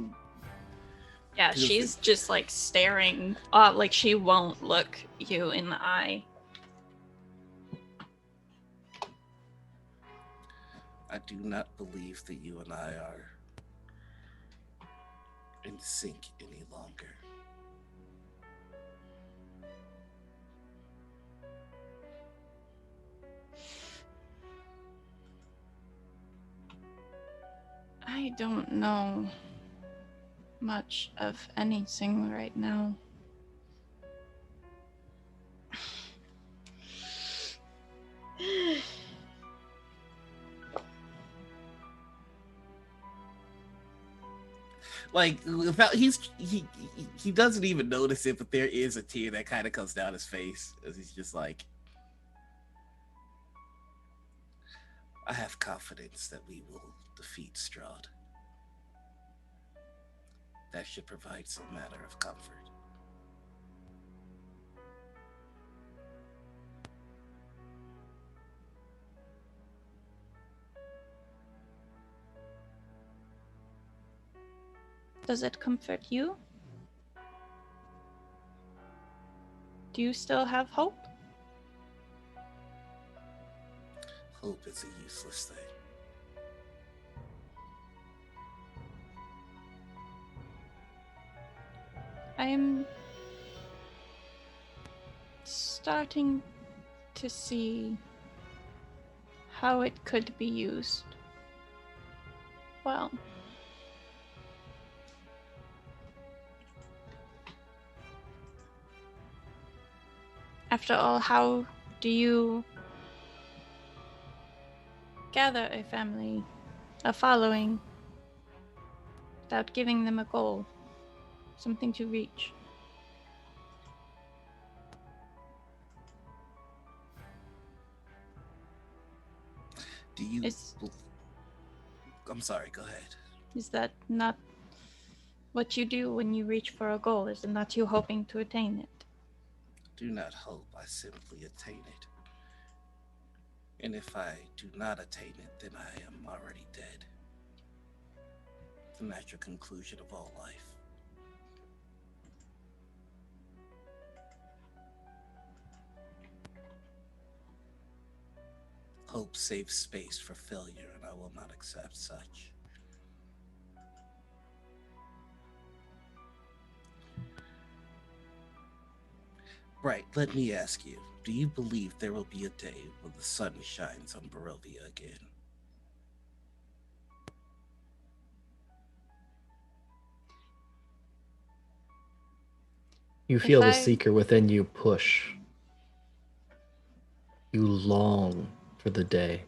Yeah, she's just like staring. Like she won't look you in the eye. I do not believe that you and I are in sync any longer. I don't know much of anything right now. Like, without he doesn't even notice it, but there is a tear that kind of comes down his face as he's just like, I have confidence that we will defeat Strahd. That should provide some matter of comfort. Does it comfort you? Do you still have hope? Hope is a useless thing. I am starting to see how it could be used. Well, after all, how do you gather a family, a following, without giving them a goal, something to reach? Do you... I'm sorry, go ahead. Is that not what you do when you reach for a goal. Is it not you hoping to attain it? Do not hope, I simply attain it. And if I do not attain it, then I am already dead. The natural conclusion of all life. Hope saves space for failure, and I will not accept such. Right, let me ask you, do you believe there will be a day when the sun shines on Barovia again? You feel the I- seeker within you push. You long for the day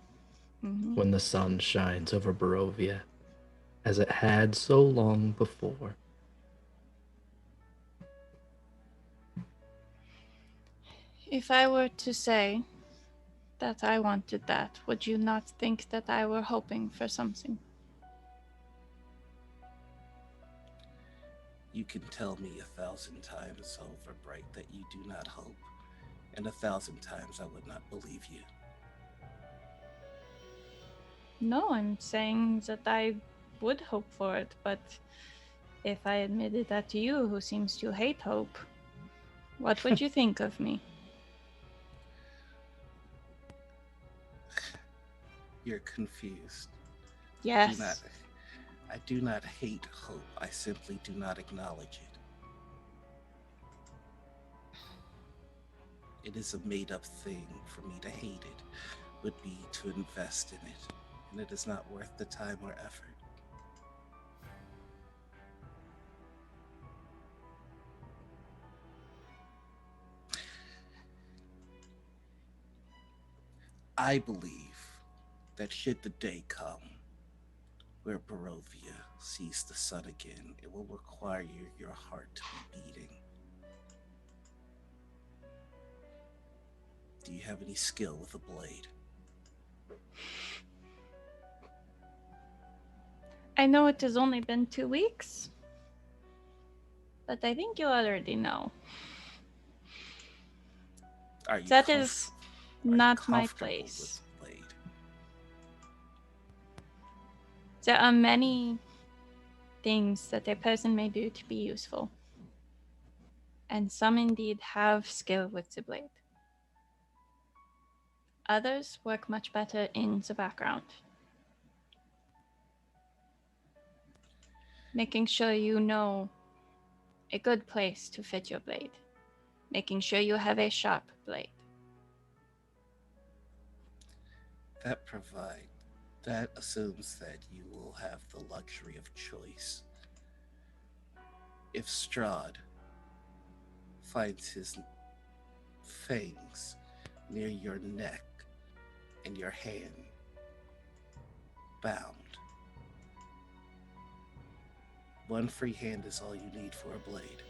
Mhm. when the sun shines over Barovia, as it had so long before. If I were to say that I wanted that, would you not think that I were hoping for something? You can tell me 1,000 times over, Bright, that you do not hope, and 1,000 times I would not believe you. No, I'm saying that I would hope for it, but if I admitted that to you, who seems to hate hope, what would you think of me? You're confused. Yes. I do not hate hope. I simply do not acknowledge it. It is a made-up thing. For me to hate it would be to invest in it, and it is not worth the time or effort. I believe that should the day come where Barovia sees the sun again, it will require your heart to be beating. Do you have any skill with a blade? I know it has only been 2 weeks, but I think you already know. Are you That is not my comfortable place. with blade? There are many things that a person may do to be useful, and some indeed have skill with the blade. Others work much better in the background, making sure you know a good place to fit your blade, making sure you have a sharp blade. That assumes that you will have the luxury of choice. If Strahd finds his fangs near your neck and your hand bound, one free hand is all you need for a blade.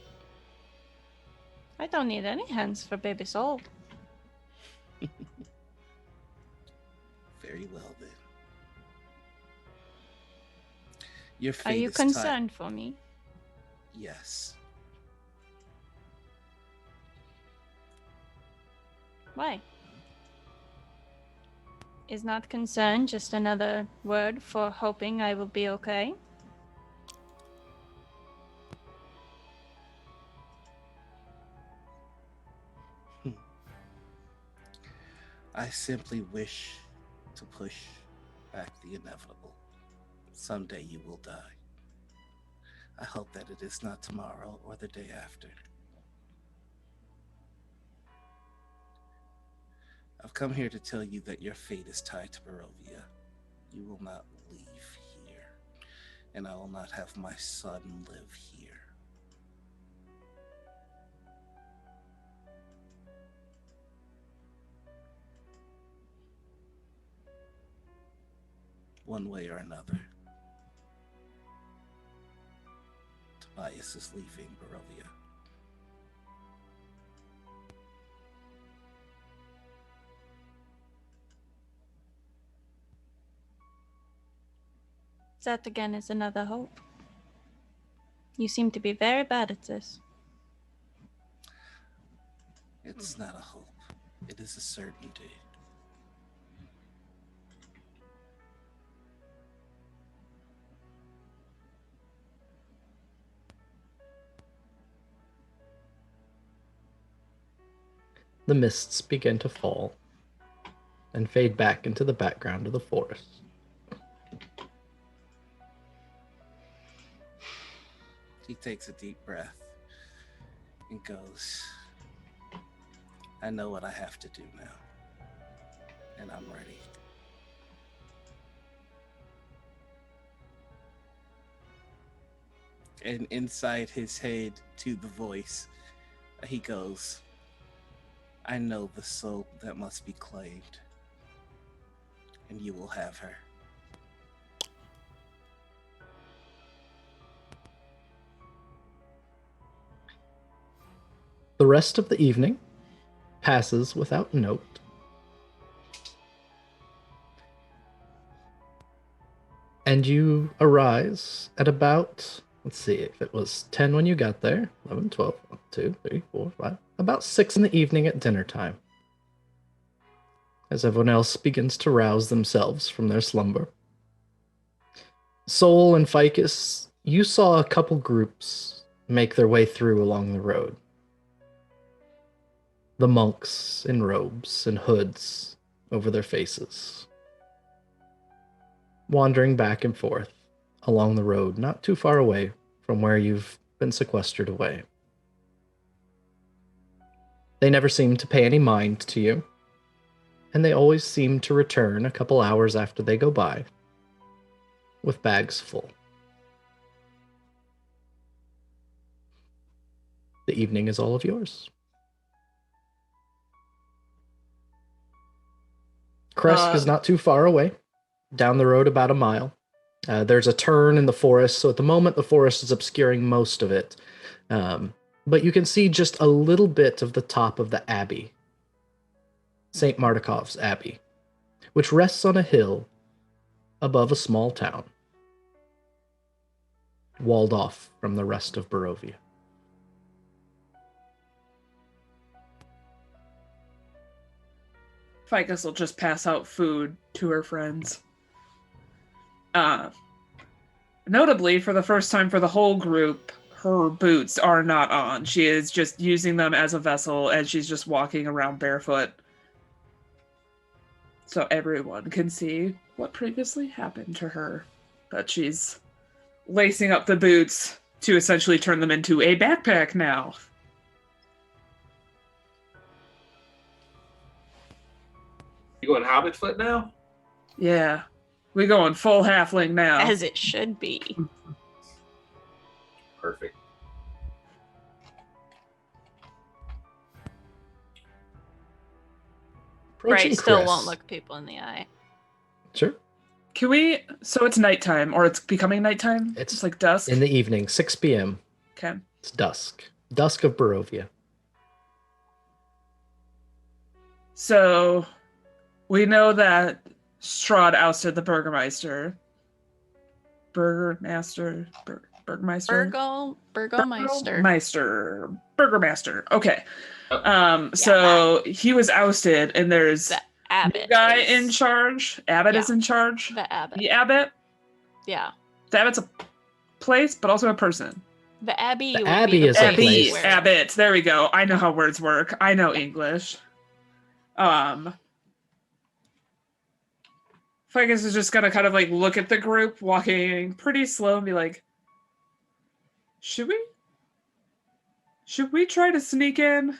I don't need any hands for baby Sol. Very well then. Your fate Are you is tied. concerned for me? Yes. Why? Is not concern just another word for hoping I will be okay? I simply wish to push back the inevitable. Someday you will die. I hope that it is not tomorrow or the day after. I've come here to tell you that your fate is tied to Barovia. You will not leave here, and I will not have my son live here. One way or another, Tobias is leaving Barovia. That again is another hope. You seem to be very bad at this. It's not a hope. It is a certainty. The mists begin to fall and fade back into the background of the forest. He takes a deep breath and goes, I know what I have to do now, and I'm ready. And inside his head, to the voice, he goes, I know the soul that must be claimed, and you will have her. The rest of the evening passes without note. And you arise at about, let's see, if it was 10 when you got there, 11, 12, 1, 2, 3, 4, 5, about 6 in the evening at dinner time. As everyone else begins to rouse themselves from their slumber. Sol and Ficus, you saw a couple groups make their way through along the road. The monks in robes and hoods over their faces, wandering back and forth along the road not too far away from where you've been sequestered away. They never seem to pay any mind to you, and they always seem to return a couple hours after they go by with bags full. The evening is all of yours. Krezk is not too far away, down the road about a mile. There's a turn in the forest, so at the moment the forest is obscuring most of it. But you can see just a little bit of the top of the abbey, St. Martikov's Abbey, which rests on a hill above a small town, walled off from the rest of Barovia. Ficus will just pass out food to her friends. Notably, for the first time for the whole group, her boots are not on. She is just using them as a vessel, and she's just walking around barefoot. So everyone can see what previously happened to her. But she's lacing up the boots to essentially turn them into a backpack now. You going Hobbit foot now? Yeah. We going full halfling now. As it should be. Perfect. Bright still Krezk. won't look people in the eye. Sure. Can we... So it's nighttime, or it's becoming nighttime? It's like dusk? In the evening, 6 p.m. Okay. It's dusk. Dusk of Barovia. So... We know that Strahd ousted the Burgermeister. Burgermeister. Burgermaster. Okay. So he was ousted, and there's The abbot. the guy in charge. Abbot is in charge. The abbot. The abbot. Yeah. The abbot's a place, but also a person. The abbey. The would abbey be the is a place. where- Abbot. There we go. I know how words work. I know English. Ficus is just gonna kind of like look at the group walking pretty slow and be like, should we try to sneak in?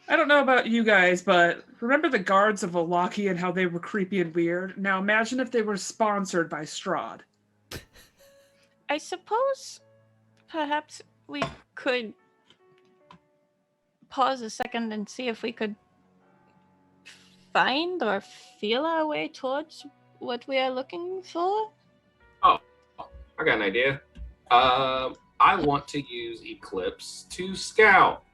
I don't know about you guys, but remember the guards of Valaki and how they were creepy and weird? Now imagine if they were sponsored by Strahd. I suppose perhaps we could pause a second and see if we could find or feel our way towards what we are looking for. Oh, I got an idea. I want to use Eclipse to scout.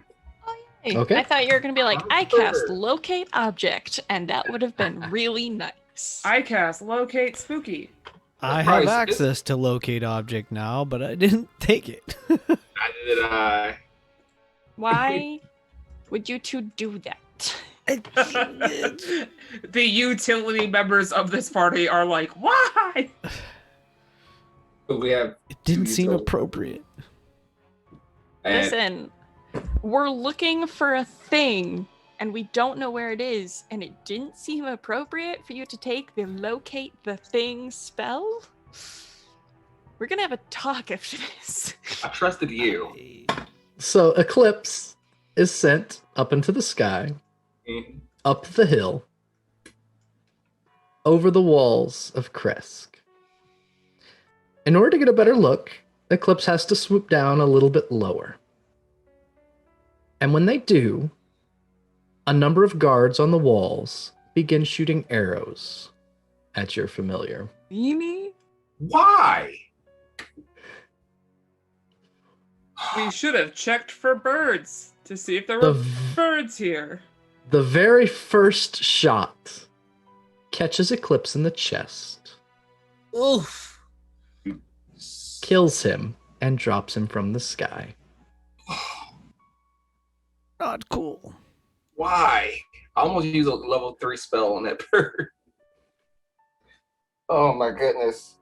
Hey, Okay. I thought you were going to be like, I cast locate object, and that would have been really nice. I cast locate spooky. I Christ, have access to locate object now, but I didn't take it. Neither did I. Why would you two do that? The utility members of this party are like, why? But we have. It didn't two seem utility- appropriate. And Listen, we're looking for a thing, and we don't know where it is, and it didn't seem appropriate for you to take the locate the thing spell? We're gonna have a talk after this. I trusted you. So Eclipse is sent up into the sky, Mhm. up the hill, over the walls of Krezk. In order to get a better look, Eclipse has to swoop down a little bit lower. And when they do, a number of guards on the walls begin shooting arrows at your familiar. Really? Why? We should have checked for birds to see if there The were v- birds here. The very first shot catches Eclipse in the chest, Oof. kills him, and drops him from the sky. Not cool. Why? I almost used a level 3 spell on that bird. Oh my goodness.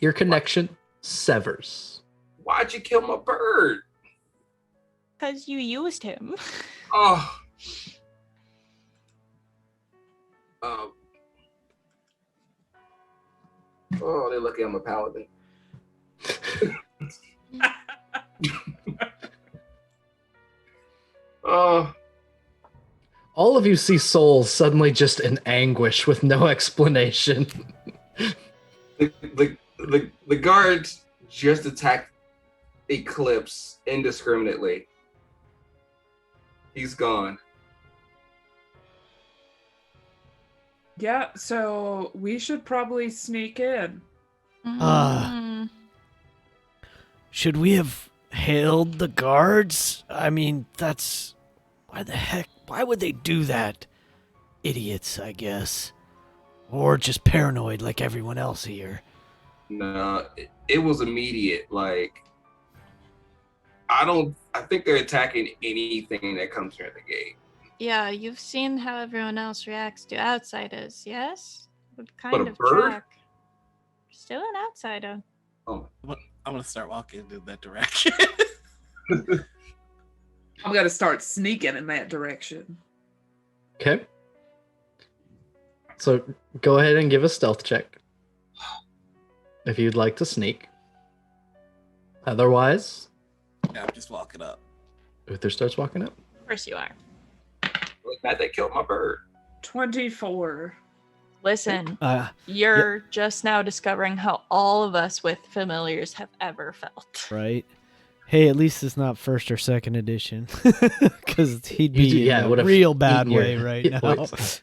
Your connection severs. Why'd you kill my bird? Because you used him. Oh. Oh, they're lucky I'm a paladin. Oh, All of you see Sol suddenly just in anguish with no explanation. the guards just attacked Eclipse indiscriminately. He's gone. Yeah, so we should probably sneak in. Mm. Should we have hailed the guards? I mean, that's... Why the heck? Why would they do that? Idiots, I guess. Or just paranoid like everyone else here. No, it was immediate. Like, I think they're attacking anything that comes near the gate. Yeah, you've seen how everyone else reacts to outsiders, yes? What But kind a of bird? track? Still an outsider. Oh, I'm gonna start walking in that direction. I'm gonna start sneaking in that direction. Okay. So go ahead and give a stealth check. If you'd like to sneak. Otherwise, Yeah, I'm just walking up. Uther starts walking up. Of course you are. was mad they killed my bird. 24. Listen, Uh, you're just now discovering how all of us with familiars have ever felt. right? Hey, at least it's not first or second edition. Because he'd be Yeah, it in a would've real bad eaten your way right hit now. points.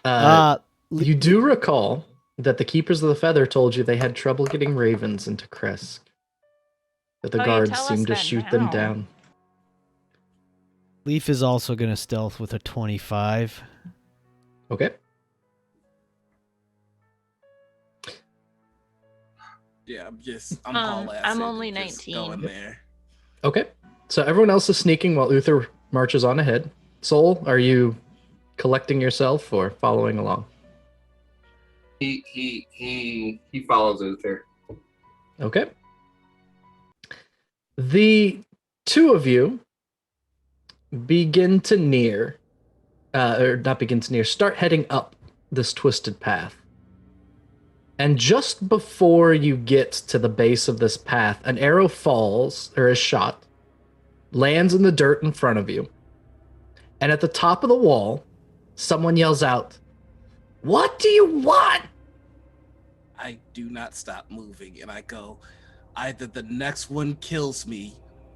Uh, Li- you do recall that the Keepers of the Feather told you they had trouble getting ravens into Krezk. That the Oh, you guards tell us seemed to that shoot them now. down. Leaf is also going to stealth with a 25. Okay. Yeah, I'm I'm all ass. only just 19. Going there. Okay. So everyone else is sneaking while Uther marches on ahead. Sol, are you collecting yourself or following along? He follows Uther. Okay. The two of you begin to near, or not begin to near, start heading up this twisted path. And just before you get to the base of this path, an arrow falls, or is shot, lands in the dirt in front of you. And at the top of the wall, someone yells out, "What do you want?" I do not stop moving, and I go, either the next one kills me,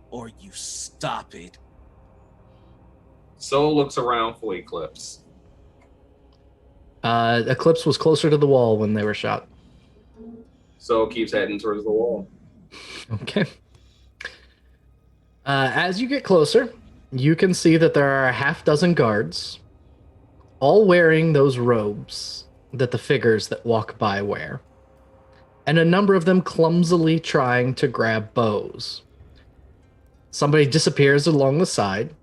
or you stop it. Sol looks around for Eclipse. Eclipse was closer to the wall when they were shot. Sol keeps heading towards the wall. Okay. As you get closer, you can see that there are a half dozen guards, all wearing those robes that the figures that walk by wear, and a number of them clumsily trying to grab bows. Somebody disappears along the side,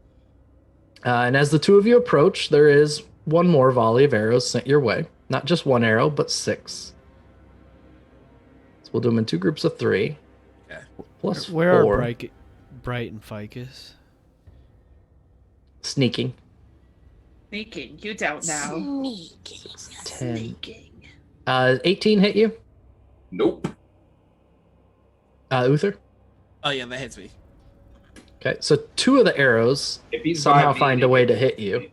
and as the two of you approach, there is one more volley of arrows sent your way. Not just one arrow, but 6. So we'll do them in 2 groups of 3. Okay. Plus Where 4. are Bright and Ficus? Sneaking. Sneaking. You don't know. 10. Sneaking. 18 hit you? Nope. Uther? Oh yeah, that hits me. Okay, so 2 of the arrows If he's somehow by me, find a way to hit you.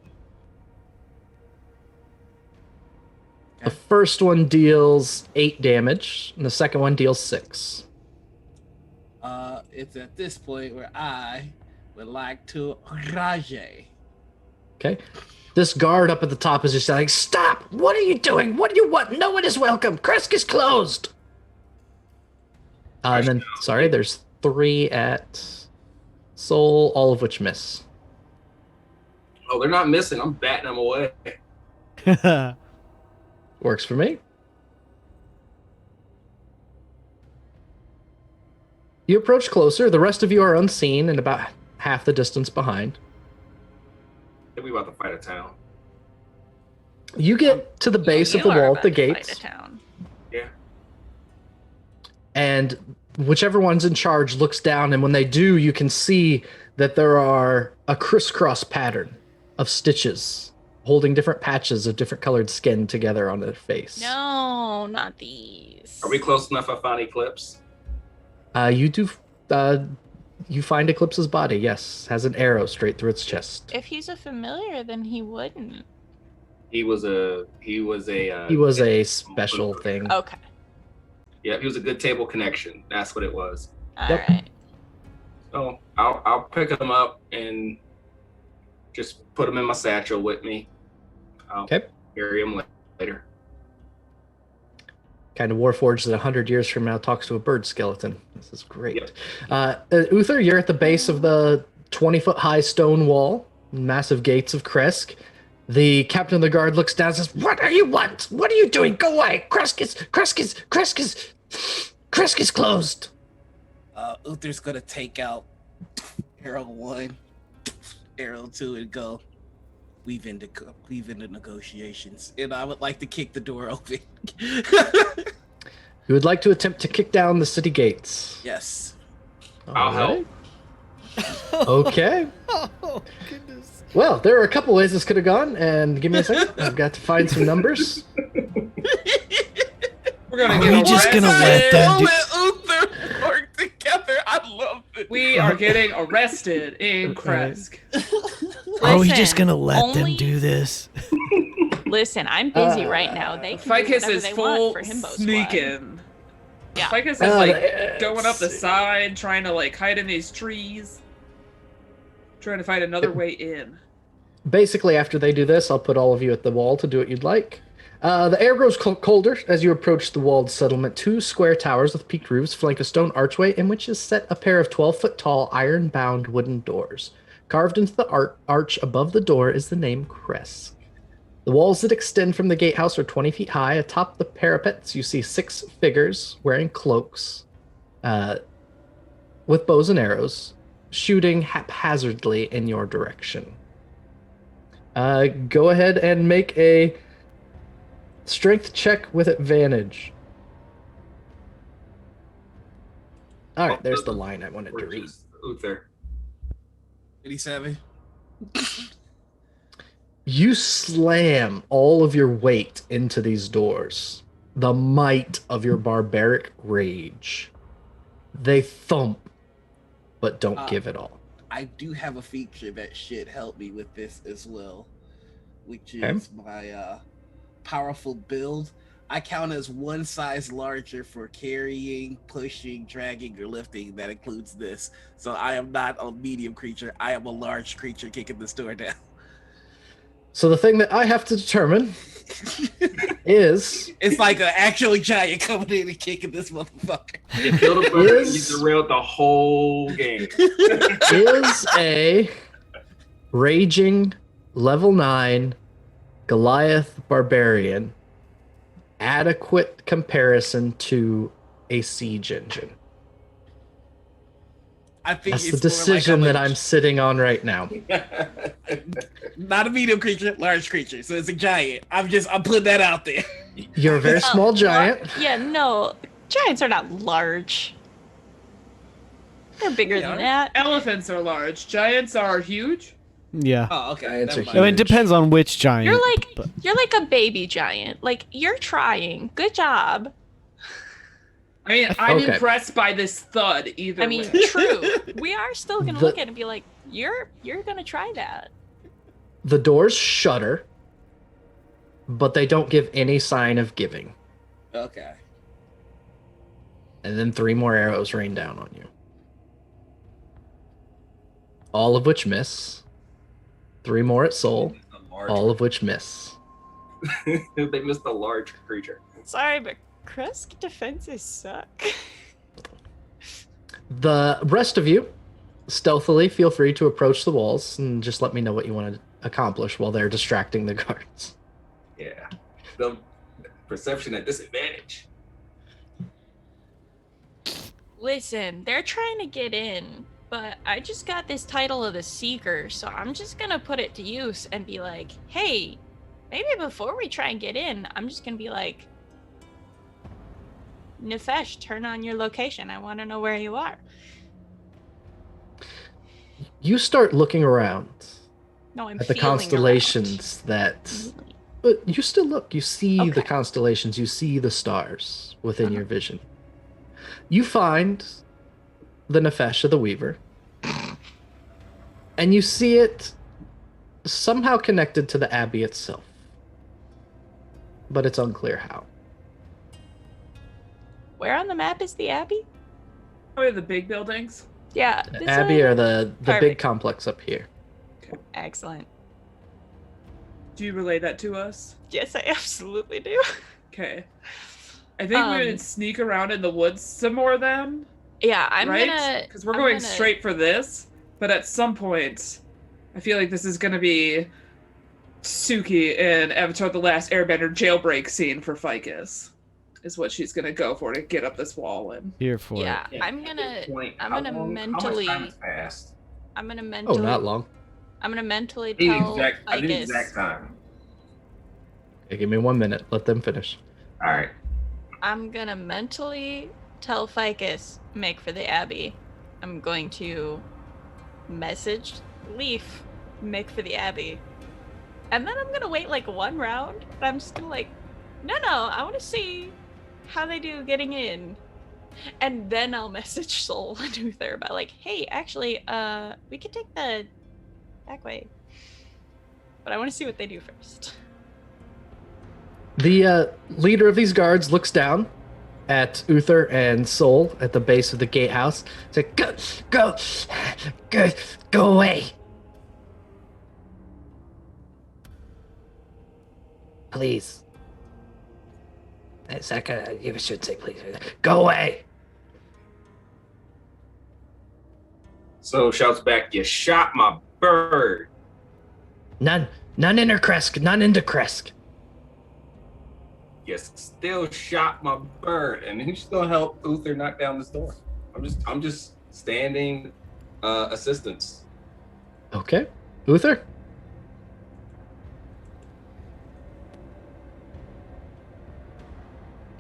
The first one deals 8 damage, and the second one deals 6. It's at this point where I would like to rage. Okay? This guard up at the top is just like, stop! What are you doing? What do you want? No one is welcome! Krezk is closed! And then, sorry, there's 3 at Sol, all of which miss. Oh, they're not missing. I'm batting them away. Works for me. You approach closer. The rest of you are unseen and about half the distance behind. We about to fight a town. You get to the base of the wall at the gates, Yeah. and whichever one's in charge looks down, and when they do, you can see that there are a crisscross pattern of stitches holding different patches of different colored skin together on their face. No, not these. Are we close enough? I found Eclipse. You do. You find Eclipse's body. Yes, has an arrow straight through its chest. If he's a familiar, then he wouldn't. He was a He was a special thing. Okay. Yeah, he was a good table connection. That's what it was. All Yep. right. So I'll pick him up and just put him in my satchel with me. I'll Okay. carry him later. Kind of Warforged that 100 years from now talks to a bird skeleton. This is great. Uther, you're at the base of the 20-foot high stone wall, massive gates of Krezk. The captain of the guard looks down and says, "What do you want? What are you doing? Go away! Krezk is closed." Uther's gonna take out arrow 1, arrow 2, and go weave into negotiations. And I would like to kick the door open. You would like to attempt to kick down the city gates. Yes. I'll help. Okay. Oh, goodness. Well, there are a couple ways this could have gone, and give me a second. I've got to find some numbers. We're gonna Are get we just gonna let them do- Uther work together. I love it. We are getting arrested in Krezk. Are we just Listen, gonna let them only- do this? Listen, I'm busy right now. They can do Ficus whatever is they full want for Himbo Squad. sneaking. Yeah. Ficus is let's going up the see. side, trying to hide in these trees, trying to find another way in. Basically, after they do this, I'll put all of you at the wall to do what you'd like. The air grows colder as you approach the walled settlement. 2 square towers with peaked roofs flank a stone archway in which is set a pair of 12-foot tall, iron-bound wooden doors. Carved into the arch above the door is the name Krezk. The walls that extend from the gatehouse are 20 feet high. Atop the parapets, you see 6 figures wearing cloaks with bows and arrows, shooting haphazardly in your direction. Go ahead and make a strength check with advantage. All right, there's the line I wanted to read. Uther. 87. You slam all of your weight into these doors, the might of your barbaric rage. They thump, but don't give it all. I do have a feature that should help me with this as well, which is Okay. my powerful build. I count as 1 size larger for carrying, pushing, dragging, or lifting. That includes this. So I am not a medium creature. I am a large creature kicking this door down. So the thing that I have to determine is It's like an actual giant coming in and kicking this motherfucker. You killed a bird, Is- you derailed the whole game. is a raging level 9 Goliath barbarian adequate comparison to a siege engine. I think That's it's the more like decision that a- I'm sitting on right now. not a medium creature, large creature. So it's a giant. I'm putting that out there. You're a very small giant. Yeah, no. Giants are not large. They're bigger They than are. that. Elephants are large. Giants are huge. Yeah. Oh, okay. Giants Never are mind. I mean, it huge. depends on which giant. You're like a baby giant. Like, you're trying. Good job. I mean, I'm Okay. impressed by this thud either I mean, way. true. We are still gonna look at it and be like, you're gonna try that. The doors shudder, but they don't give any sign of giving. Okay. And then 3 more arrows rain down on you. All of which miss. 3 more at Sol, all of which miss. They missed a large creature. Sorry, but Krezk defenses suck. The rest of you, stealthily, feel free to approach the walls and just let me know what you want to accomplish while they're distracting the guards. Yeah. The perception at disadvantage. Listen, they're trying to get in, but I just got this title of the Seeker, so I'm just gonna put it to use and be like, hey, maybe before we try and get in, I'm just gonna be like, Nefesh, turn on your location. I want to know where you are. You start looking around No, I'm at the feeling constellations that... around. But you still look. You see the Okay. constellations. You see the stars within your vision. You find the Nefesh of the Weaver. And you see it somehow connected to the Abbey itself. But it's unclear how. Where on the map is the Abbey? Probably the big buildings. Yeah. The this Abbey one- or the big Perfect. complex up here. Excellent. Do you relay that to us? Yes, I absolutely do. Okay. I think we would sneak around in the woods some more then, Yeah, I'm right? gonna. Because we're I'm going gonna- straight for this, but at some point, I feel like this is gonna be Suki in Avatar: The Last Airbender jailbreak scene for Ficus. Is what she's gonna go for to get up this wall and. Here for Yeah, Yeah. I'm gonna. Point. I'm How gonna long- mentally- How much time has passed? I'm gonna Oh, mentally. not long. I'm gonna mentally I need tell I need Ficus. exact time. Okay, give me 1 minute. Let them finish. All right. I'm gonna mentally tell Ficus, make for the Abbey. I'm going to message Leaf, make for the Abbey. And then I'm gonna wait like 1 round. And I'm just gonna like, no, I wanna see how they do getting in. And then I'll message Sol and Uther about like, hey, actually, we could take the back way. But I wanna see what they do first. The leader of these guards looks down at Uther and Sol at the base of the gatehouse. It's like, go away. Please. Second, you should say please. Go away. So shouts back, "You shot my bird." None into Krezk. None into Krezk. You still shot my bird, and who's gonna help Uther knock down this door? I'm just standing assistance. Okay. Uther?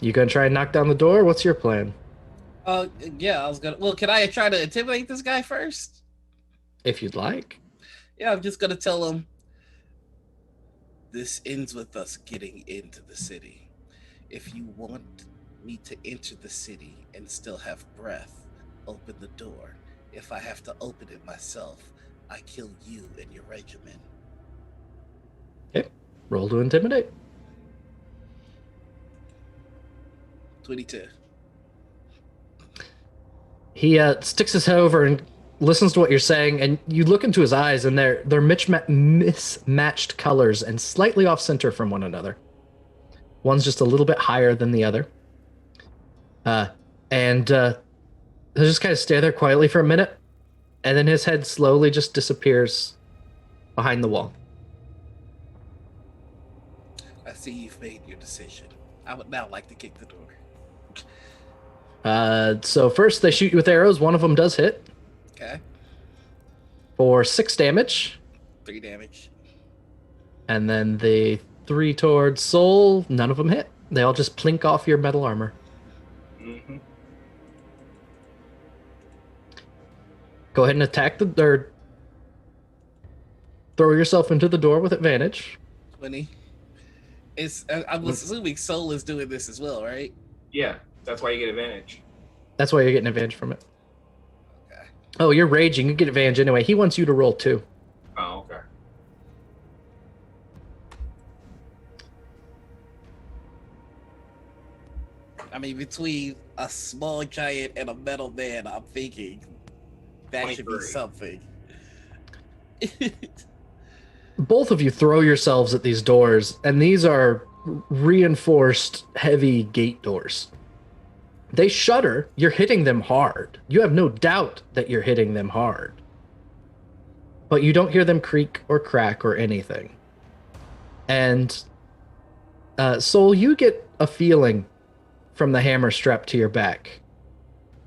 You gonna try and knock down the door? What's your plan? Yeah, I was gonna. Well, can I try to intimidate this guy first? If you'd like. Yeah, I'm just gonna tell him. This ends with us getting into the city. If you want me to enter the city and still have breath, open the door. If I have to open it myself, I kill you and your regiment. Okay. Roll to intimidate. 22. He sticks his head over and listens to what you're saying, and you look into his eyes, and they're mismatched colors and slightly off center from one another. One's just a little bit higher than the other. And he'll just kind of stay there quietly for a minute, and then his head slowly just disappears behind the wall. I see you've made your decision. I would now like to kick the door. So first they shoot you with arrows. One of them does hit Okay. for 6 damage. 3 damage. And then the 3 towards Sol, none of them hit. They all just plink off your metal armor. Mm-hmm. Go ahead and attack or throw yourself into the door with advantage. 20. I'm assuming Sol is doing this as well, right? Yeah, that's why you get advantage. That's why you're getting advantage from it. Okay. Oh, you're raging. You get advantage anyway. He wants you to roll 2. Oh, okay. I mean, between a small giant and a metal man, I'm thinking that should be 23. something. Both of you throw yourselves at these doors, and these are reinforced heavy gate doors. They shudder. You're hitting them hard. You have no doubt that you're hitting them hard. But you don't hear them creak or crack or anything. And Sol, you get a feeling from the hammer strapped to your back.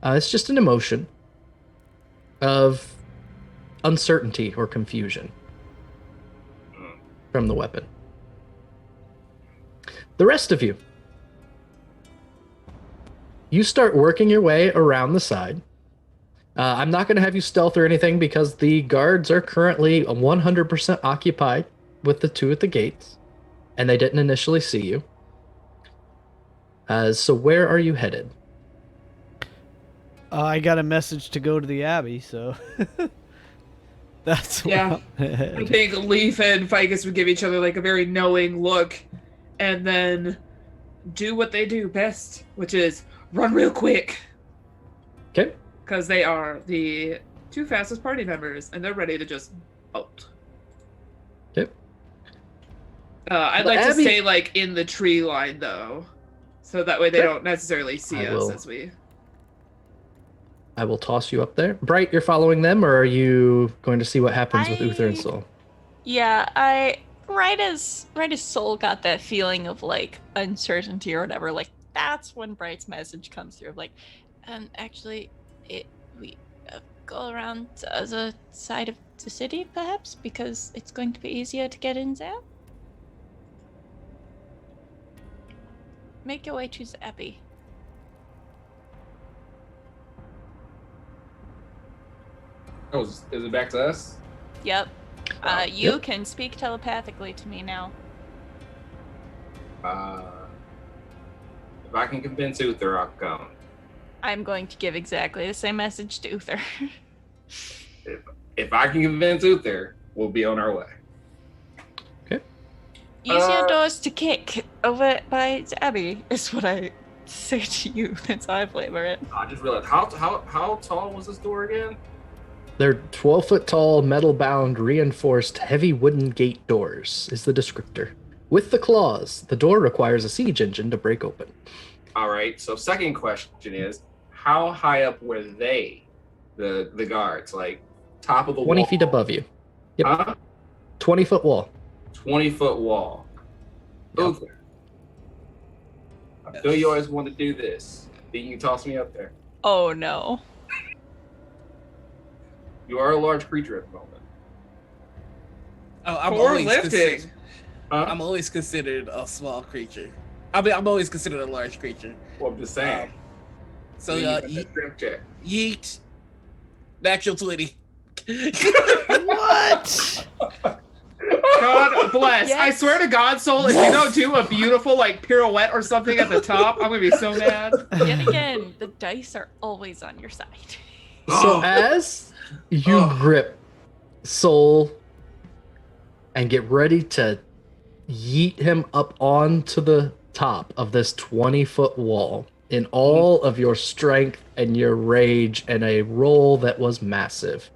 It's just an emotion of uncertainty or confusion from the weapon. The rest of you, you start working your way around the side. I'm not going to have you stealth or anything because the guards are currently 100% occupied with the 2 at the gates, and they didn't initially see you. So where are you headed? I got a message to go to the Abbey, so that's Yeah. where I'm I headed. think Leaf and Ficus would give each other like a very knowing look, and then do what they do best, which is run real quick. Okay. Because they are the 2 fastest party members, and they're ready to just bolt. Okay. I'd The like to Abbey- stay like in the tree line though, so that way they Okay. don't necessarily see I us will- as we. I will toss you up there. Bright, you're following them, or are you going to see what happens with Uther and I- Sol? Yeah, right as Soul got that feeling of like uncertainty or whatever, like that's when Bright's message comes through of like, actually, we go around the other side of the city perhaps because it's going to be easier to get in there. Make your way to the Abbey. Oh, is it back to us? Yep. Oh, You yep. can speak telepathically to me now. If I can convince Uther, I'll come. I'm going to give exactly the same message to Uther. If I can convince Uther, we'll be on our way. Easier doors to kick over by the Abbey is what I say to you. That's how I flavor it. I just realized how tall was this door again? They're 12-foot tall, metal-bound, reinforced, heavy wooden gate doors is the descriptor. With the claws, the door requires a siege engine to break open. All right. So second question is, how high up were they, the guards? Like top of the 20 wall? feet above you. Yep. Huh? 20-foot wall. 20-foot wall. Yep. Uther, I feel you always want to do this. Think you can toss me up there? Oh no. You are a large creature at the moment. Oh, I'm For always lifting. considered- Huh? I'm always considered a small creature. I mean, I'm always considered a large creature. Well, I'm just saying. So, You got that yeet, strength check. yeet, natural 20. What? God bless. I Yes. swear to God, Soul, if you don't do a beautiful like pirouette or something at the top, I'm gonna be so mad. Yet again, the dice are always on your side. So as you grip Sol and get ready to yeet him up onto the top of this 20-foot wall in all of your strength and your rage and a roll that was massive,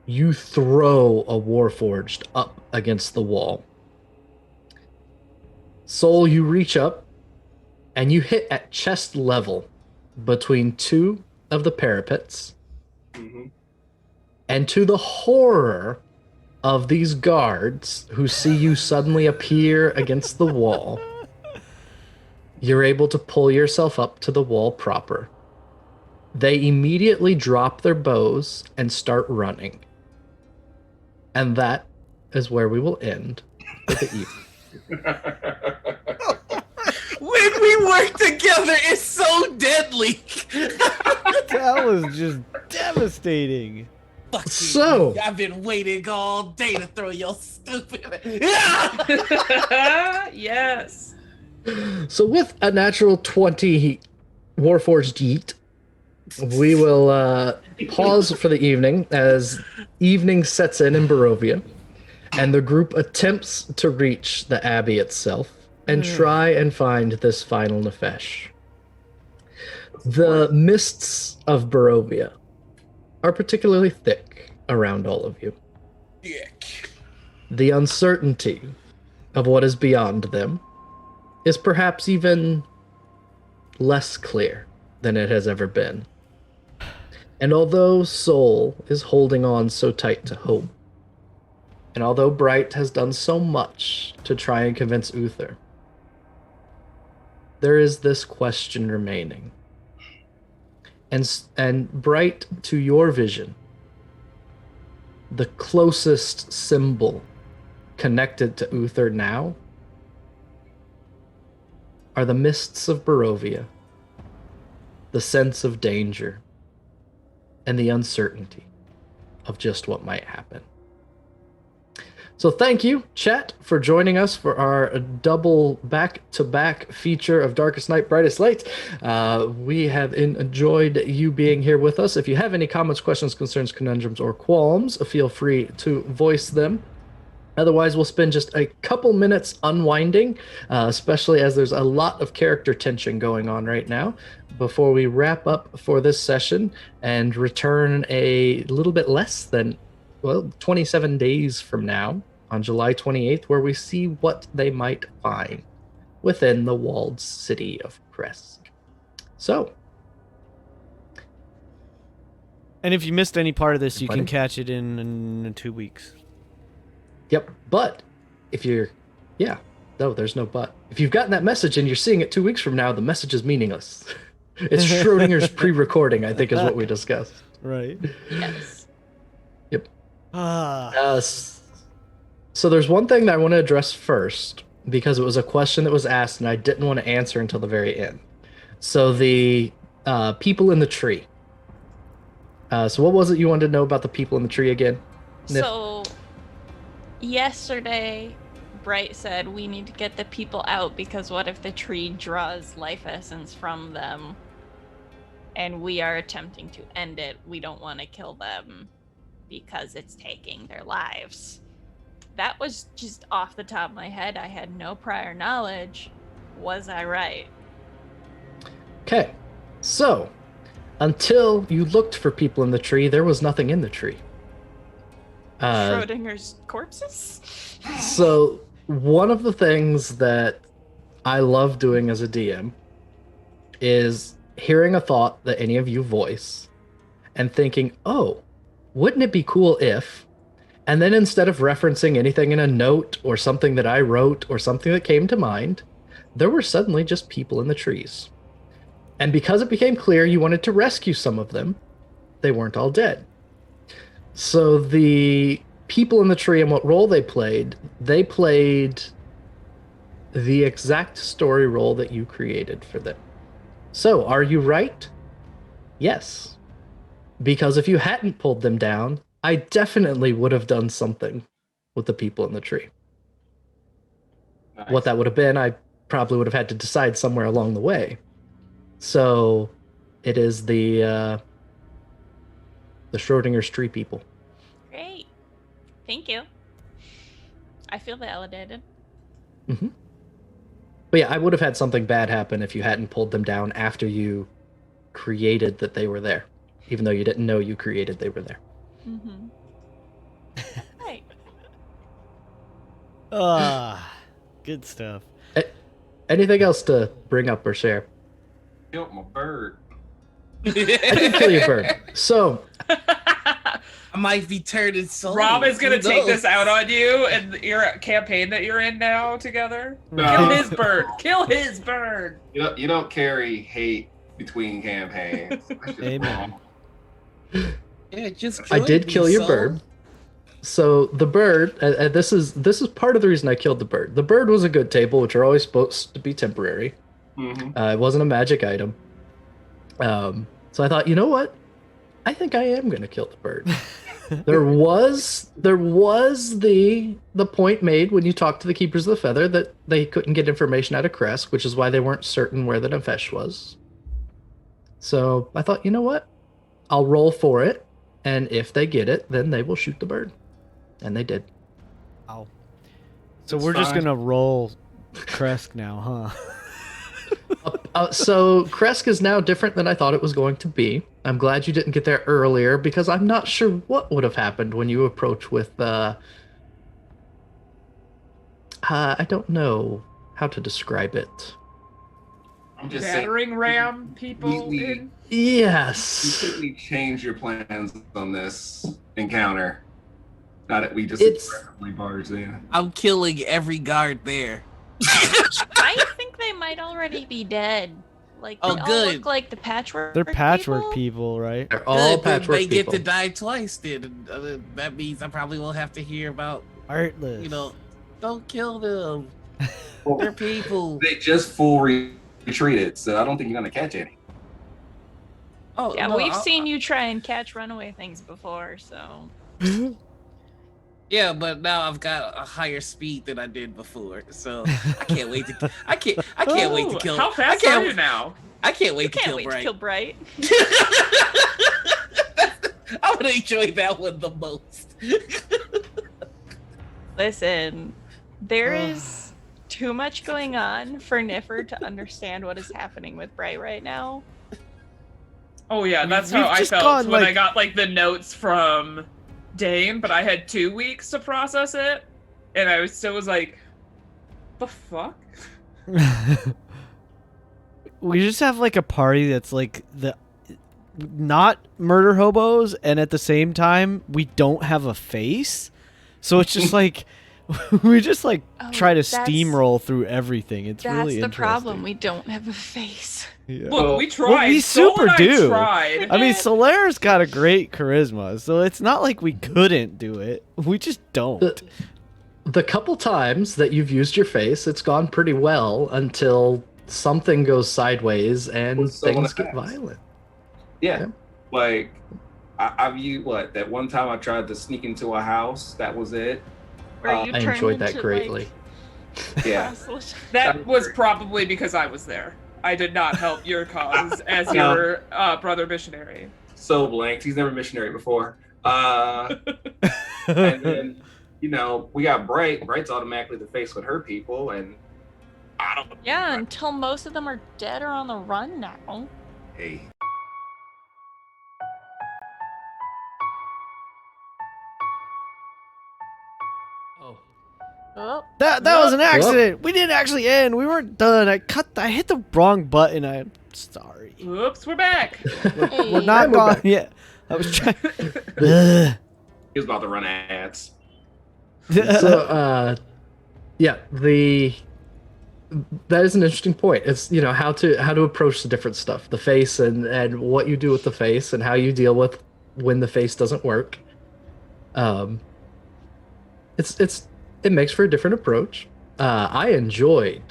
you throw a Warforged up against the wall. Sol, you reach up and you hit at chest level between 2 of the parapets. Mm-hmm. And to the horror of these guards who see you suddenly appear against the wall, you're able to pull yourself up to the wall proper. They immediately drop their bows and start running. And that is where we will end for the evening. When we work together, it's so deadly. That was just devastating. Fuck you. So- I've been waiting all day to throw your stupid. Yes. So with a natural 20 Warforged Yeet, we will pause for the evening as evening sets in Barovia, and the group attempts to reach the Abbey itself and try and find this final Nefesh. The mists of Barovia are particularly thick around all of you. Dick. The uncertainty of what is beyond them is perhaps even less clear than it has ever been. And although Sol is holding on so tight to hope, and although Bright has done so much to try and convince Uther, there is this question remaining. And Bright, to your vision, the closest symbol connected to Uther now are the mists of Barovia, the sense of danger, and the uncertainty of just what might happen. So thank you, chat, for joining us for our double back-to-back feature of Darkest Night, Brightest Light. We have enjoyed you being here with us. If you have any comments, questions, concerns, conundrums, or qualms, feel free to voice them. Otherwise, we'll spend just a couple minutes unwinding, especially as there's a lot of character tension going on right now, before we wrap up for this session and return a little bit less than, 27 days from now, on July 28th, where we see what they might find within the walled city of Krezk. So. And if you missed any part of this, you Funny. can catch it in 2 weeks. Yep, but if you're, no, there's no but. If you've gotten that message and you're seeing it 2 weeks from now, the message is meaningless. It's Schrodinger's pre-recording, I think, is what we discussed. Right. Yes. Yep. Ah. So there's one thing that I want to address first, because it was a question that was asked and I didn't want to answer until the very end. So the people in the tree. So what was it you wanted to know about the people in the tree again? So, yesterday, Bright said we need to get the people out because what if the tree draws life essence from them and we are attempting to end it? We don't want to kill them because it's taking their lives. That was just off the top of my head. I had no prior knowledge. Was I right? Okay, so until you looked for people in the tree, there was nothing in the tree. Schrodinger's corpses? So one of the things that I love doing as a DM is hearing a thought that any of you voice and thinking, oh, wouldn't it be cool if, and then instead of referencing anything in a note or something that I wrote or something that came to mind, there were suddenly just people in the trees. And because it became clear you wanted to rescue some of them, they weren't all dead. So the people in the tree and what role they played the exact story role that you created for them. So are you right? Yes. Because if you hadn't pulled them down, I definitely would have done something with the people in the tree. Nice. What that would have been, I probably would have had to decide somewhere along the way. So it is the Schrodinger's tree people. Great. Thank you. I feel validated. Mm-hmm. But yeah, I would have had something bad happen if you hadn't pulled them down after you created that they were there, even though you didn't know you created they were there. Mm-hmm. Right. Ah, good stuff. Anything else to bring up or share? Killed my bird. I did kill your bird. So I'm might be turning soul. Rob is gonna Who take knows? this out on you and your campaign that you're in now together. No. Kill his bird. Kill his bird. You don't carry hate between campaigns. That's just Amen. wrong. Yeah, just I did me, kill your Soul. bird. So the bird, and this is part of the reason I killed the bird. The bird was a good table, which are always supposed to be temporary. Mhm. It wasn't a magic item. So I thought, you know what? I think I am gonna kill the bird. there was the point made when you talked to the Keepers of the Feather that they couldn't get information out of Krezk, which is why they weren't certain where the Nefesh was. So I thought, you know what? I'll roll for it, and if they get it, then they will shoot the bird. And they did. Ow. So That's we're just fine. gonna roll Krezk now, huh? So Krezk is now different than I thought it was going to be. I'm glad you didn't get there earlier because I'm not sure what would have happened when you approach with I don't know how to describe it. I'm just saying. Battering ram people we- in. You Yes. completely change your plans on this encounter. Not that we just It's- aggressively barged in. I'm killing every guard there. I think they might already be dead. Like, they Oh, all good. look like the patchwork. They're patchwork people. people, right? They're all Good, then patchwork they people. get to die twice. Then that means I probably will have to hear about. Artless. You know, don't kill them. Well, They're people. they just full retreated, so I don't think you're gonna catch any. Oh Yeah, no, we've I'll- seen you try and catch runaway things before, so. Yeah, but now I've got a higher speed than I did before, so I can't wait to. I can't wait to Ooh, kill. How fast I are you can't, now? I can't wait You to can't kill wait Bright. to kill Bright. I'm gonna enjoy that one the most. Listen, there is too much going on for Niffer to understand what is happening with Bright right now. Oh yeah, that's We've how I just felt gone, when I like- got like the notes from Dane, but I had 2 weeks to process it, and I still was like, the fuck? We just have like a party that's like the not murder hobos, and at the same time we don't have a face, so it's just like we just like Oh, try to that's- steamroll through everything. It's That's really the interesting. problem. We don't have a face. Yeah. Look, Well, we tried. we Sol super and I do. tried. I mean, Solaire's got a great charisma, so it's not like we couldn't do it. We just don't. The couple times that you've used your face, it's gone pretty well until something goes sideways and Well, someone things get attacks. violent. Yeah. Yeah. Like I've used that one time I tried to sneak into a house. That was it. Where you I turn enjoyed that into, greatly. Yeah. proselyte. That was probably because I was there. I did not help your cause as No. your brother missionary. So blanked. He's never missionary before. And then, we got Bright. Bright's automatically the face with her people, and I don't. Yeah, until most of them are dead or on the run now. Hey. Oh. Oh, that was an accident. We didn't actually end. We weren't done. I hit the wrong button. I'm sorry. Oops, we're back. We're not We're gone back. yet. I was trying. Ugh. He was about to run ads. So yeah, that is an interesting point. It's how to approach the different stuff, the face and what you do with the face and how you deal with when the face doesn't work. It makes for a different approach. I enjoyed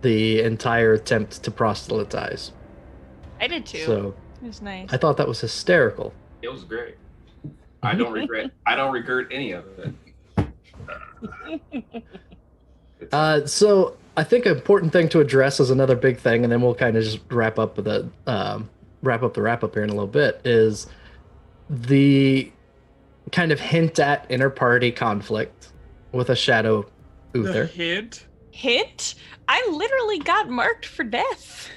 the entire attempt to proselytize. I did too. So It was nice. I thought that was hysterical. It was great. I don't regret. I don't regret any of it. So I think an important thing to address is another big thing, and then we'll kind of just wrap up the wrap up here in a little bit, is the kind of hint at inter-party conflict with a shadow The Uther. hint. Hit? I literally got marked for death.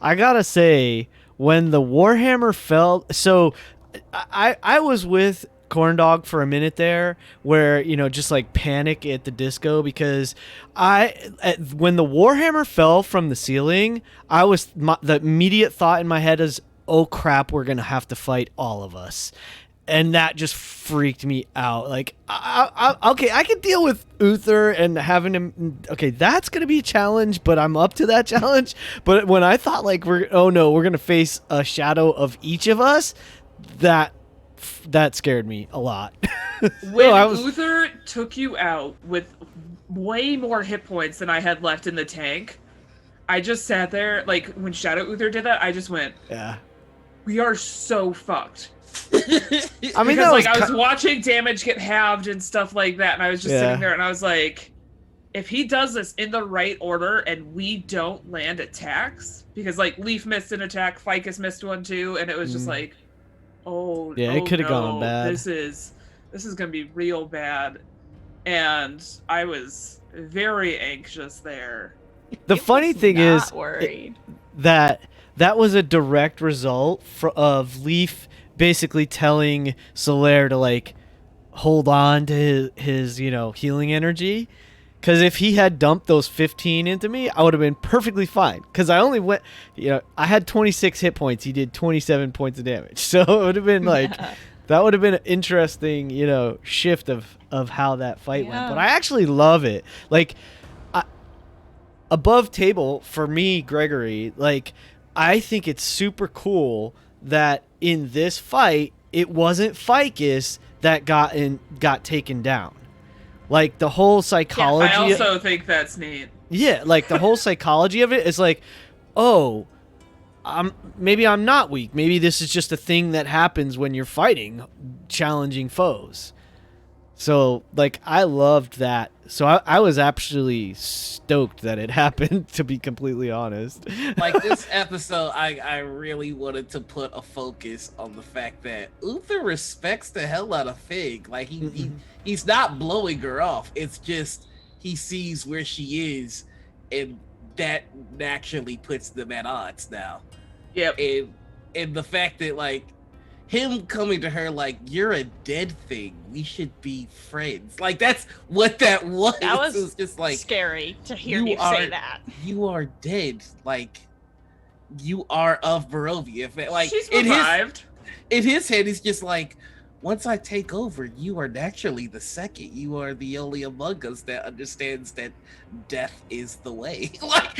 I gotta say, when the Warhammer fell, so I was with Corndog for a minute there, where just like panic at the disco, because when the Warhammer fell from the ceiling, the immediate thought in my head is, oh crap, we're gonna have to fight all of us. and that just freaked me out. Like, okay, I can deal with Uther and having him. Okay, that's gonna be a challenge, but I'm up to that challenge. But when I thought like we're gonna face a shadow of each of us, that scared me a lot. When Uther took you out with way more hit points than I had left in the tank, I just sat there. Like when Shadow Uther did that, I just went, yeah, we are so fucked. I mean, because I was watching damage get halved and stuff like that, and I was just sitting there and I was like, if he does this in the right order and we don't land attacks, because like Leaf missed an attack, Ficus missed one too, and it was just like, it could have gone bad. This is gonna be real bad, and I was very anxious there. The funny thing is worried. that was a direct result of Leaf basically telling Solaire to like hold on to his healing energy, because if he had dumped those 15 into me, I would have been perfectly fine, because I only went I had 26 hit points, he did 27 points of damage, so it would have been like that would have been an interesting shift of how that fight went. But I actually love it. Like, above table for me, Gregory, like, I think it's super cool that in this fight, it wasn't Ficus that got taken down. Like, the whole psychology. I also think that's neat. Yeah, like the whole psychology of it is like, oh, maybe I'm not weak. Maybe this is just a thing that happens when you're fighting challenging foes. So, like, I loved that. So I was actually stoked that it happened, to be completely honest. Like, this episode, I really wanted to put a focus on the fact that Uther respects the hell out of Fig. Like, he's not blowing her off. It's just he sees where she is, and that naturally puts them at odds now. Yep. And the fact that, like, him coming to her like, you're a dead thing, we should be friends. Like, that's what that was. That was, it was just like scary to hear you say that. You are dead. Like, you are of Barovia. Like, she's revived. In his head, he's just like, once I take over, you are naturally the second. You are the only among us that understands that death is the way. like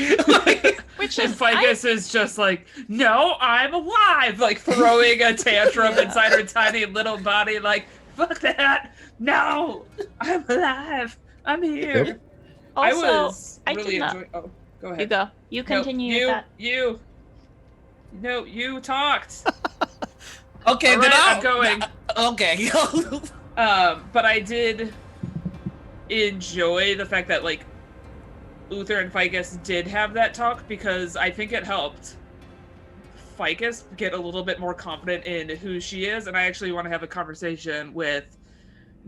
Which is, Ficus is just like, no, I'm alive, like throwing a tantrum inside her tiny little body, like, fuck that, no, I'm alive, I'm here. Yep. Also, I was really cannot. enjoying. Oh, go ahead. You go. You continue with that. You talked. Okay, right, then I'm going. Okay. But I did enjoy the fact that, like, Uther and Ficus did have that talk, because I think it helped Ficus get a little bit more confident in who she is, and I actually want to have a conversation with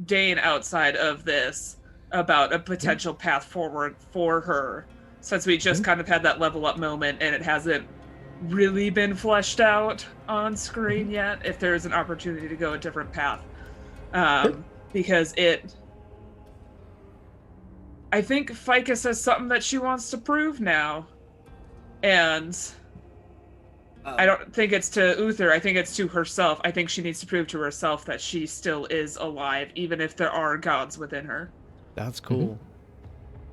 Dane outside of this about a potential path forward for her, since we just kind of had that level up moment and it hasn't really been fleshed out on screen yet, if there's an opportunity to go a different path. Because I think Ficus has something that she wants to prove now. And I don't think it's to Uther, I think it's to herself. I think she needs to prove to herself that she still is alive, even if there are gods within her. That's cool.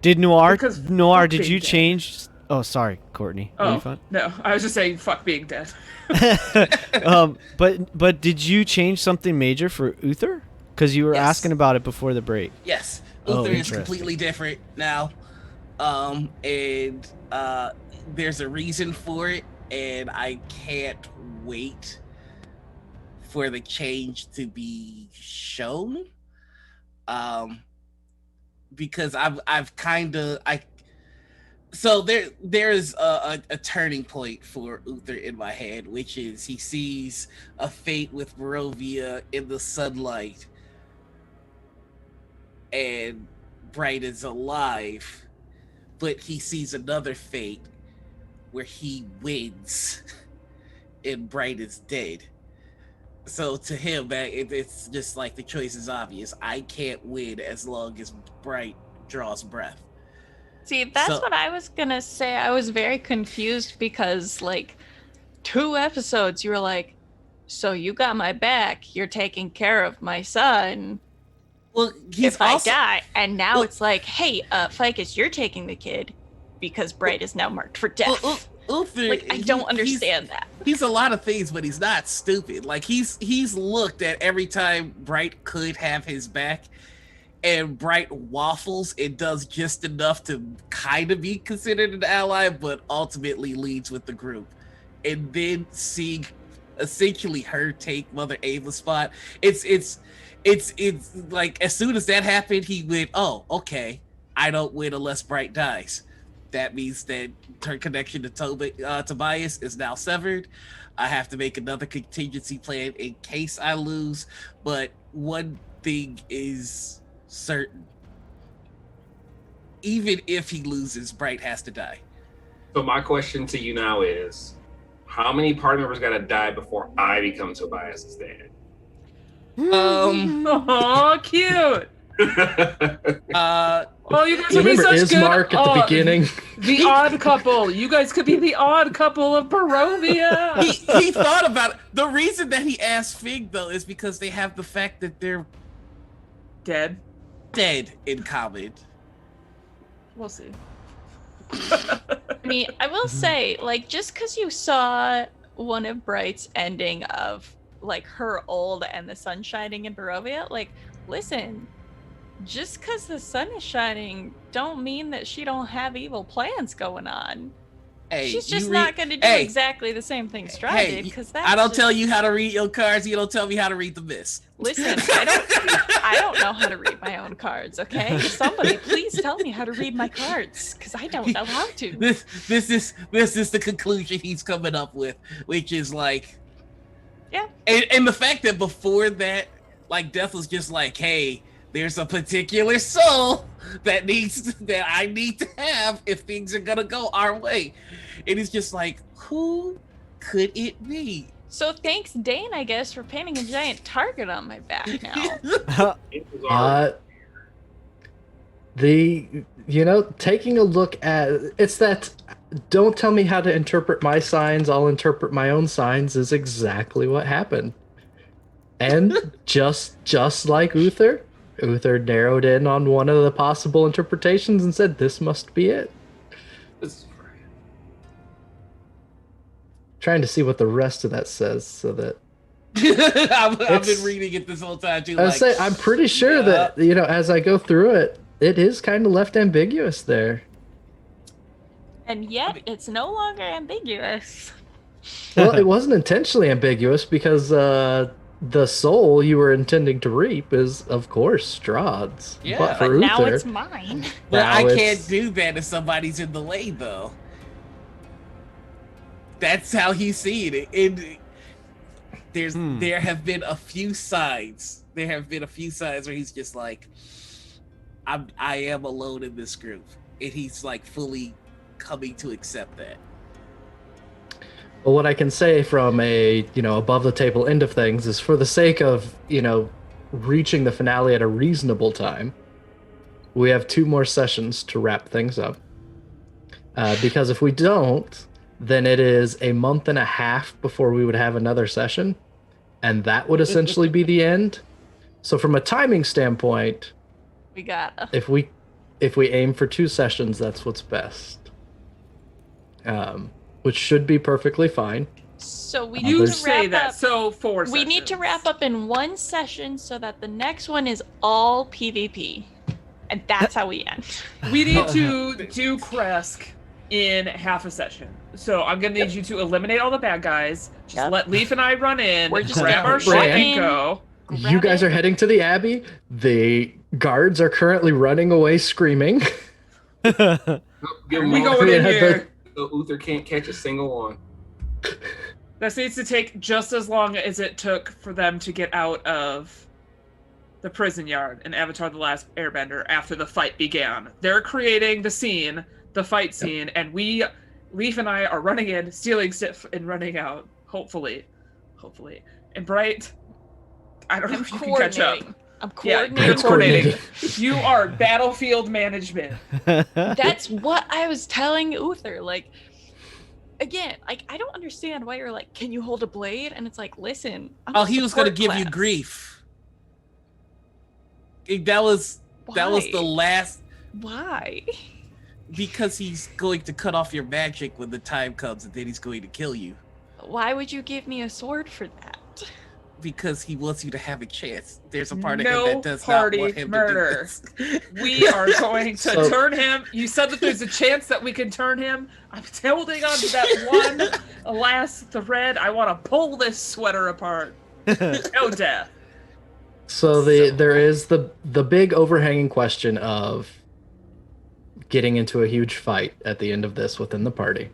Did Noir, did you dead. change... Oh, sorry, Courtney. Oh, no. I was just saying, fuck being dead. But did you change something major for Uther? Because you were asking about it before the break. Yes. Oh, Uther is completely different now. And there's a reason for it, and I can't wait for the change to be shown. Because I've kind of... So there's a turning point for Uther in my head, which is he sees a fate with Barovia in the sunlight, and Bright is alive, but he sees another fate where he wins and Bright is dead. So to him, it's just like the choice is obvious. I can't win as long as Bright draws breath. See, that's what I was gonna say. I was very confused because, like, 2 episodes, you were like, so you got my back. You're taking care of my son. Well, he's If also I die, and now Well- it's like, hey, Ficus, you're taking the kid because Bright is now marked for death. Uther, Like, I don't understand that. He's a lot of things, but he's not stupid. Like he's looked at every time Bright could have his back, and Bright waffles and does just enough to kind of be considered an ally, but ultimately leads with the group. And then seeing essentially her take Mother Ava's spot, it's like as soon as that happened, he went, "Oh, okay, I don't win unless Bright dies." That means that her connection to Tobias is now severed. I have to make another contingency plan in case I lose. But one thing is certain. Even if he loses, Bright has to die. So my question to you now is, how many party members gotta die before I become Tobias's dad? Oh, cute. Oh, you guys would be Remember such good. Ismark at the beginning? The odd couple. You guys could be the odd couple of Barovia. He thought about it. The reason that he asked Fig, though, is because they have the fact that they're Dead. dead in common. We'll see. I mean, I will say, like, just because you saw one of Bright's ending of, like, her old and the sun shining in Barovia, like, listen, just because the sun is shining don't mean that she don't have evil plans going on. Hey, She's just you not going to do exactly the same thing Strahd did, because that's I don't just... tell you how to read your cards. You don't tell me how to read the mist. Listen, I don't know how to read my own cards, okay? Somebody please tell me how to read my cards, because I don't know how to. This is the conclusion he's coming up with, which is like, yeah. And the fact that before that, like, Death was just like, hey, there's a particular soul that I need to have if things are gonna go our way. And it's just like, who could it be? So thanks, Dane, I guess, for painting a giant target on my back now. Taking a look at it's that don't tell me how to interpret my signs, I'll interpret my own signs is exactly what happened. And just like Uther narrowed in on one of the possible interpretations and said this must be it. Trying to see what the rest of that says so that I've been reading it this whole time too. I'm pretty sure that as I go through it, it is kind of left ambiguous there. And yet, it's no longer ambiguous. Well, it wasn't intentionally ambiguous because the soul you were intending to reap is, of course, Strahd's. Yeah, but for but now Uther, it's mine. But I it's- can't do that if somebody's in the lane, though. That's how he's seeing it. And there have been a few signs. There have been a few signs where he's just like, I am alone in this group, and he's like fully coming to accept that. Well, what I can say from a above the table end of things is, for the sake of reaching the finale at a reasonable time, we have 2 more sessions to wrap things up. Because if we don't, then it is a month and a half before we would have another session, and that would essentially be the end. So from a timing standpoint, We gotta. if we aim for 2 sessions, that's what's best. Which should be perfectly fine. So we You need to say wrap that. up. So 4 We need to sessions. wrap up in 1 session so that the next one is all PvP. And that's how we end. We need to do Krezk in half a session. So I'm gonna need you to eliminate all the bad guys. Just Yep. let Leaf and I run in, We're just grab gonna our shit run and in. go. You guys are heading to the Abbey. The guards are currently running away screaming. Give We him all going in Yeah, here. so Uther can't catch a single one. This needs to take just as long as it took for them to get out of the prison yard in Avatar: The Last Airbender after the fight began. They're creating the scene, the fight scene, and Leaf and I are running in, stealing stuff, and running out. Hopefully. And Bright, I don't know if you can catch up. I'm Yeah, coordinating. you're Bright's coordinating. You are battlefield management. That's what I was telling Uther. Like, again, like, I don't understand why you're like, can you hold a blade? And it's like, listen, I'm Oh, a he was gonna support give you class. grief. That was the Why? last, Why? because he's going to cut off your magic when the time comes, and then he's going to kill you. Why would you give me a sword for that? Because he wants you to have a chance. There's a part of No him that does party not want him murder. to do this. We are going to So- turn him. You said that there's a chance that we can turn him. I'm holding on to that one last thread. I want to pull this sweater apart. No death. So there is the big overhanging question of getting into a huge fight at the end of this within the party,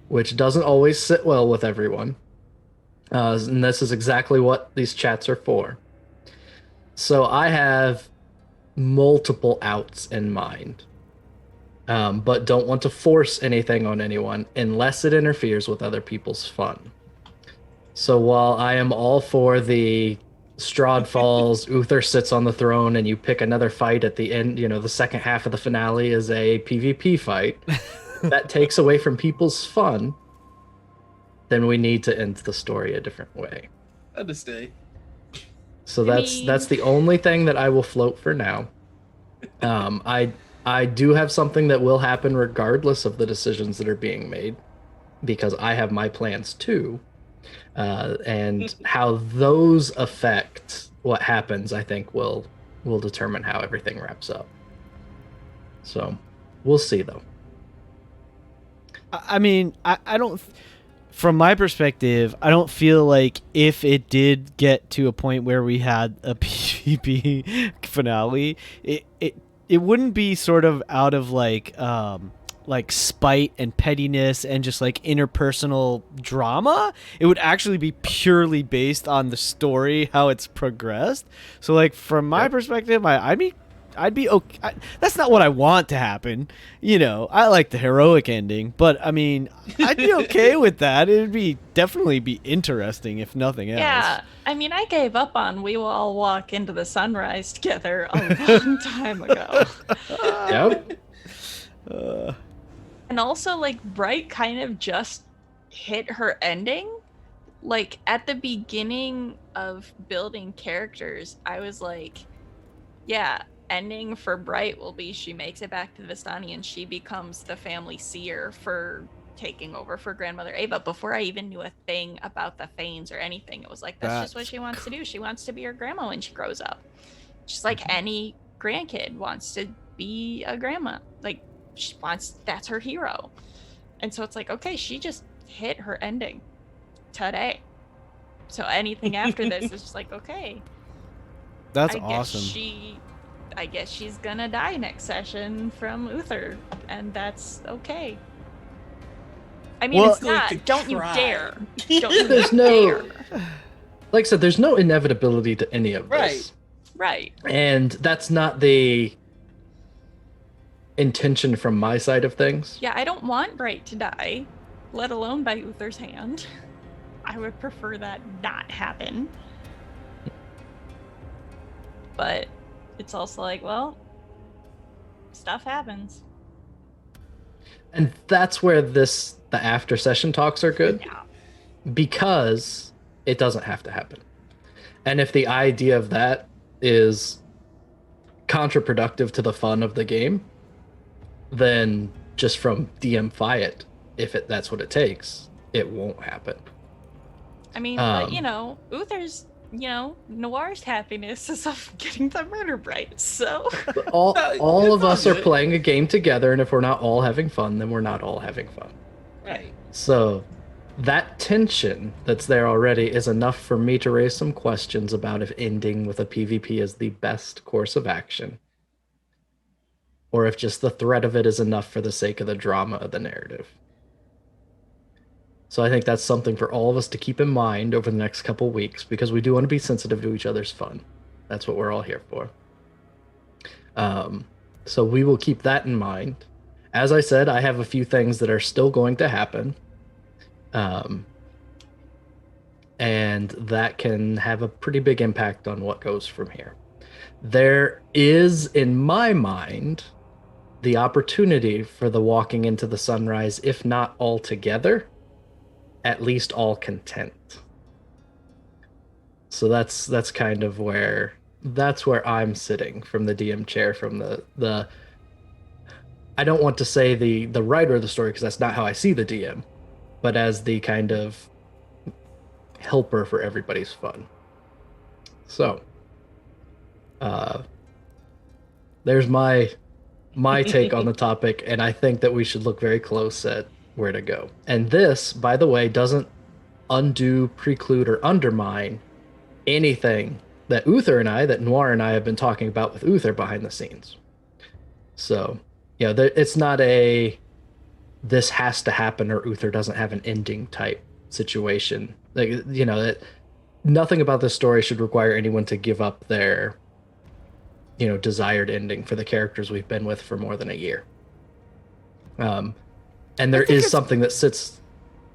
which doesn't always sit well with everyone. And this is exactly what these chats are for. So I have multiple outs in mind, but don't want to force anything on anyone unless it interferes with other people's fun. So while I am all for the Strahd falls, Uther sits on the throne, and you pick another fight at the end, the second half of the finale is a PvP fight, that takes away from people's fun, then we need to end the story a different way. Understand. So I that's the only thing that I will float for now. I do have something that will happen regardless of the decisions that are being made, because I have my plans too. And how those affect what happens, I think will determine how everything wraps up. So we'll see, though. I mean, I don't. From my perspective, I don't feel like if it did get to a point where we had a PvP finale, it wouldn't be sort of out of like spite and pettiness and just like interpersonal drama. It would actually be purely based on the story, how it's progressed. So like from my perspective, I'd be okay. That's not what I want to happen. I like the heroic ending, but I mean, I'd be okay with that. It'd definitely be interesting, if nothing else. Yeah, I mean, I gave up on we will all walk into the sunrise together a long time ago. Yep. And also, like, Bright kind of just hit her ending. Like, at the beginning of building characters, I was like, yeah, ending for Bright will be she makes it back to Vistani and she becomes the family seer for taking over for Grandmother Ava. Before I even knew a thing about the Fanes or anything, it was like, that's just what she wants to do. She wants to be her grandma when she grows up. Just like any grandkid wants to be a grandma. Like, that's her hero. And so it's like, okay, she just hit her ending today. So anything after this is just like, okay. That's I awesome. I guess she's gonna die next session from Uther, and that's okay. I mean, Well, it's not. Don't you try. dare. Don't you There's dare. Like I said, there's no inevitability to any of this. Right. And that's not the intention from my side of things. Yeah, I don't want Bright to die, let alone by Uther's hand. I would prefer that not happen. But it's also like, well, stuff happens. And that's where the after session talks are good, Yeah. because it doesn't have to happen. And if the idea of that is counterproductive to the fun of the game, then just from DMify it, if that's what it takes, it won't happen. I mean, but, Uther's, Noir's happiness is of getting the murder Bright, so... But all of us are playing a game together, and if we're not all having fun, then we're not all having fun. Right. So that tension that's there already is enough for me to raise some questions about if ending with a PvP is the best course of action, or if just the threat of it is enough for the sake of the drama of the narrative. So I think that's something for all of us to keep in mind over the next couple weeks, because we do want to be sensitive to each other's fun. That's what we're all here for. So we will keep that in mind. As I said, I have a few things that are still going to happen. And that can have a pretty big impact on what goes from here. There is, in my mind, the opportunity for the walking into the sunrise, if not altogether, at least all content. So that's kind of where I'm sitting from the DM chair, from the I don't want to say the writer of the story, because that's not how I see the DM, but as the kind of helper for everybody's fun. So there's my take on the topic, and I think that we should look very close at where to go. And this, by the way, doesn't undo, preclude, or undermine anything that Noir and I have been talking about with Uther behind the scenes. So, it's not a this has to happen or Uther doesn't have an ending type situation. Like, that nothing about this story should require anyone to give up their desired ending for the characters we've been with for more than a year. And there is something that sits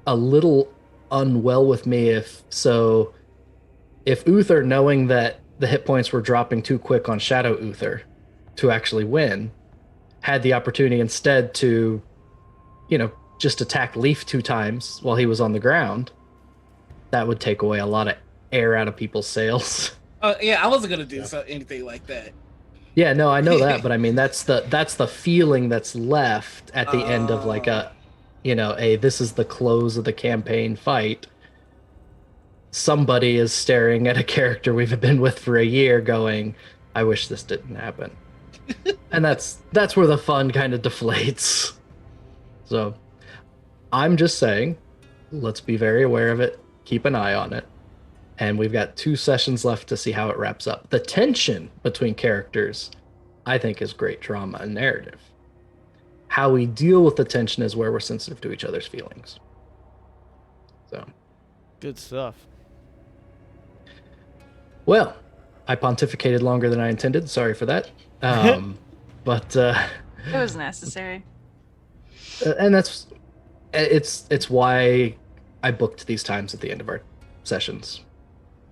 a little unwell with me if Uther, knowing that the hit points were dropping too quick on Shadow Uther to actually win, had the opportunity instead to, just attack Leaf 2 times while he was on the ground, that would take away a lot of air out of people's sails. Yeah, I wasn't gonna do anything like that. Yeah, no, I know that, but I mean that's the feeling that's left at the end of like this is the close of the campaign fight. Somebody is staring at a character we've been with for a year going, I wish this didn't happen. And that's where the fun kind of deflates. So I'm just saying, let's be very aware of it, keep an eye on it. And we've got 2 sessions left to see how it wraps up. The tension between characters, I think, is great drama and narrative. How we deal with the tension is where we're sensitive to each other's feelings. So, good stuff. Well, I pontificated longer than I intended. Sorry for that. But it was necessary. And it's why I booked these times at the end of our sessions.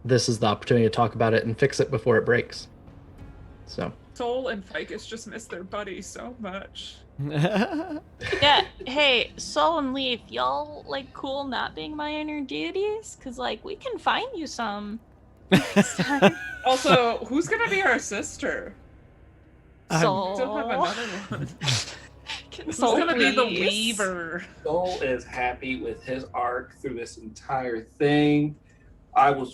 This is the opportunity to talk about it and fix it before it breaks. So Sol and Ficus just miss their buddy so much. Yeah, hey, Sol and Leaf, y'all cool not being my inner deities? Cause we can find you some next time. Also, who's gonna be our sister? Sol. Don't have another one. Who's Sol gonna be the please? weaver? Sol is happy with his arc through this entire thing. I will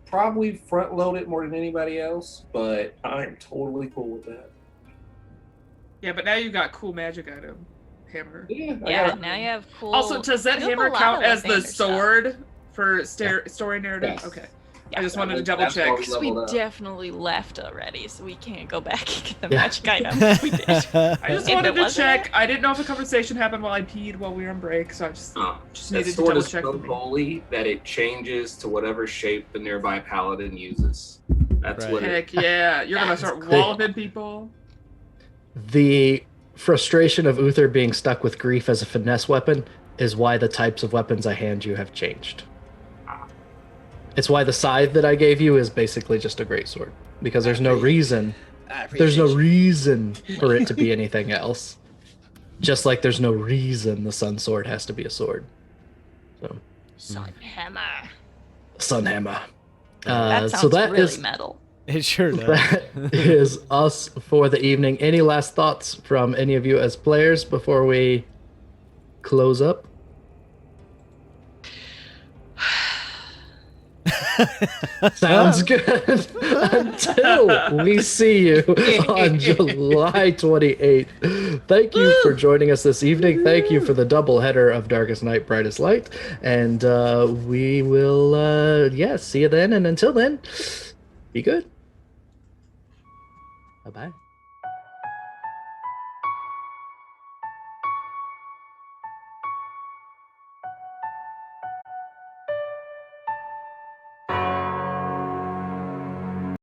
probably front load it more than anybody else, but I'm totally cool with that. Yeah, but now you got cool magic item hammer. Yeah, now you have cool. Also, does that you have hammer a lot count of as the Lathander stuff. sword for story narrative? Yes. Okay. Yeah. I just wanted to That's double why check. we We leveled up. definitely left already, so we can't go back and get the Yeah. magic item. We did. I just If wanted it to wasn't check. I didn't know if a conversation happened while I peed while we were on break, so I just That needed to sword double is check. so for me. holy that it changes to whatever shape the nearby paladin uses. That's Right. what it Heck yeah, you're gonna start That's walloping people. the frustration of Uther being stuck with grief as a finesse weapon is why the types of weapons I hand you have changed. It's why the scythe that I gave you is basically just a greatsword, because there's no reason for it to be anything else. Just like there's no reason the sun sword has to be a sword. So Sunhammer. Sunhammer. That sounds so that really is metal. It sure does. that is us for the evening. Any last thoughts from any of you as players before we close up? Sounds good. Until we see you on July 28th. Thank you for joining us this evening. Thank you for the double header of Darkest Night, Brightest Light. And we will, see you then. And until then, be good. Bye-bye.